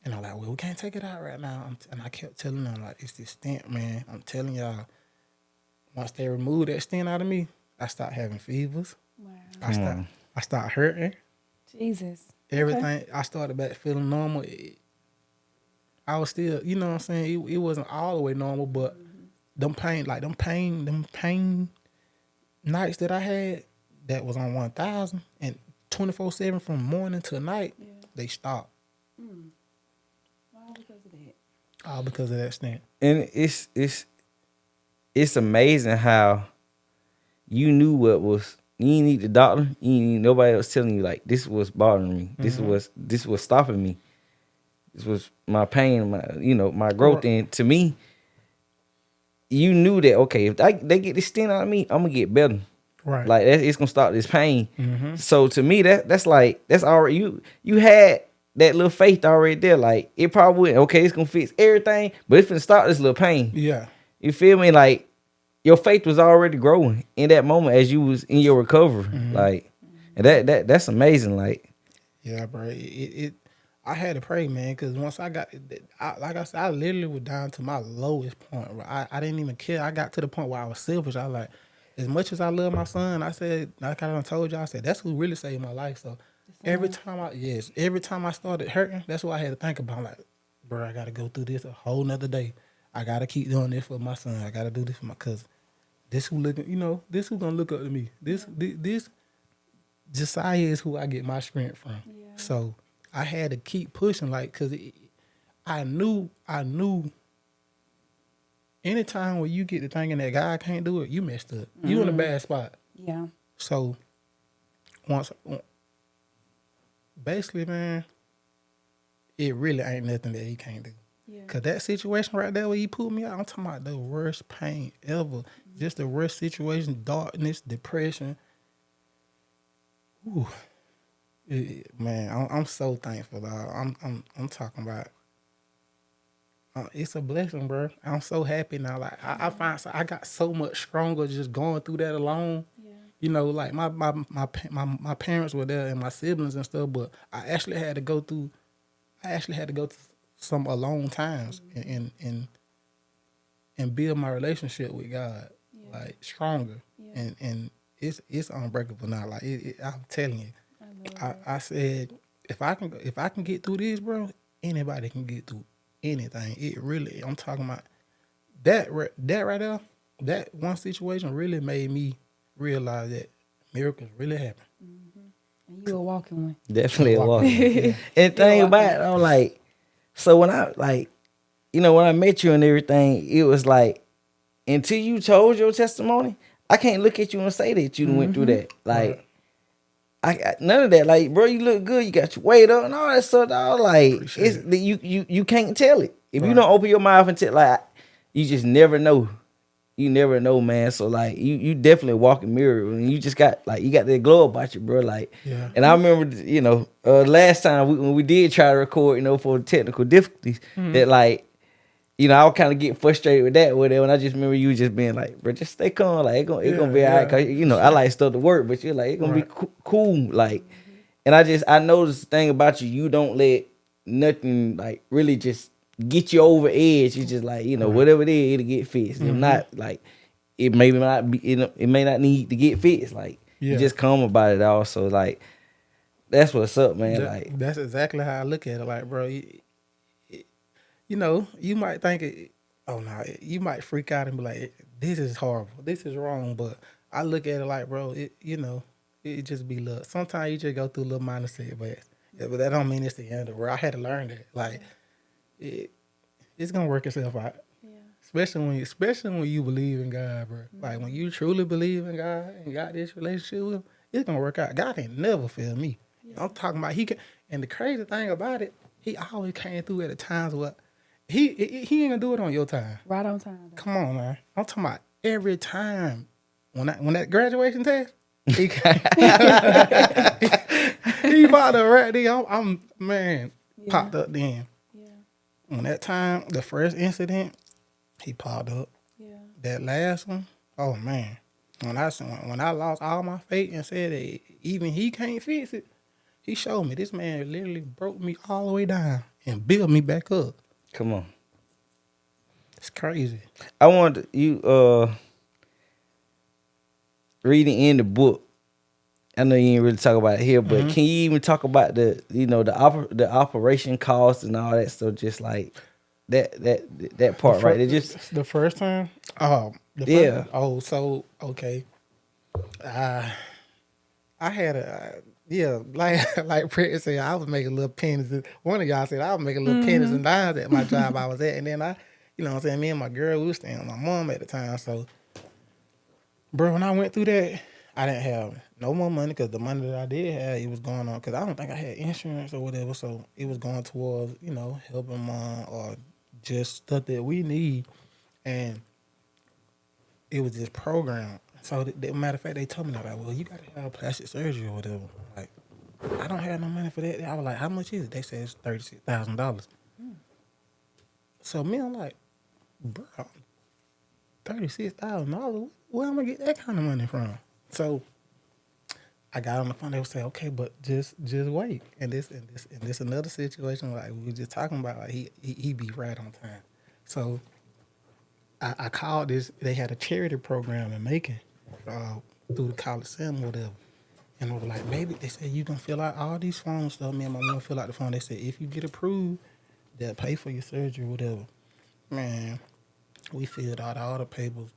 [SPEAKER 4] And I'm like, well, we can't take it out right now. And I kept telling them, like, it's this stent, man. I'm telling y'all, once they removed that stent out of me, I stopped having fevers.
[SPEAKER 3] Wow.
[SPEAKER 4] I started hurting.
[SPEAKER 3] Jesus.
[SPEAKER 4] Everything.
[SPEAKER 3] Okay.
[SPEAKER 4] I started back feeling normal. I was still, you know what I'm saying? It wasn't all the way normal, but them pain nights that I had that was on 1,000 and 24/7 from morning to night, they stopped.
[SPEAKER 3] All because of that.
[SPEAKER 4] All because of that stent.
[SPEAKER 1] And it's amazing how you knew what was. You didn't need the doctor. You didn't need nobody else telling you like this was bothering me. This was stopping me. This was my pain, my growth. And to me, you knew that okay, if they get this stent out of me, I'm gonna get better.
[SPEAKER 4] Right.
[SPEAKER 1] Like it's gonna stop this pain. So to me, that's already you had that little faith already there. Like it probably wouldn't, okay, it's gonna fix everything, but it's gonna stop this little pain.
[SPEAKER 4] Yeah.
[SPEAKER 1] You feel me? Like your faith was already growing in that moment as you was in your recovery. Like, and that's amazing. Like,
[SPEAKER 4] yeah, bro. I had to pray, man, because once I got, like I said, I literally was down to my lowest point. Bro. I didn't even care. I got to the point where I was selfish. I was like, as much as I love my son, I said, like I done told you, I said, that's who really saved my life. So every time I started hurting, that's what I had to think about. I'm like, bro, I got to go through this a whole nother day. I got to keep doing this for my son. I got to do this for my cousin. This who looking, this who gonna look up to me. This Josiah is who I get my strength from. Yeah. So I had to keep pushing, like, cause I knew. Anytime when you get the thinking that God can't do it, you messed up. You in a bad spot.
[SPEAKER 3] Yeah.
[SPEAKER 4] So basically, man, it really ain't nothing that he can't do. Yeah. Cause that situation right there where he pulled me out, I'm talking about the worst pain ever. Just the worst situation, darkness, depression. Ooh. Man, I'm so thankful, dog. I'm talking about. It's a blessing, bro. I'm so happy now. Like I find I got so much stronger just going through that alone. Yeah. Like my parents were there and my siblings and stuff, but I actually had to go through some alone times and build my relationship with God like stronger. Yeah. And it's unbreakable now. Like I'm telling you, I said if I can get through this, bro, anybody can get through anything. It really, I'm talking about that right there. That one situation really made me realize that miracles really happen.
[SPEAKER 3] And you a walking one.
[SPEAKER 1] Definitely a walking. Yeah. And the thing about it, I'm like, so when I when I met you and everything, it was like until you told your testimony, I can't look at you and say that you went through that. Like, I none of that. Like, bro, you look good. You got your weight up and all that stuff. Dog. Like, you can't tell it if you don't open your mouth and tell. Like, you just never know. You never know, man. So like, you definitely walk a mirror, and you just got you got that glow about you, bro. Like, yeah. And I remember, last time when we did try to record, for the technical difficulties, that like. I was kind of getting frustrated with that with it, and I just remember you just being like, bro, just stay calm, like it's gonna be all right, cause I like stuff to work, but you're like it's gonna be cool, like, and I noticed the thing about you, you don't let nothing like really just get you over edge. It's just like whatever it is, it'll get fixed. If not, like it may not be, it may not need to get fixed. Like You
[SPEAKER 4] Yeah.
[SPEAKER 1] just calm about it all. So like, that's what's up, man. Like,
[SPEAKER 4] That's exactly how I look at it. Like, bro, you know, you might think it. Oh no, you might freak out and be like, "This is horrible. This is wrong." But I look at it like, bro, you know, it just be look. Sometimes you just go through a little minor setbacks, but that don't mean it's the end of the world. I had to learn that. Like, it's gonna work itself out. Especially when you believe in God, bro. Like when you truly believe in God and got this relationship with him, it's gonna work out. God ain't never failed me. I'm talking about he can, and the crazy thing about it, he always came through at the times where he ain't gonna do it on your time.
[SPEAKER 3] Right on time.
[SPEAKER 4] Come on, man. I'm talking about every time when that graduation test, he he about to right there. I'm man popped up then.
[SPEAKER 3] Yeah.
[SPEAKER 4] When that time, the first incident, he popped up.
[SPEAKER 3] Yeah.
[SPEAKER 4] That last one, oh man. When I lost all my faith and said that even he can't fix it, he showed me this man literally broke me all the way down and built me back up.
[SPEAKER 1] come on.
[SPEAKER 4] It's crazy.
[SPEAKER 1] I want you reading in the book. I know you ain't really talk about it here, but can you even talk about the the operation cost and all that stuff? Just like that part right there. Just
[SPEAKER 4] The first time.
[SPEAKER 1] Yeah.
[SPEAKER 4] So okay. I had like Brett said, I was making little pennies. One of y'all said I was making little pennies and dimes at my job I was at, and then you know what I'm saying, me and my girl, we was staying with my mom at the time. So, bro, when I went through that, I didn't have no more money because the money that I did have, it was going on because I don't think I had insurance or whatever. So it was going towards, you know, helping mom or just stuff that we need, and it was this program. So, matter of fact, they told me that, like, well, you got to have plastic surgery or whatever. Like, I don't have no money for that. I was like, how much is it? They said it's $36,000. So me, I'm like, bro, $36,000. Where am I get that kind of money from? So I got on the phone. They would say, okay, but just wait. And this another situation like we were just talking about. Like he be right on time. So I called this. They had a charity program in Macon through the Coliseum or whatever. And they were like, maybe they said you can fill out all these forms stuff. Me and my mom fill out the form. They said if you get approved, they'll pay for your surgery or whatever. Man, we filled out all the papers.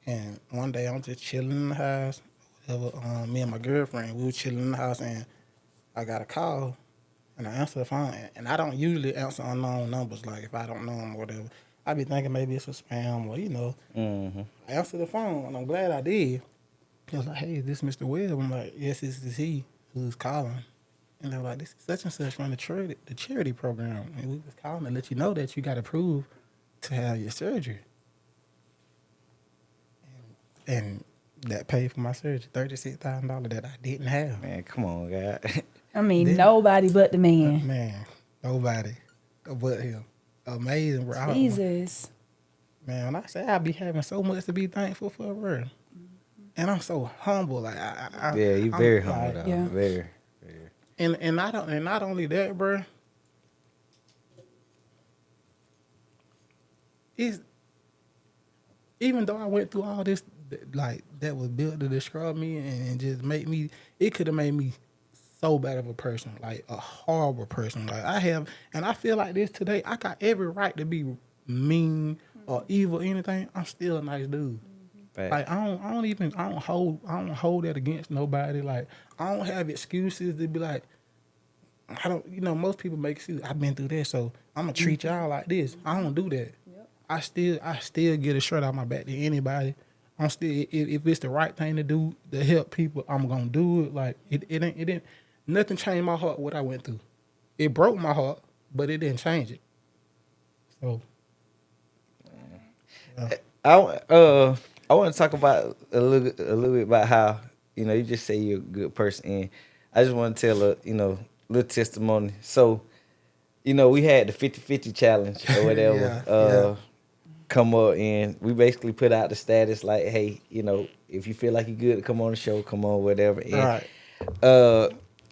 [SPEAKER 4] And one day I'm just chilling in the house. Whatever, me and my girlfriend, we were chilling in the house and I got a call and I answered the phone. And I don't usually answer unknown numbers, like if I don't know them or whatever. I be thinking maybe it's a spam or, you know.
[SPEAKER 1] mm-hmm.
[SPEAKER 4] I answered the phone and I'm glad I did. He was like, hey, is this Mr. Webb? I'm like, yes, this is he who's calling. And they were like, this is such and such from the charity program. And we was calling to let you know that you got approved to have your surgery. And that paid for my surgery, $36,000 that I didn't have.
[SPEAKER 1] Man, come on, God.
[SPEAKER 3] I mean, nobody but the man.
[SPEAKER 4] Man, nobody but him. Amazing, bro.
[SPEAKER 3] Jesus.
[SPEAKER 4] Man, when I say I be having so much to be thankful for, bro. And I'm so humble. Like
[SPEAKER 1] Yeah, you very humble,
[SPEAKER 4] like,
[SPEAKER 1] though.
[SPEAKER 3] Yeah.
[SPEAKER 1] Very.
[SPEAKER 4] And not only that, bro. It's even though I went through all this, like that was built to destroy me and just make me. It could have made me so bad of a person, like a horrible person. Like I have, and I feel like this today. I got every right to be mean or evil or anything. I'm still a nice dude.
[SPEAKER 1] Fact.
[SPEAKER 4] Like I don't hold that against nobody. Like I don't have excuses to be like, I don't, you know, most people make excuses. I've been through that, so I'm gonna treat y'all like this. I don't do that. Yep. I still get a shirt out my back to anybody. I'm still, if it's the right thing to do to help people, I'm gonna do it. Like it didn't nothing changed my heart what I went through. It broke my heart, but it didn't change it. So
[SPEAKER 1] I want to talk about a little bit about how, you know, you just say you're a good person, and I just want to tell a, you know, little testimony. So, you know, we had the 50-50 challenge or whatever come up, and we basically put out the status like, hey, you know, if you feel like you're good to come on the show, come on, whatever. And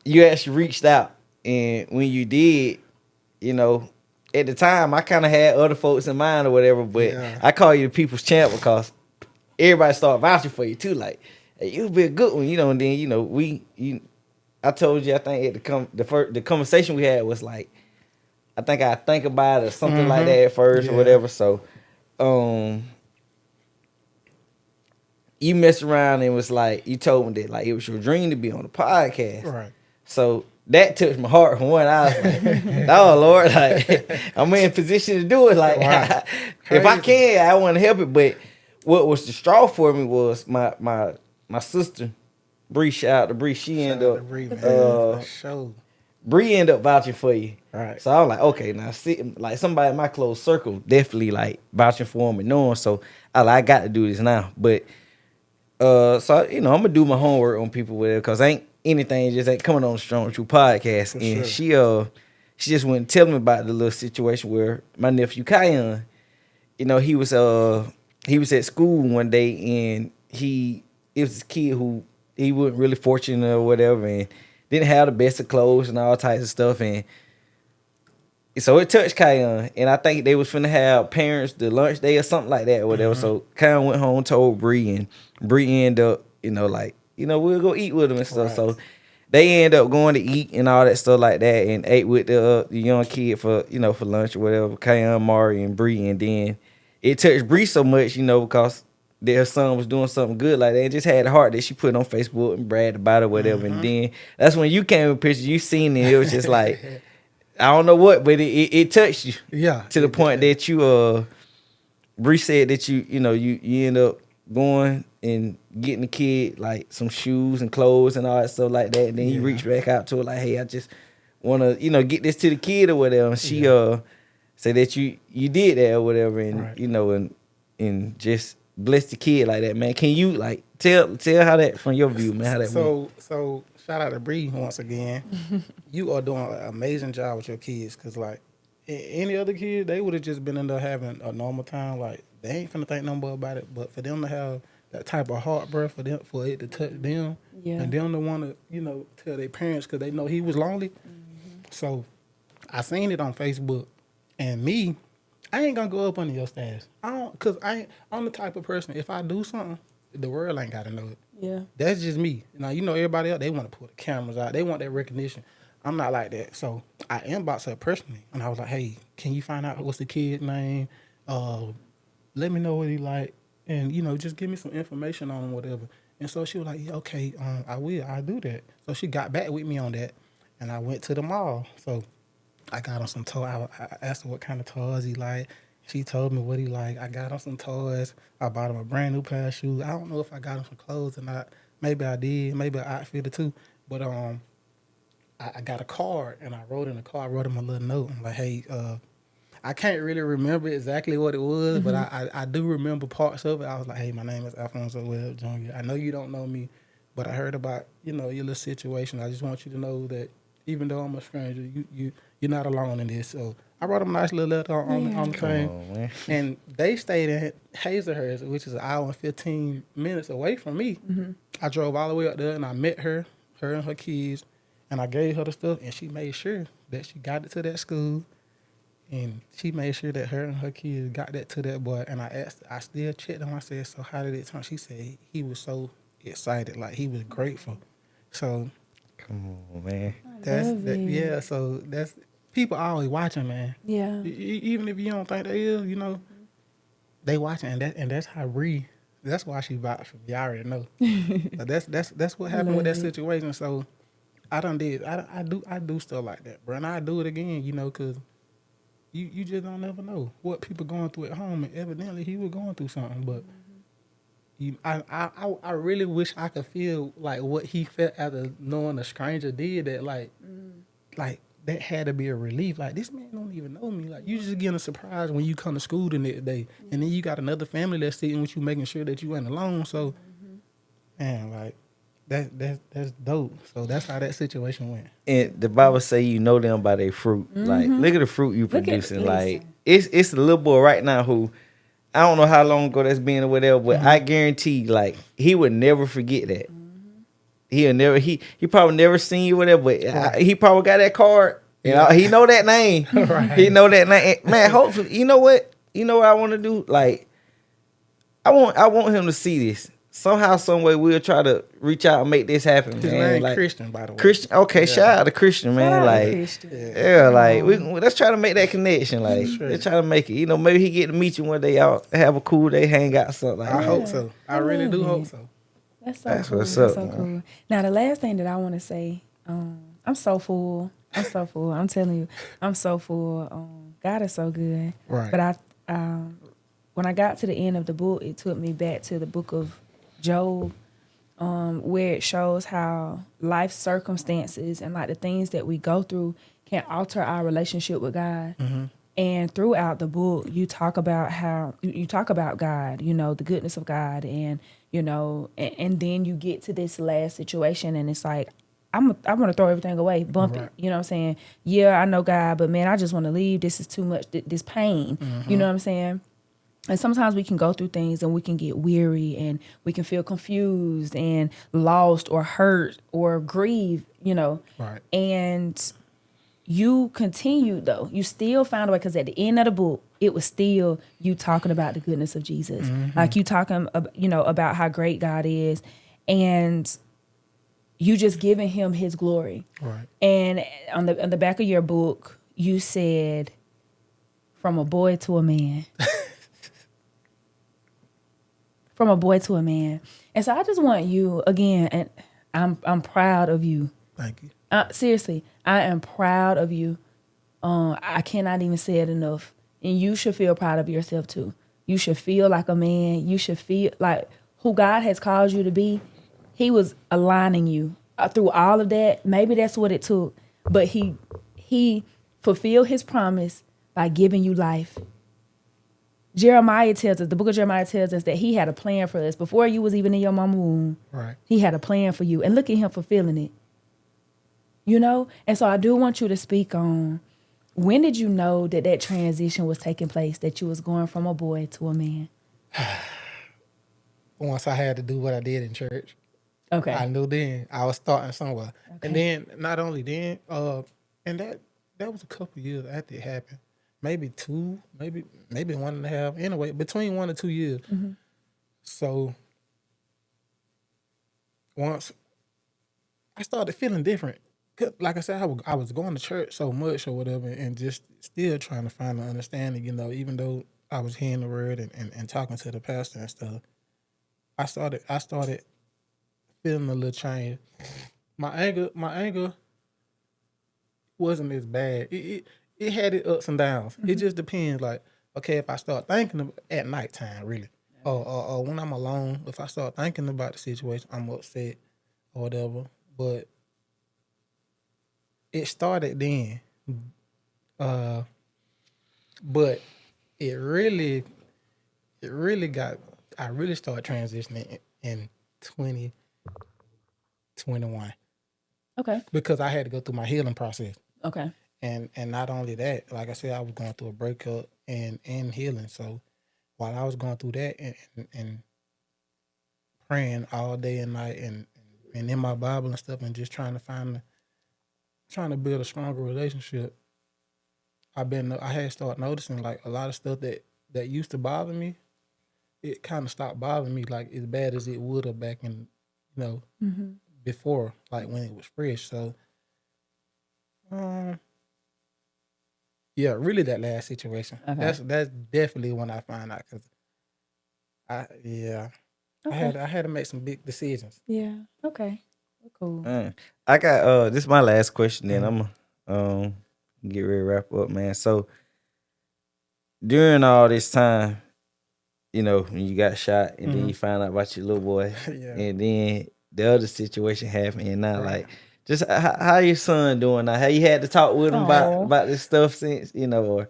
[SPEAKER 1] you actually reached out, and when you did, you know, at the time I kind of had other folks in mind or whatever, but I call you the people's champ because everybody started vouching for you too. Like, hey, you'll be a good one, and then I told you, I think the conversation we had was like, I think I think about it or something like that at first or whatever. So, you messed around and was like, you told me that like it was your dream to be on the podcast.
[SPEAKER 4] Right.
[SPEAKER 1] So that touched my heart from when I was like, oh Lord, like I'm in a position to do it. Like if I can, I want to help it. But what was the straw for me was my sister, Bree, shout out to Bree. She ended up Bree ended up vouching for you.
[SPEAKER 4] Right.
[SPEAKER 1] So I was like, okay, now see, like somebody in my close circle definitely like vouching for him and knowing. So I got to do this now. But so I'm gonna do my homework on people with it because ain't anything just ain't coming on the Strong True podcast.
[SPEAKER 4] For
[SPEAKER 1] and
[SPEAKER 4] sure.
[SPEAKER 1] she just went and tell me about the little situation where my nephew Kion, he was at school one day and it was this kid who he wasn't really fortunate or whatever and didn't have the best of clothes and all types of stuff and so it touched Kion and I think they was finna have parents the lunch day or something like that or whatever. So Kion went home, told Bree and Bree ended up, we'll go eat with them and stuff. Right. So they end up going to eat and all that stuff like that and ate with the young kid for lunch or whatever, Kion, Mari, and Bree. And then it touched Bree so much, because their son was doing something good like that. It just had a heart that she put on Facebook and bragged about it or whatever. And then that's when you came with pictures, you seen it. It was just like, I don't know what, but it touched you.
[SPEAKER 4] Yeah.
[SPEAKER 1] To the point that you, Bree said that you end up going and getting the kid like some shoes and clothes and all that stuff like that. And then you reach back out to her like, hey, I just want to, get this to the kid or whatever. And she said that you did that or whatever. And, and just bless the kid like that, man. Can you like tell how that from your view, man, how that went?
[SPEAKER 4] So shout out to Bree once again. You are doing an amazing job with your kids because like any other kid, they would have just been in there having a normal time. Like they ain't finna think no more about it. But for them to have that type of heart, bro, for it to touch them, and them to want to, tell their parents because they know he was lonely. So I seen it on Facebook, and me, I ain't gonna go up under your status. I'm the type of person. If I do something, the world ain't gotta know it.
[SPEAKER 3] Yeah,
[SPEAKER 4] that's just me. Now everybody else, they want to pull the cameras out. They want that recognition. I'm not like that. So I inboxed her personally, and I was like, "Hey, can you find out what's the kid's name? Let me know what he like, and just give me some information on him, whatever." And so she was like, yeah, "Okay, I will. I'll do that." So she got back with me on that, and I went to the mall. So I got him some toys. I asked her what kind of toys he like. She told me what he like. I got him some toys. I bought him a brand new pair of shoes. I don't know if I got him some clothes or not. Maybe I did. Maybe an outfit or two. But I got a card, and I wrote in the card. I wrote him a little note. I'm like, hey, I can't really remember exactly what it was, but I do remember parts of it. I was like, hey, my name is Alfonso Webb Jr. I know you don't know me, but I heard about, your little situation. I just want you to know that even though I'm a stranger, you're not alone in this. So I wrote him a nice little letter on the thing. And they stayed in Hazelhurst, which is an hour and 15 minutes away from me. I drove all the way up there, and I met her and her kids, and I gave her the stuff, and she made sure that she got it to that school. And she made sure that her and her kids got that to that boy. And I still checked him. I said, so how did it turn? She said he was so excited, like he was grateful. So,
[SPEAKER 1] come on, man.
[SPEAKER 4] Yeah. So that's people always watching, man.
[SPEAKER 3] Yeah.
[SPEAKER 4] Even if you don't think they is, they watching, and that's how Bree. That's why she vouched for me. You already know. But that's what happened with that situation. So I do stuff like that, bro. And I do it again, because. You just don't never know what people going through at home, and evidently he was going through something. But I really wish I could feel like what he felt after knowing a stranger did that. Like that had to be a relief. Like this man don't even know me. Like you just getting a surprise when you come to school the next day, and then you got another family that's sitting with you, making sure that you ain't alone. So, man, like. That's dope. So that's how that situation went.
[SPEAKER 1] And the Bible say you know them by their fruit. Like look at the fruit you producing. Like it's a little boy right now who I don't know how long ago that's been or whatever, but I guarantee like he would never forget that. He probably never seen you whatever, but he probably got that card. He know that name. Right. He know that name. Man, hopefully, you know what I want to do? Like I want him to see this. somehow, some way, we'll try to reach out and make this happen,
[SPEAKER 4] His
[SPEAKER 1] man.
[SPEAKER 4] name
[SPEAKER 1] Like
[SPEAKER 4] Christian, by the way.
[SPEAKER 1] Christian. Okay,
[SPEAKER 4] Yeah.
[SPEAKER 1] shout out to Christian, man.
[SPEAKER 3] Shout out to
[SPEAKER 1] Like,
[SPEAKER 3] Christian.
[SPEAKER 1] yeah, like let's try to make that connection. Like,
[SPEAKER 4] Sure.
[SPEAKER 1] let's try to make it. You know, maybe he get to meet you one day. Y'all have a cool day, hang out, something like
[SPEAKER 4] I
[SPEAKER 1] that.
[SPEAKER 4] hope so. I really do hope so.
[SPEAKER 3] That's so
[SPEAKER 1] That's
[SPEAKER 3] cool.
[SPEAKER 1] what's
[SPEAKER 3] That's
[SPEAKER 1] up,
[SPEAKER 3] so
[SPEAKER 1] man.
[SPEAKER 3] cool. Now, the last thing that I want to say, I'm so full. I'm so full. I'm telling you, I'm so full. God is so good.
[SPEAKER 4] Right.
[SPEAKER 3] But when I got to the end of the book, it took me back to the book of Job, where it shows how life circumstances and like the things that we go through can alter our relationship with God.
[SPEAKER 4] Mm-hmm.
[SPEAKER 3] And throughout the book, you talk about how you talk about God, you know, the goodness of God, and you know, and then you get to this last situation, and it's like, I want to throw everything away, bump
[SPEAKER 4] Right.
[SPEAKER 3] it. You know what I'm saying? Yeah, I know God, but man, I just want to leave. This is too much. This pain. You know what I'm saying? And sometimes we can go through things and we can get weary and we can feel confused and lost or hurt or grieve. You know,
[SPEAKER 4] Right.
[SPEAKER 3] and you continued though. You still found a way, because at the end of the book, it was still you talking about the goodness of Jesus. Like you talking, you know, about how great God is, and you just giving him his glory.
[SPEAKER 4] Right.
[SPEAKER 3] And on the back of your book, you said, "From a boy to a man." From a boy to a man. And so I just want you again, and I'm proud of you.
[SPEAKER 4] Thank you.
[SPEAKER 3] Seriously, I am proud of you. I cannot even say it enough. And you should feel proud of yourself too. You should feel like a man. You should feel like who God has called you to be. He was aligning you through all of that. Maybe that's what it took. But he fulfilled his promise by giving you life. Jeremiah tells us, the book of Jeremiah tells us that he had a plan for us. Before you was even in your mama's womb,
[SPEAKER 4] Right.
[SPEAKER 3] he had a plan for you. And look at him fulfilling it. You know? And so I do want you to speak on, when did you know that that transition was taking place, that you was going from a boy to a man?
[SPEAKER 4] Once I had to do what I did in church,
[SPEAKER 3] Okay.
[SPEAKER 4] I knew then I was starting somewhere.
[SPEAKER 3] Okay.
[SPEAKER 4] And then not only then, and that was a couple years after it happened. Maybe 2, maybe 1.5. Anyway, between 1 and 2 years.
[SPEAKER 3] Mm-hmm.
[SPEAKER 4] So once I started feeling different. 'Cause like I said, I was going to church so much or whatever, and just still trying to find an understanding, you know, even though I was hearing the word and talking to the pastor and stuff. I started feeling a little change. My anger wasn't as bad. It had its ups and downs. It just depends. Like, okay, if I start thinking at nighttime, really, or when I'm alone, if I start thinking about the situation, I'm upset or whatever. But it started then. But it really got. I really started transitioning in 2021
[SPEAKER 3] Okay.
[SPEAKER 4] because I had to go through my healing process.
[SPEAKER 3] Okay.
[SPEAKER 4] And not only that, like I said, I was going through a breakup and healing. So while I was going through that and praying all day and night and in my Bible and stuff and just trying to build a stronger relationship, I had started noticing like a lot of stuff that used to bother me, it kind of stopped bothering me like as bad as it would have back in, before, like when it was fresh. So, yeah, really that last situation.
[SPEAKER 3] Okay.
[SPEAKER 4] That's definitely when I found out, because I had to make some big decisions.
[SPEAKER 3] Yeah. Okay. Cool.
[SPEAKER 1] I got this is my last question. Then I'm get ready to wrap up, man. So during all this time, you know, when you got shot and then you found out about your little boy,
[SPEAKER 4] Yeah.
[SPEAKER 1] and then the other situation happened, and now
[SPEAKER 4] Right.
[SPEAKER 1] like, just how your son doing now? Have you had to talk with him
[SPEAKER 3] Aw.
[SPEAKER 1] about this stuff since, you know, or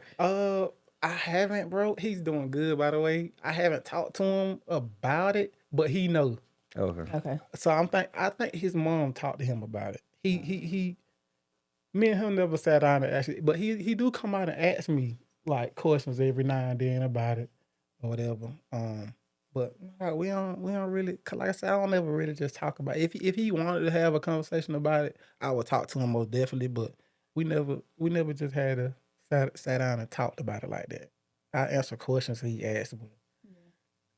[SPEAKER 4] I haven't, bro. He's doing good, by the way. I haven't talked to him about it, but he knows.
[SPEAKER 1] okay.
[SPEAKER 3] Okay.
[SPEAKER 4] So I think his mom talked to him about it. He me and him never sat down and actually, but he do come out and ask me like questions every now and then about it or whatever. But we don't really, 'cause like I said, I don't ever really just talk about it. If he wanted to have a conversation about it, I would talk to him most definitely. But we never just had a sat down and talked about it like that. I answer questions he asked, but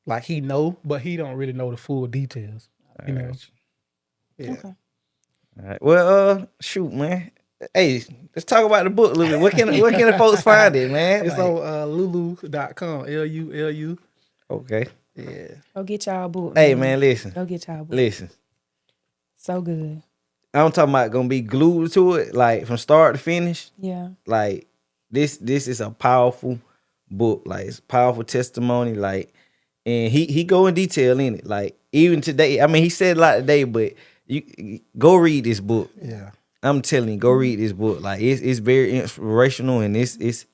[SPEAKER 4] like he know, but he don't really know the full details. You know. Yeah.
[SPEAKER 3] Okay.
[SPEAKER 1] All right. Well, shoot, man. Hey, let's talk about the book a little bit. Where can the folks find it, man?
[SPEAKER 4] It's
[SPEAKER 1] Like,
[SPEAKER 4] on lulu.com. LULU.
[SPEAKER 1] okay.
[SPEAKER 4] Yeah.
[SPEAKER 3] Go get y'all book.
[SPEAKER 1] Hey, man, listen.
[SPEAKER 3] Go get y'all book.
[SPEAKER 1] Listen.
[SPEAKER 3] So good.
[SPEAKER 1] I'm talking about gonna be glued to it, like from start to finish.
[SPEAKER 3] Yeah.
[SPEAKER 1] Like this is a powerful book. Like it's powerful testimony. Like, and he go in detail in it. Like even today, I mean, he said a lot today, but you go read this book.
[SPEAKER 4] Yeah.
[SPEAKER 1] I'm telling you, go read this book. Like it's very inspirational, and it's it's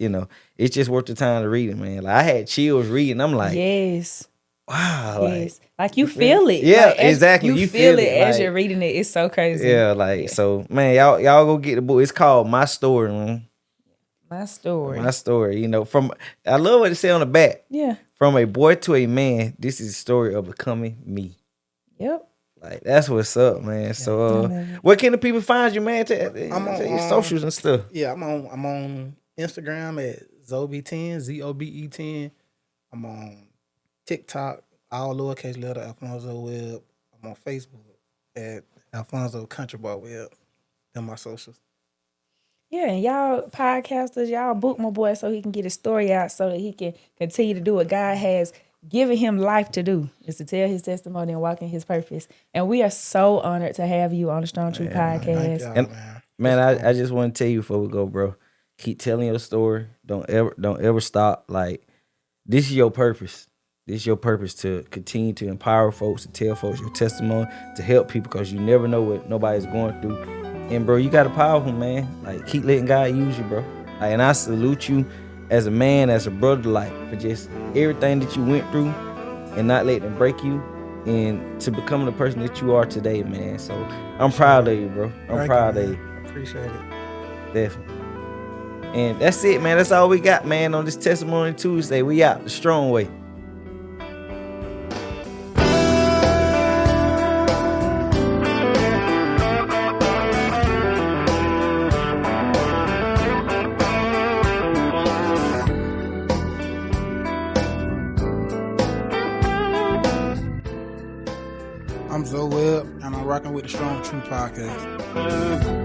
[SPEAKER 1] just worth the time to read it, man. Like I had chills reading. I'm like,
[SPEAKER 3] Yes.
[SPEAKER 1] wow,
[SPEAKER 3] Yes. Like you feel it.
[SPEAKER 1] Yeah,
[SPEAKER 3] Like, as
[SPEAKER 1] exactly.
[SPEAKER 3] You
[SPEAKER 1] You
[SPEAKER 3] feel
[SPEAKER 1] feel
[SPEAKER 3] it
[SPEAKER 1] it,
[SPEAKER 3] as
[SPEAKER 1] like-
[SPEAKER 3] you're reading it. It's so crazy.
[SPEAKER 1] yeah, like so, man. Y'all go get the book. It's called My Story, man.
[SPEAKER 3] My story.
[SPEAKER 1] My story. You know, I love what it say on the back.
[SPEAKER 3] Yeah.
[SPEAKER 1] From a boy to a man, this is the story of becoming me.
[SPEAKER 3] Yep.
[SPEAKER 1] Like that's what's up, man. So, where can the people find you, man?
[SPEAKER 4] I'm on,
[SPEAKER 1] to your socials and stuff.
[SPEAKER 4] Yeah, I'm on Instagram at Zobe10, ZOBE10. I'm on TikTok, all lowercase letter Alfonso Webb. I'm on Facebook at Alfonso Country Boy Webb. And my socials.
[SPEAKER 3] Yeah, and y'all podcasters, y'all book my boy so he can get his story out so that he can continue to do what God has given him life to do, is to tell his testimony and walk in his purpose. And we are so honored to have you on the Strong True
[SPEAKER 4] Thank
[SPEAKER 3] podcast.
[SPEAKER 4] y'all,
[SPEAKER 1] And-
[SPEAKER 4] man.
[SPEAKER 1] Man, I just want to tell you before we go, bro. Keep telling your story. Don't ever stop. Like this is your purpose. This is your purpose to continue to empower folks, to tell folks your testimony, to help people, because you never know what nobody's going through. And bro, you got a powerful man. Like keep letting God use you, bro. Like, and I salute you as a man, as a brother, like for just everything that you went through and not letting it break you, and to become the person that you are today, man. So I'm proud of you, bro. I'm proud of you.
[SPEAKER 4] Appreciate it.
[SPEAKER 1] Definitely. And that's it, man. That's all we got, man, on this Testimony Tuesday. We out the strong way.
[SPEAKER 4] I'm Zoe Webb, and I'm rocking with the Strong True podcast.